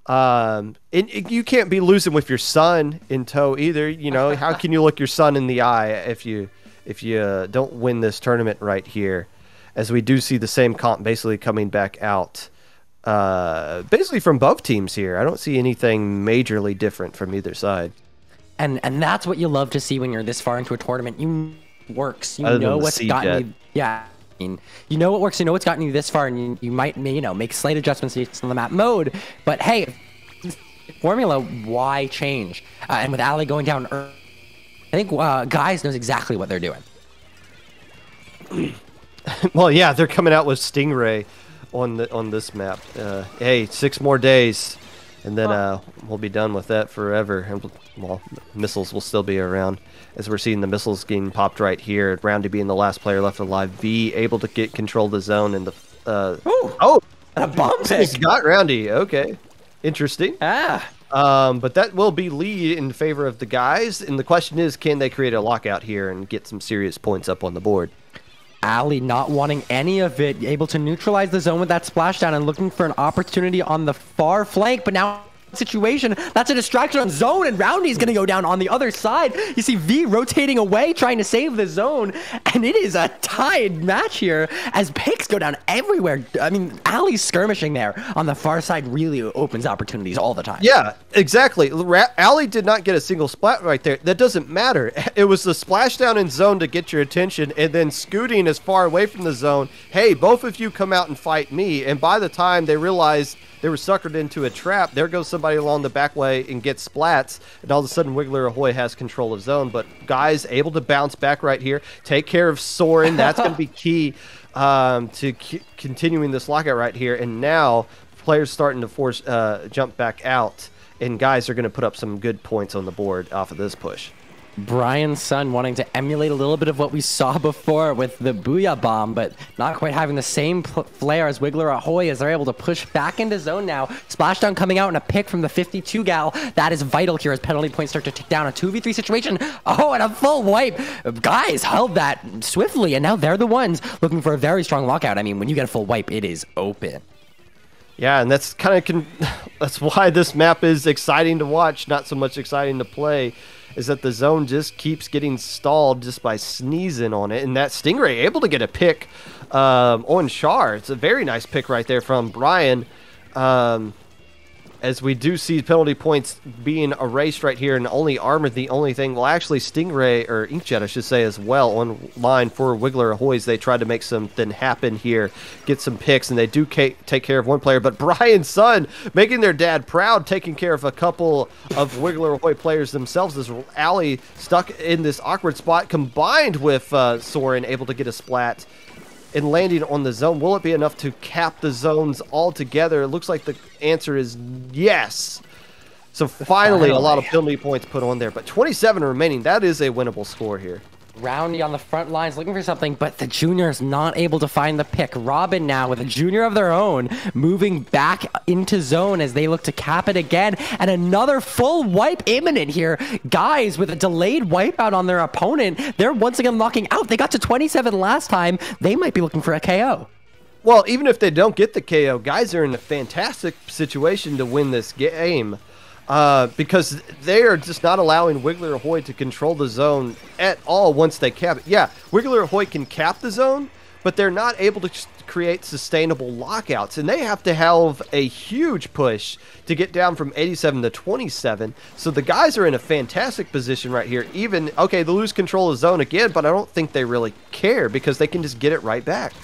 And you can't be losing with your son in tow either. You know, how can you look your son in the eye if you don't win this tournament right here? As we do see the same comp basically coming back out, basically from both teams here. I don't see anything majorly different from either side. And that's what you love to see when you're this far into a tournament. You works. You know what's gotten you. Yeah. I mean, you know what works. You know what's gotten you this far, and you might, make slight adjustments based on the map mode. But hey, formula, why change? And with Ali going down, I think Guys knows exactly what they're doing. Well, yeah, they're coming out with Stingray on this map. Hey, 6 more days. And then we'll be done with that forever. And, well, missiles will still be around. As we're seeing the missiles getting popped right here. Roundy being the last player left alive. V able to get control of the zone. And the a bomb pick. Got Roundy. Okay. Interesting. But that will be lead in favor of the guys. And the question is, can they create a lockout here and get some serious points up on the board? Ali not wanting any of it, able to neutralize the zone with that splashdown and looking for an opportunity on the far flank, but now situation, that's a distraction on zone, and Roundy's gonna go down on the other side. You see V rotating away, trying to save the zone, and it is a tied match here as picks go down everywhere. I mean, Ali's skirmishing there on the far side really opens opportunities all the time. Yeah, exactly. Ali did not get a single splat right there. That doesn't matter. It was the splashdown in zone to get your attention, and then scooting as far away from the zone. Hey, both of you come out and fight me, and by the time they realized they were suckered into a trap, there goes somebody along the back way and gets splats, and all of a sudden Wiggler Ahoy has control of zone. But guys able to bounce back right here, take care of Soren. That's going to be key to continuing this lockout right here. And now players starting to force jump back out, and guys are going to put up some good points on the board off of this push. Brian's son wanting to emulate a little bit of what we saw before with the Booyah Bomb, but not quite having the same flair as Wiggler Ahoy as they're able to push back into zone now. Splashdown coming out and a pick from the 52 gal. That is vital here as penalty points start to tick down. A 2v3 situation. Oh, and a full wipe. Guys held that swiftly, and now they're the ones looking for a very strong lockout. I mean, when you get a full wipe, it is open. Yeah, and that's kind of that's why this map is exciting to watch, not so much exciting to play. Is that the zone just keeps getting stalled just by sneezing on it. And that Stingray able to get a pick on Char. It's a very nice pick right there from Brian. As we do see penalty points being erased right here, and only Armor the only thing. Well, actually Stingray, or Inkjet I should say as well, on line for Wiggler Ahoy's. They tried to make something happen here, get some picks, and they do take care of one player. But Brian's son making their dad proud, taking care of a couple of Wiggler Ahoy players themselves, as Ali stuck in this awkward spot, combined with Soren able to get a splat and landing on the zone. Will it be enough to cap the zones altogether? It looks like the answer is yes. So finally, a lot of penalty points put on there, but 27 remaining. That is a winnable score here. Roundy on the front lines looking for something, but the junior's not able to find the pick. Robin now with a junior of their own moving back into zone as they look to cap it again, and another full wipe imminent here. Guys with a delayed wipeout on their opponent, they're once again locking out. They got to 27 last time. They might be looking for a KO. Well, even if they don't get the KO, guys are in a fantastic situation to win this game. Because they are just not allowing Wiggler Ahoy to control the zone at all once they cap it. Yeah, Wiggler Ahoy can cap the zone, but they're not able to create sustainable lockouts, and they have to have a huge push to get down from 87 to 27. So the guys are in a fantastic position right here. Even, okay, they lose control of zone again, but I don't think they really care because they can just get it right back.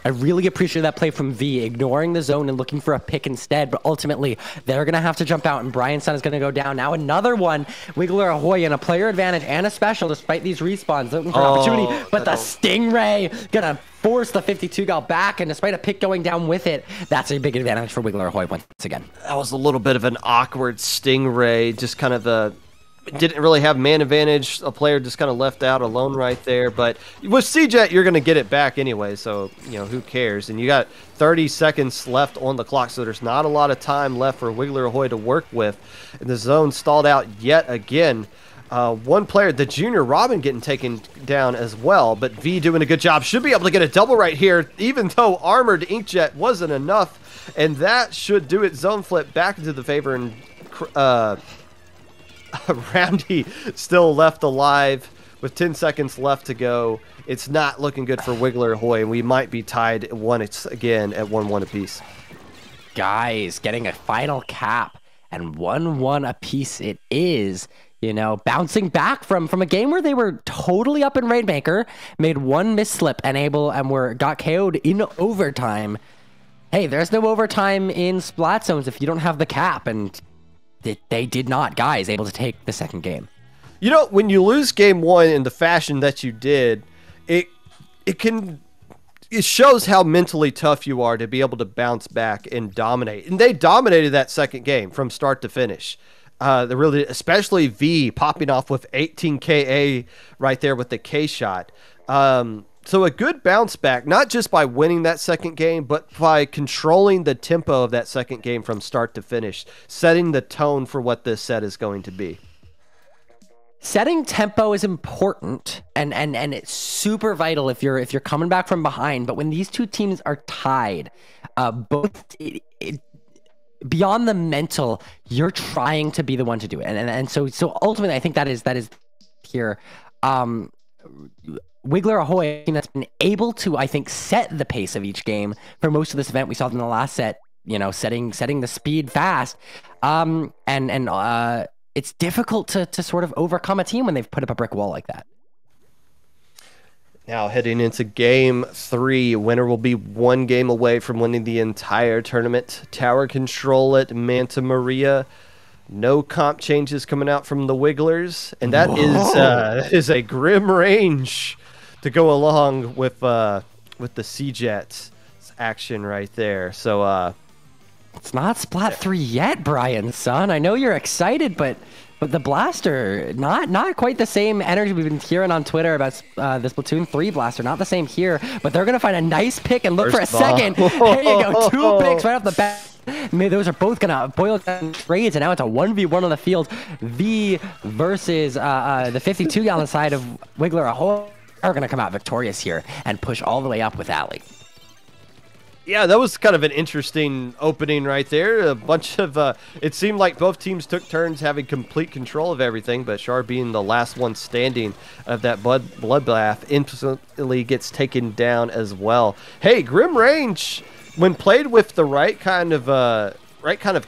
I really appreciate that play from V, ignoring the zone and looking for a pick instead, but ultimately, they're going to have to jump out, and Brian's son is going to go down. Now another one, Wiggler Ahoy in a player advantage and a special despite these respawns, looking for an opportunity, but the Stingray going to force the 52 gal back, and despite a pick going down with it, that's a big advantage for Wiggler Ahoy once again. That was a little bit of an awkward Stingray, just kind of a... Didn't really have man advantage. A player just kind of left out alone right there. But with CJet, you're going to get it back anyway. So, you know, who cares? And you got 30 seconds left on the clock. So there's not a lot of time left for Wiggler Ahoy to work with. And the zone stalled out yet again. One player, the junior Robin, getting taken down as well. But V doing a good job. Should be able to get a double right here, even though armored Inkjet wasn't enough. And that should do it. Zone flip back into the favor, and Roundy still left alive with 10 seconds left to go. It's not looking good for Wiggler Ahoy, and we might be tied again at 1-1 apiece. Guys, getting a final cap, and 1-1 apiece it is. You know, bouncing back from a game where they were totally up in Rainmaker, made one misslip and got KO'd in overtime. Hey, there's no overtime in Splat Zones if you don't have the cap, and they did not, guys, able to take the second game. You know, when you lose game one in the fashion that you did, it can it shows how mentally tough you are to be able to bounce back and dominate. And they dominated that second game from start to finish. They really, especially V popping off with 18 KA right there with the K shot. So a good bounce back, not just by winning that second game, but by controlling the tempo of that second game from start to finish, setting the tone for what this set is going to be. Setting tempo is important, and it's super vital if you're coming back from behind. But when these two teams are tied, beyond the mental, you're trying to be the one to do it, and so ultimately, I think that is here. Wiggler Ahoy, that's been able to, I think, set the pace of each game for most of this event. We saw them in the last set, setting the speed fast, it's difficult to sort of overcome a team when they've put up a brick wall like that. Now heading into game 3, winner will be 1 game away from winning the entire tournament. Tower control at Manta Maria. No comp changes coming out from the Wigglers, and that is a grim range to go along with the C-Jets action right there. So it's not Splat 3 yet, Brian, son. I know you're excited, but the Blaster, not quite the same energy we've been hearing on Twitter about the Splatoon 3 Blaster. Not the same here, but they're going to find a nice pick and look for a second. There you go, 2 picks right off the bat. Maybe those are both going to boil down trades, and now it's a 1v1 on the field. V versus the 52 on the side of Wiggler Ahoy are going to come out victorious here and push all the way up with Ali. Yeah, that was kind of an interesting opening right there. A bunch of, it seemed like both teams took turns having complete control of everything, but Char being the last one standing of that bloodbath instantly gets taken down as well. Hey, Grim Range, when played with the right kind of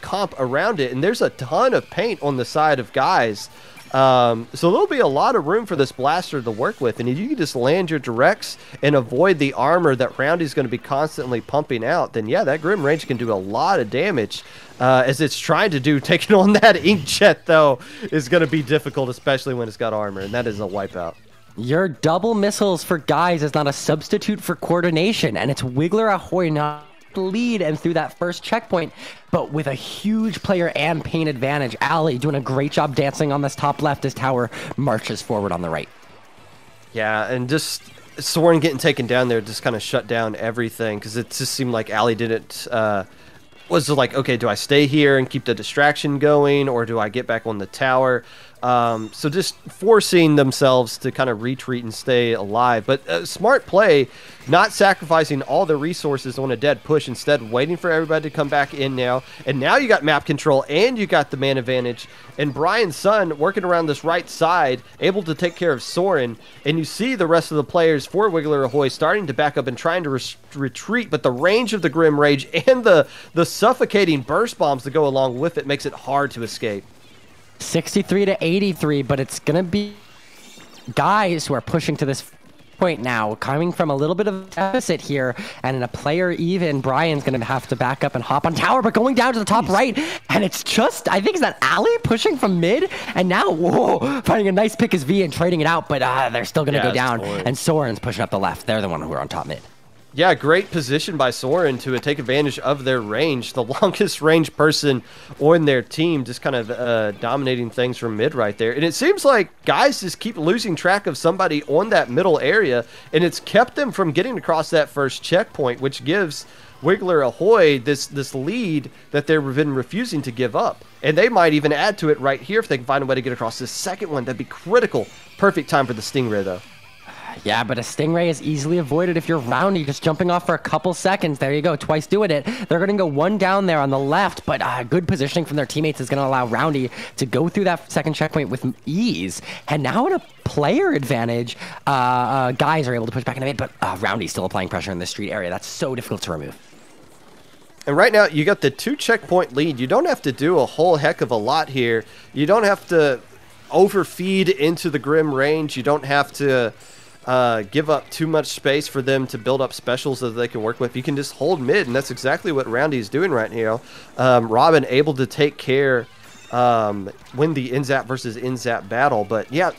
comp around it, and there's a ton of paint on the side of guys, so there'll be a lot of room for this Blaster to work with, and if you can just land your directs and avoid the armor that Roundy's going to be constantly pumping out, then yeah, that Grim Range can do a lot of damage, as it's trying to do. Taking on that Inkjet, though, is going to be difficult, especially when it's got armor, and that is a wipeout. Your double missiles for guys is not a substitute for coordination, and it's Wiggler Ahoy not lead and through that first checkpoint, but with a huge player and paint advantage. Ali doing a great job dancing on this top left as Tower marches forward on the right. Yeah, and just Soren getting taken down there just kind of shut down everything, because it just seemed like Ali didn't was like, okay, do I stay here and keep the distraction going, or do I get back on the tower? So just forcing themselves to kind of retreat and stay alive. But smart play, not sacrificing all the resources on a dead push, instead waiting for everybody to come back in now. And now you got map control and you got the man advantage. And Brian's son working around this right side, able to take care of Soren. And you see the rest of the players for Wiggler Ahoy starting to back up and trying to retreat. But the range of the Grim Rage and the suffocating burst bombs that go along with it makes it hard to escape. 63 to 83, but it's going to be guys who are pushing to this point now, coming from a little bit of a deficit here, and in a player even, Brian's going to have to back up and hop on tower, but going down to the top right, and it's just, I think, is that Ali pushing from mid, and now, whoa, finding a nice pick as V and trading it out, but they're still going to go down, and Soren's pushing up the left. They're the one who are on top mid. Yeah, great position by Soren to take advantage of their range. The longest range person on their team, just kind of dominating things from mid right there. And it seems like guys just keep losing track of somebody on that middle area, and it's kept them from getting across that first checkpoint, which gives Wiggler Ahoy this lead that they've been refusing to give up. And they might even add to it right here if they can find a way to get across this second one. That'd be critical. Perfect time for the Stingray, though. Yeah, but a Stingray is easily avoided if you're Roundy, just jumping off for a couple seconds. There you go, twice doing it. They're going to go one down there on the left, but good positioning from their teammates is going to allow Roundy to go through that second checkpoint with ease. And now in a player advantage, guys are able to push back in the mid, but Roundy's still applying pressure in the street area. That's so difficult to remove. And right now, you got the 2 checkpoint lead. You don't have to do a whole heck of a lot here. You don't have to overfeed into the Grim Range. You don't have to give up too much space for them to build up specials that they can work with. You can just hold mid, and that's exactly what Roundy is doing right now. Robin able to take care win the NZAP versus NZAP battle. But yeah,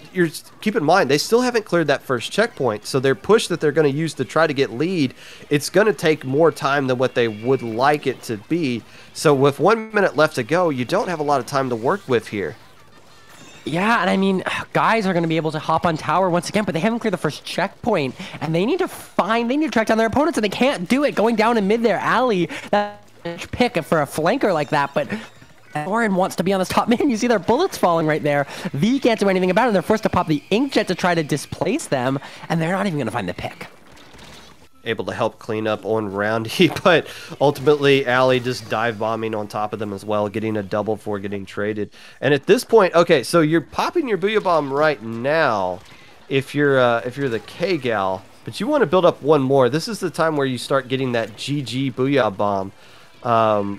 keep in mind, they still haven't cleared that first checkpoint. So their push that they're going to use to try to get lead, it's going to take more time than what they would like it to be. So with 1 minute left to go, you don't have a lot of time to work with here. Yeah, and I mean, guys are going to be able to hop on tower once again, but they haven't cleared the first checkpoint, and they need to track down their opponents, and they can't do it going down in mid there. Ali, that pick for a flanker like that, but Soren wants to be on this top mid. You see their bullets falling right there. V can't do anything about it, and they're forced to pop the inkjet to try to displace them, and they're not even going to find the pick. Able to help clean up on Roundy, but ultimately Ali just dive bombing on top of them as well, getting a double for getting traded. And at this point, okay, so you're popping your Booyah Bomb right now if you're the K-Gal, but you want to build up one more. This is the time where you start getting that GG Booyah Bomb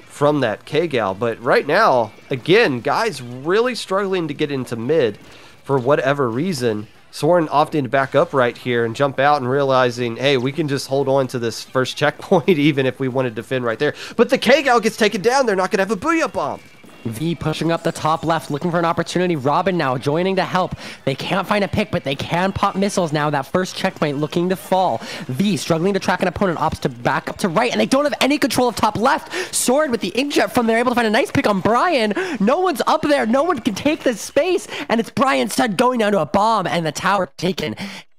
from that K-Gal. But right now, again, guys really struggling to get into mid for whatever reason. Soren opting to back up right here and jump out and realizing, hey, we can just hold on to this first checkpoint even if we want to defend right there. But the K-Gal gets taken down. They're not going to have a Booyah Bomb. V pushing up the top left, looking for an opportunity. Robin now joining to help. They can't find a pick, but they can pop missiles now. That first checkpoint looking to fall. V struggling to track an opponent, opts to back up to right, and they don't have any control of top left. Soren with the inkjet from there, able to find a nice pick on Brian. No one's up there. No one can take this space, and it's Brian Stud going down to a bomb, and the tower taken.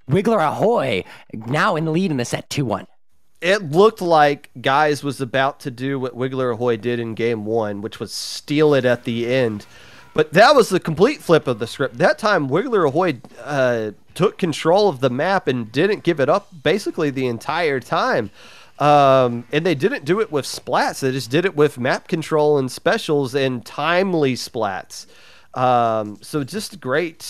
Wiggler Ahoy now in the lead in the set 2-1. It looked like Guys was about to do what Wiggler Ahoy did in game 1, which was steal it at the end. But that was the complete flip of the script. That time, Wiggler Ahoy took control of the map and didn't give it up basically the entire time. And they didn't do it with splats. They just did it with map control and specials and timely splats. So just a great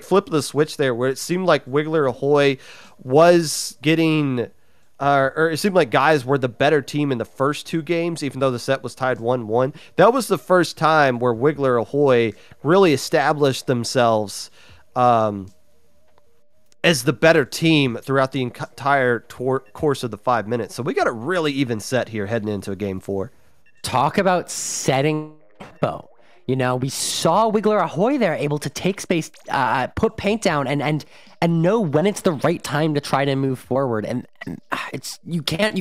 flip of the switch there, where it seemed like Wiggler Ahoy was getting... or it seemed like Guys were the better team in the first two games, even though the set was tied 1-1. That was the first time where Wiggler Ahoy really established themselves as the better team throughout the entire course of the 5 minutes. So we got a really even set here heading into game 4. Talk about setting tempo. You know, we saw Wiggler Ahoy there able to take space, put paint down, and know when it's the right time to try to move forward. And it's you can't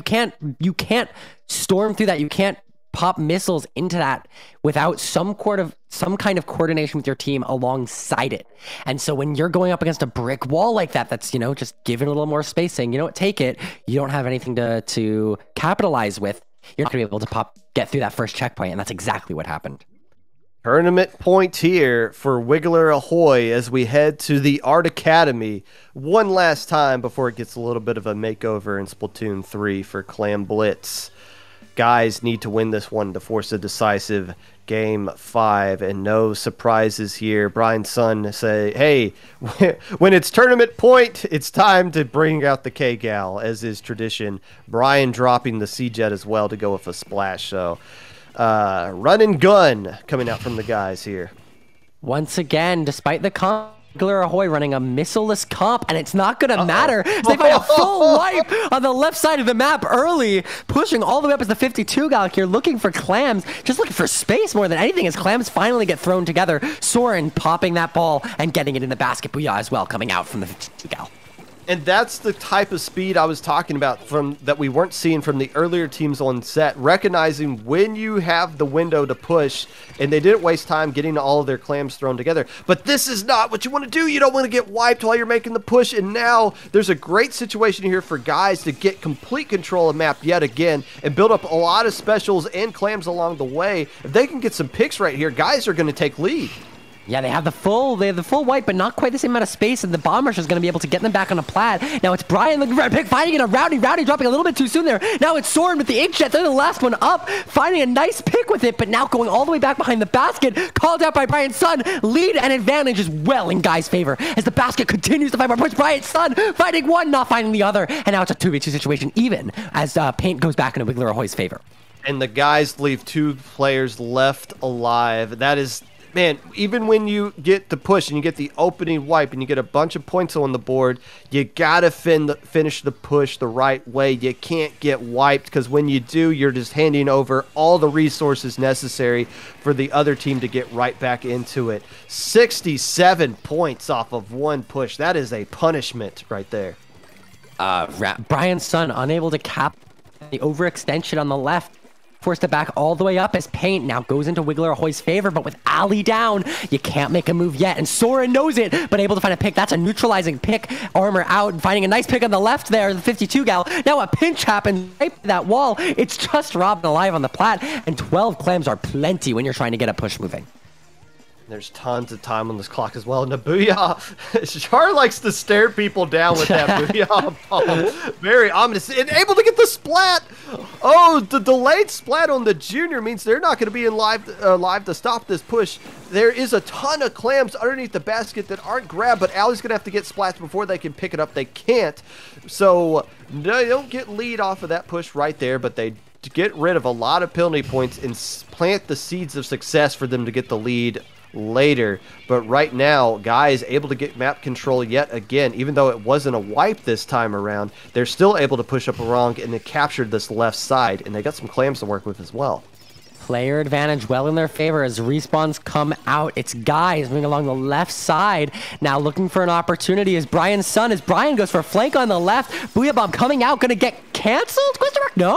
storm through that. You can't pop missiles into that without some kind of coordination with your team alongside it. And so when you're going up against a brick wall like that, that's, you know, just give it a little more space, saying, you know what, take it. You don't have anything to capitalize with. You're not gonna be able to get through that first checkpoint, and that's exactly what happened. Tournament point here for Wiggler Ahoy as we head to the Art Academy one last time before it gets a little bit of a makeover in Splatoon 3 for Clam Blitz. Guys need to win this one to force a decisive game 5, and no surprises here. Brian's son say, hey, when it's tournament point, it's time to bring out the K-Gal, as is tradition. Brian dropping the C-Jet as well to go with a splash, so... run and gun coming out from the guys here. Once again, despite the comp, Wiggler Ahoy running a missileless comp, and it's not going to matter. They find a full wipe on the left side of the map early, pushing all the way up as the 52 gal here, looking for clams, just looking for space more than anything as clams finally get thrown together. Soren popping that ball and getting it in the basket. Booyah as well, coming out from the 52 gal. And that's the type of speed I was talking about that we weren't seeing from the earlier teams on set, recognizing when you have the window to push, and they didn't waste time getting all of their clams thrown together. But this is not what you want to do. You don't want to get wiped while you're making the push, and now there's a great situation here for Guys to get complete control of map yet again and build up a lot of specials and clams along the way. If they can get some picks right here, Guys are going to take lead. Yeah, they have the full wipe, but not quite the same amount of space, and the bomb rush is going to be able to get them back on a plat. Now it's Brian looking for a pick, finding it a Rowdy dropping a little bit too soon there. Now it's Soren with the inkjet, they're the last one up, finding a nice pick with it, but now going all the way back behind the basket, called out by Brian's son. Lead and advantage is well in Guy's favor as the basket continues to find more points. Brian's son finding one, not finding the other, and now it's a 2v2 situation even as paint goes back into Wiggler Ahoy's favor. And the Guys leave 2 players left alive. That is man, even when you get the push and you get the opening wipe and you get a bunch of points on the board, you gotta finish the push the right way. You can't get wiped, because when you do, you're just handing over all the resources necessary for the other team to get right back into it. 67 points off of one push. That is a punishment right there. Brian's son unable to cap the overextension on the left. Forced it back all the way up as Paint now goes into Wiggler Ahoy's favor, but with Ali down, you can't make a move yet. And Soren knows it, but able to find a pick. That's a neutralizing pick. Armor out, finding a nice pick on the left there, the 52 gal. Now a pinch happens right by that wall. It's just Robin alive on the plat, and 12 clams are plenty when you're trying to get a push moving. There's tons of time on this clock as well. And the Booyah, Char likes to stare people down with that Booyah bomb. Very ominous. And able to get the splat. Oh, the delayed splat on the junior means they're not going to be in live to stop this push. There is a ton of clams underneath the basket that aren't grabbed, but Ali's going to have to get splats before they can pick it up. They can't. So they don't get lead off of that push right there, but they get rid of a lot of penalty points and plant the seeds of success for them to get the lead later. But right now, guys able to get map control yet again. Even though it wasn't a wipe this time around, they're still able to push up along and they captured this left side, and they got some clams to work with as well. Player advantage well in their favor as respawns come out. It's guys moving along the left side. Now looking for an opportunity is Brian's son, as Brian goes for a flank on the left. Booyah bomb coming out, gonna get canceled? No.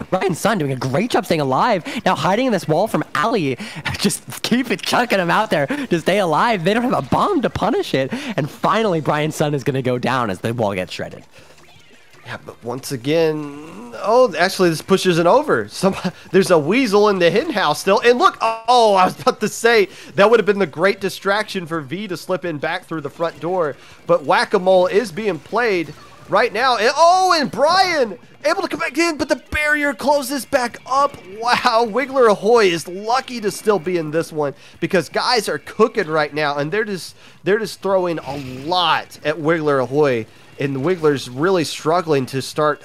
Brian's son doing a great job staying alive. Now hiding in this wall from Ali. Just keep it chucking him out there to stay alive. They don't have a bomb to punish it. And finally, Brian's son is gonna go down as the wall gets shredded. Yeah, but once again, oh, actually this push isn't over. There's a weasel in the hen house still. And look, oh, I was about to say, that would have been the great distraction for V to slip in back through the front door. But Whack-A-Mole is being played right now. And Brian able to come back in, but the barrier closes back up. Wow, Wiggler Ahoy is lucky to still be in this one, because guys are cooking right now, and they're just throwing a lot at Wiggler Ahoy. And the Wiggler's really struggling to start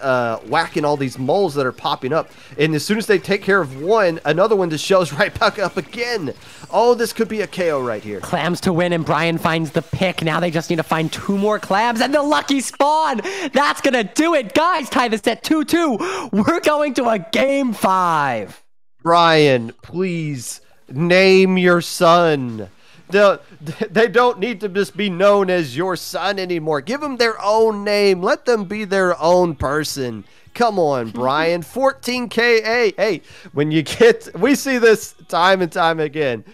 whacking all these moles that are popping up. And as soon as they take care of one, another one just shows right back up again. Oh, this could be a KO right here. Clams to win, and Brian finds the pick. Now they just need to find 2 more clams, and the lucky spawn. That's going to do it. Guys, tie this at 2-2. We're going to a game 5. Brian, please name your son. They don't need to just be known as your son anymore. Give them their own name. Let them be their own person. Come on, Brian. 14K. Hey, when you we see this time and time again.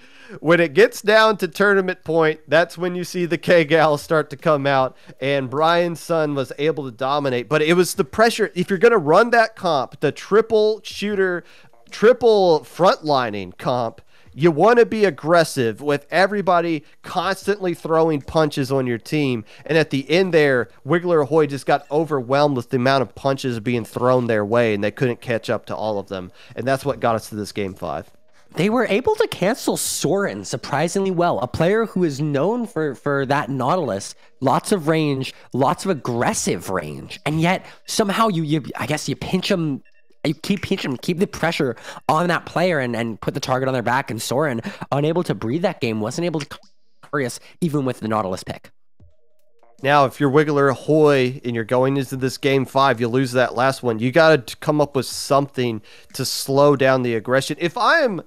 When it gets down to tournament point, that's when you see the K-Gals start to come out, and Brian's son was able to dominate. But it was the pressure. If you're going to run that comp, the triple shooter, triple frontlining comp, you want to be aggressive with everybody constantly throwing punches on your team. And at the end there, Wiggler Ahoy just got overwhelmed with the amount of punches being thrown their way, and they couldn't catch up to all of them. And that's what got us to this game 5. They were able to cancel Soren surprisingly well, a player who is known for that Nautilus, lots of range, lots of aggressive range. And yet somehow I guess you pinch him. You keep pinching, keep the pressure on that player and put the target on their back. And Soren, unable to breathe that game, wasn't able to carry us even with the Nautilus pick. Now, if you're Wiggler Ahoy and you're going into this game 5, you lose that last one. You got to come up with something to slow down the aggression. If I'm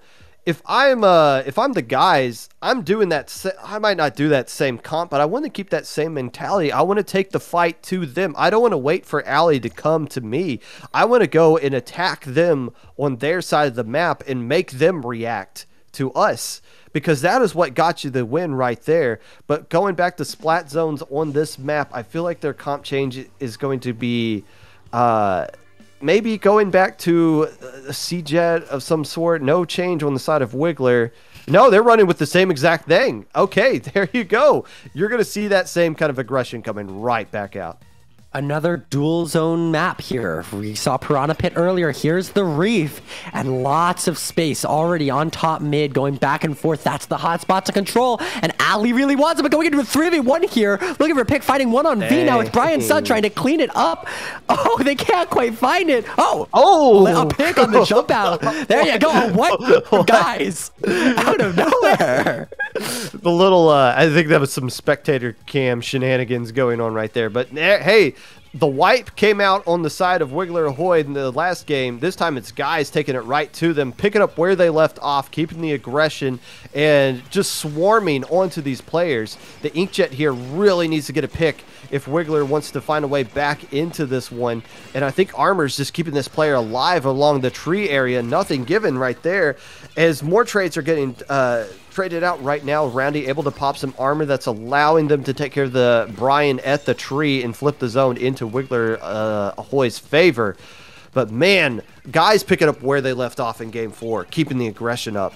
the guys, I'm doing that. I might not do that same comp, but I want to keep that same mentality. I want to take the fight to them. I don't want to wait for Ali to come to me. I want to go and attack them on their side of the map and make them react to us, because that is what got you the win right there. But going back to splat zones on this map, I feel like their comp change is going to be maybe going back to a C-Jet of some sort. No change on the side of Wiggler. No, they're running with the same exact thing. Okay, there you go. You're going to see that same kind of aggression coming right back out. Another dual zone map here. We saw Piranha Pit earlier. Here's the Reef, and lots of space already on top mid, going back and forth. That's the hot spot to control, and Ali really wants it, but going into a 3v1 here, looking for a pick, fighting one on V now. It's Brian Sun trying to clean it up. Oh, they can't quite find it. Oh, a pick on the jump out. There you go. What, guys? Out of nowhere. The little, I think that was some spectator cam shenanigans going on right there, but hey, the wipe came out on the side of Wiggler Ahoy in the last game. This time it's guys taking it right to them, picking up where they left off, keeping the aggression, and just swarming onto these players. The Inkjet here really needs to get a pick if Wiggler wants to find a way back into this one. And I think Armor's just keeping this player alive along the tree area. Nothing given right there. As more trades are getting traded out right now, Roundy able to pop some armor that's allowing them to take care of the Brian at the tree and flip the zone into Wiggler Ahoy's favor. But man, guys picking up where they left off in game 4, keeping the aggression up.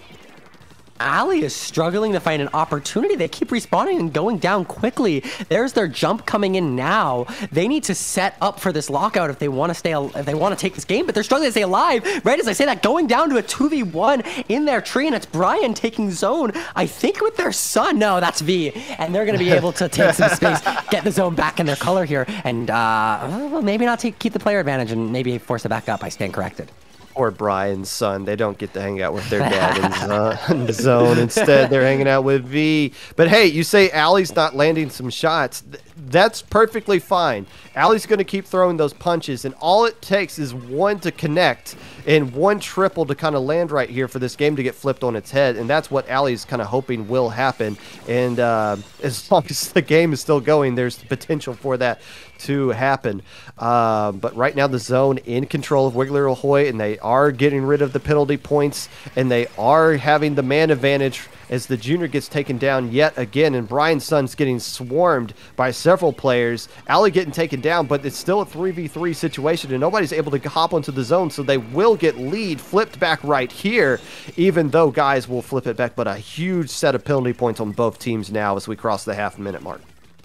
Ali is struggling to find an opportunity. They keep respawning and going down quickly. There's their jump coming in now. They need to set up for this lockout if they want to stay, if they want to take this game, but they're struggling to stay alive. Right as I say that, going down to a 2v1 in their tree, and it's Brian taking zone, I think with their son. No, that's V, and they're going to be able to take some space, get the zone back in their color here, and well, maybe not keep the player advantage and maybe force it back up. I stand corrected. Or Brian's son. They don't get to hang out with their dad in the zone. Instead, they're hanging out with V. But hey, you say Ali's not landing some shots. That's perfectly fine. Ali's going to keep throwing those punches, and all it takes is one to connect and one triple to kind of land right here for this game to get flipped on its head, and that's what Ali's kind of hoping will happen. And as long as the game is still going, there's the potential for that to happen. But right now the zone in control of Wiggler Ahoy, and they are getting rid of the penalty points, and they are having the man advantage as the junior gets taken down yet again, and Brian's son's getting swarmed by several players. Ali getting taken down, but it's still a 3v3 situation, and nobody's able to hop onto the zone, so they will get lead flipped back right here, even though guys will flip it back. But a huge set of penalty points on both teams now as we cross the half-minute mark.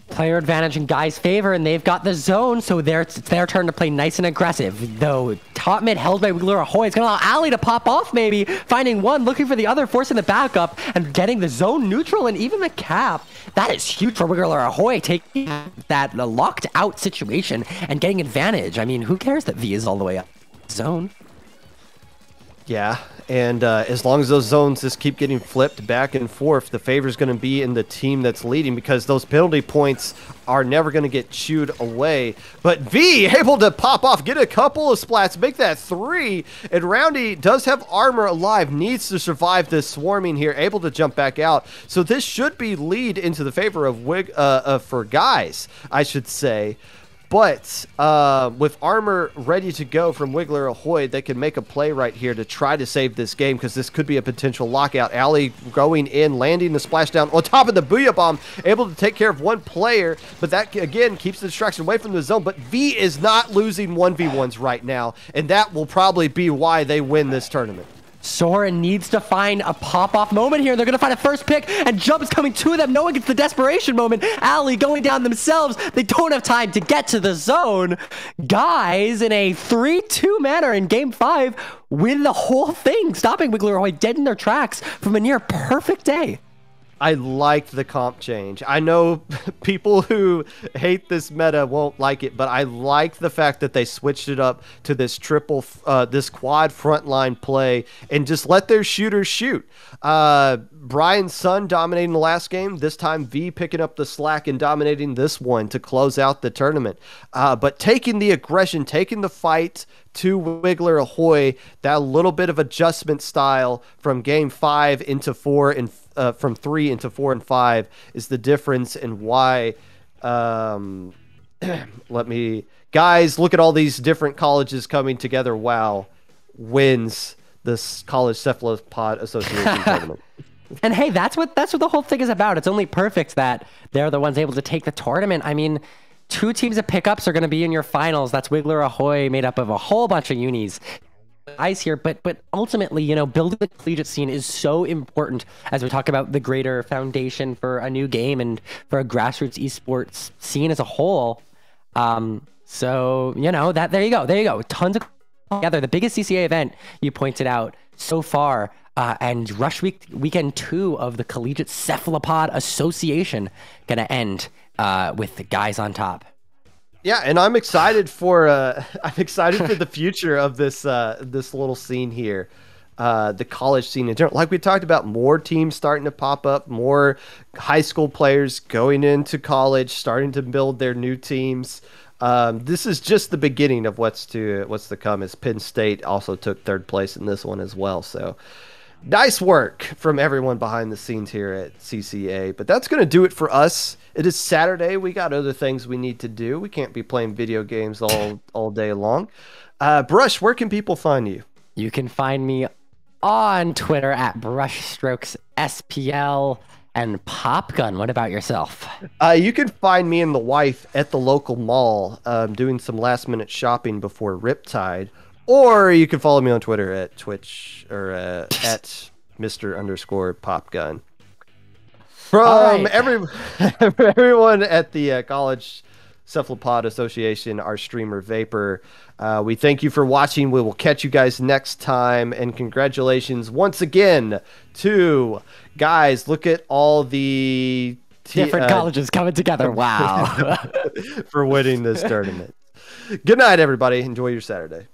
Player advantage in Guy's favor, and they've got the zone, so it's their turn to play nice and aggressive. Though top mid held by Wiggler Ahoy, it's going to allow Ali to pop off maybe, finding one, looking for the other, forcing the backup, and getting the zone neutral and even the cap. That is huge for Wiggler Ahoy, taking that locked out situation and getting advantage. I mean, who cares that V is all the way up zone? Yeah, and as long as those zones just keep getting flipped back and forth, the favor is going to be in the team that's leading, because those penalty points are never going to get chewed away. But V able to pop off, get a couple of splats, make that 3, and Roundy does have armor alive, needs to survive this swarming here, able to jump back out. So this should be lead into the favor of for guys, I should say. But with armor ready to go from Wiggler Ahoy, they can make a play right here to try to save this game, because this could be a potential lockout. Ali going in, landing the splashdown on top of the Booyah Bomb, able to take care of one player, but that, again, keeps the distraction away from the zone. But V is not losing 1v1s right now, and that will probably be why they win this tournament. Soren needs to find a pop-off moment here. They're going to find a first pick, and jump is coming to them. No one gets the desperation moment. Ali going down themselves. They don't have time to get to the zone. Guys, in a 3-2 manner in Game 5, win the whole thing, stopping Wiggler Ahoy dead in their tracks from a near perfect day. I like the comp change. I know people who hate this meta won't like it, but I like the fact that they switched it up to this this quad frontline play and just let their shooters shoot. Brian's son dominating the last game. This time V picking up the slack and dominating this one to close out the tournament. But taking the aggression, taking the fight to Wiggler Ahoy, that little bit of adjustment style from game 5 into 4 and from 3 into 4 and 5 is the difference in why. Guys, look at all these different colleges coming together. Wow, wins this College Cephalopod Association tournament. And hey, that's what the whole thing is about. It's only perfect that they're the ones able to take the tournament. I mean, 2 teams of pickups are going to be in your finals. That's Wiggler Ahoy, made up of a whole bunch of unis. Eyes here, but ultimately, you know, building the collegiate scene is so important as we talk about the greater foundation for a new game and for a grassroots esports scene as a whole. So, you know, there you go. Tons of together. The biggest CCA event you pointed out so far, and Rush Weekend 2 of the Collegiate Cephalopod Association gonna end with the guys on top. Yeah, and I'm excited for the future of this this little scene here. The college scene in general. Like we talked about, more teams starting to pop up, more high school players going into college, starting to build their new teams. This is just the beginning of what's to come, as Penn State also took 3rd place in this one as well. So nice work from everyone behind the scenes here at CCA. But that's going to do it for us. It is Saturday. We got other things we need to do. We can't be playing video games all day long. Brush, where can people find you? You can find me on Twitter at BrushStrokes SPL and Popgun. What about yourself? You can find me and the wife at the local mall doing some last-minute shopping before Riptide. Or you can follow me on Twitter at Twitch or at Mr_Popgun. From everyone at the College Cephalopod Association, our streamer Vapor, we thank you for watching. We will catch you guys next time. And congratulations once again to guys. Look at all the different colleges coming together. Wow. For winning this tournament. Good night, everybody. Enjoy your Saturday.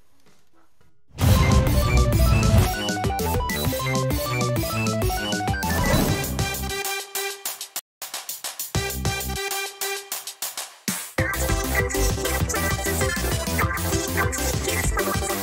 Esports.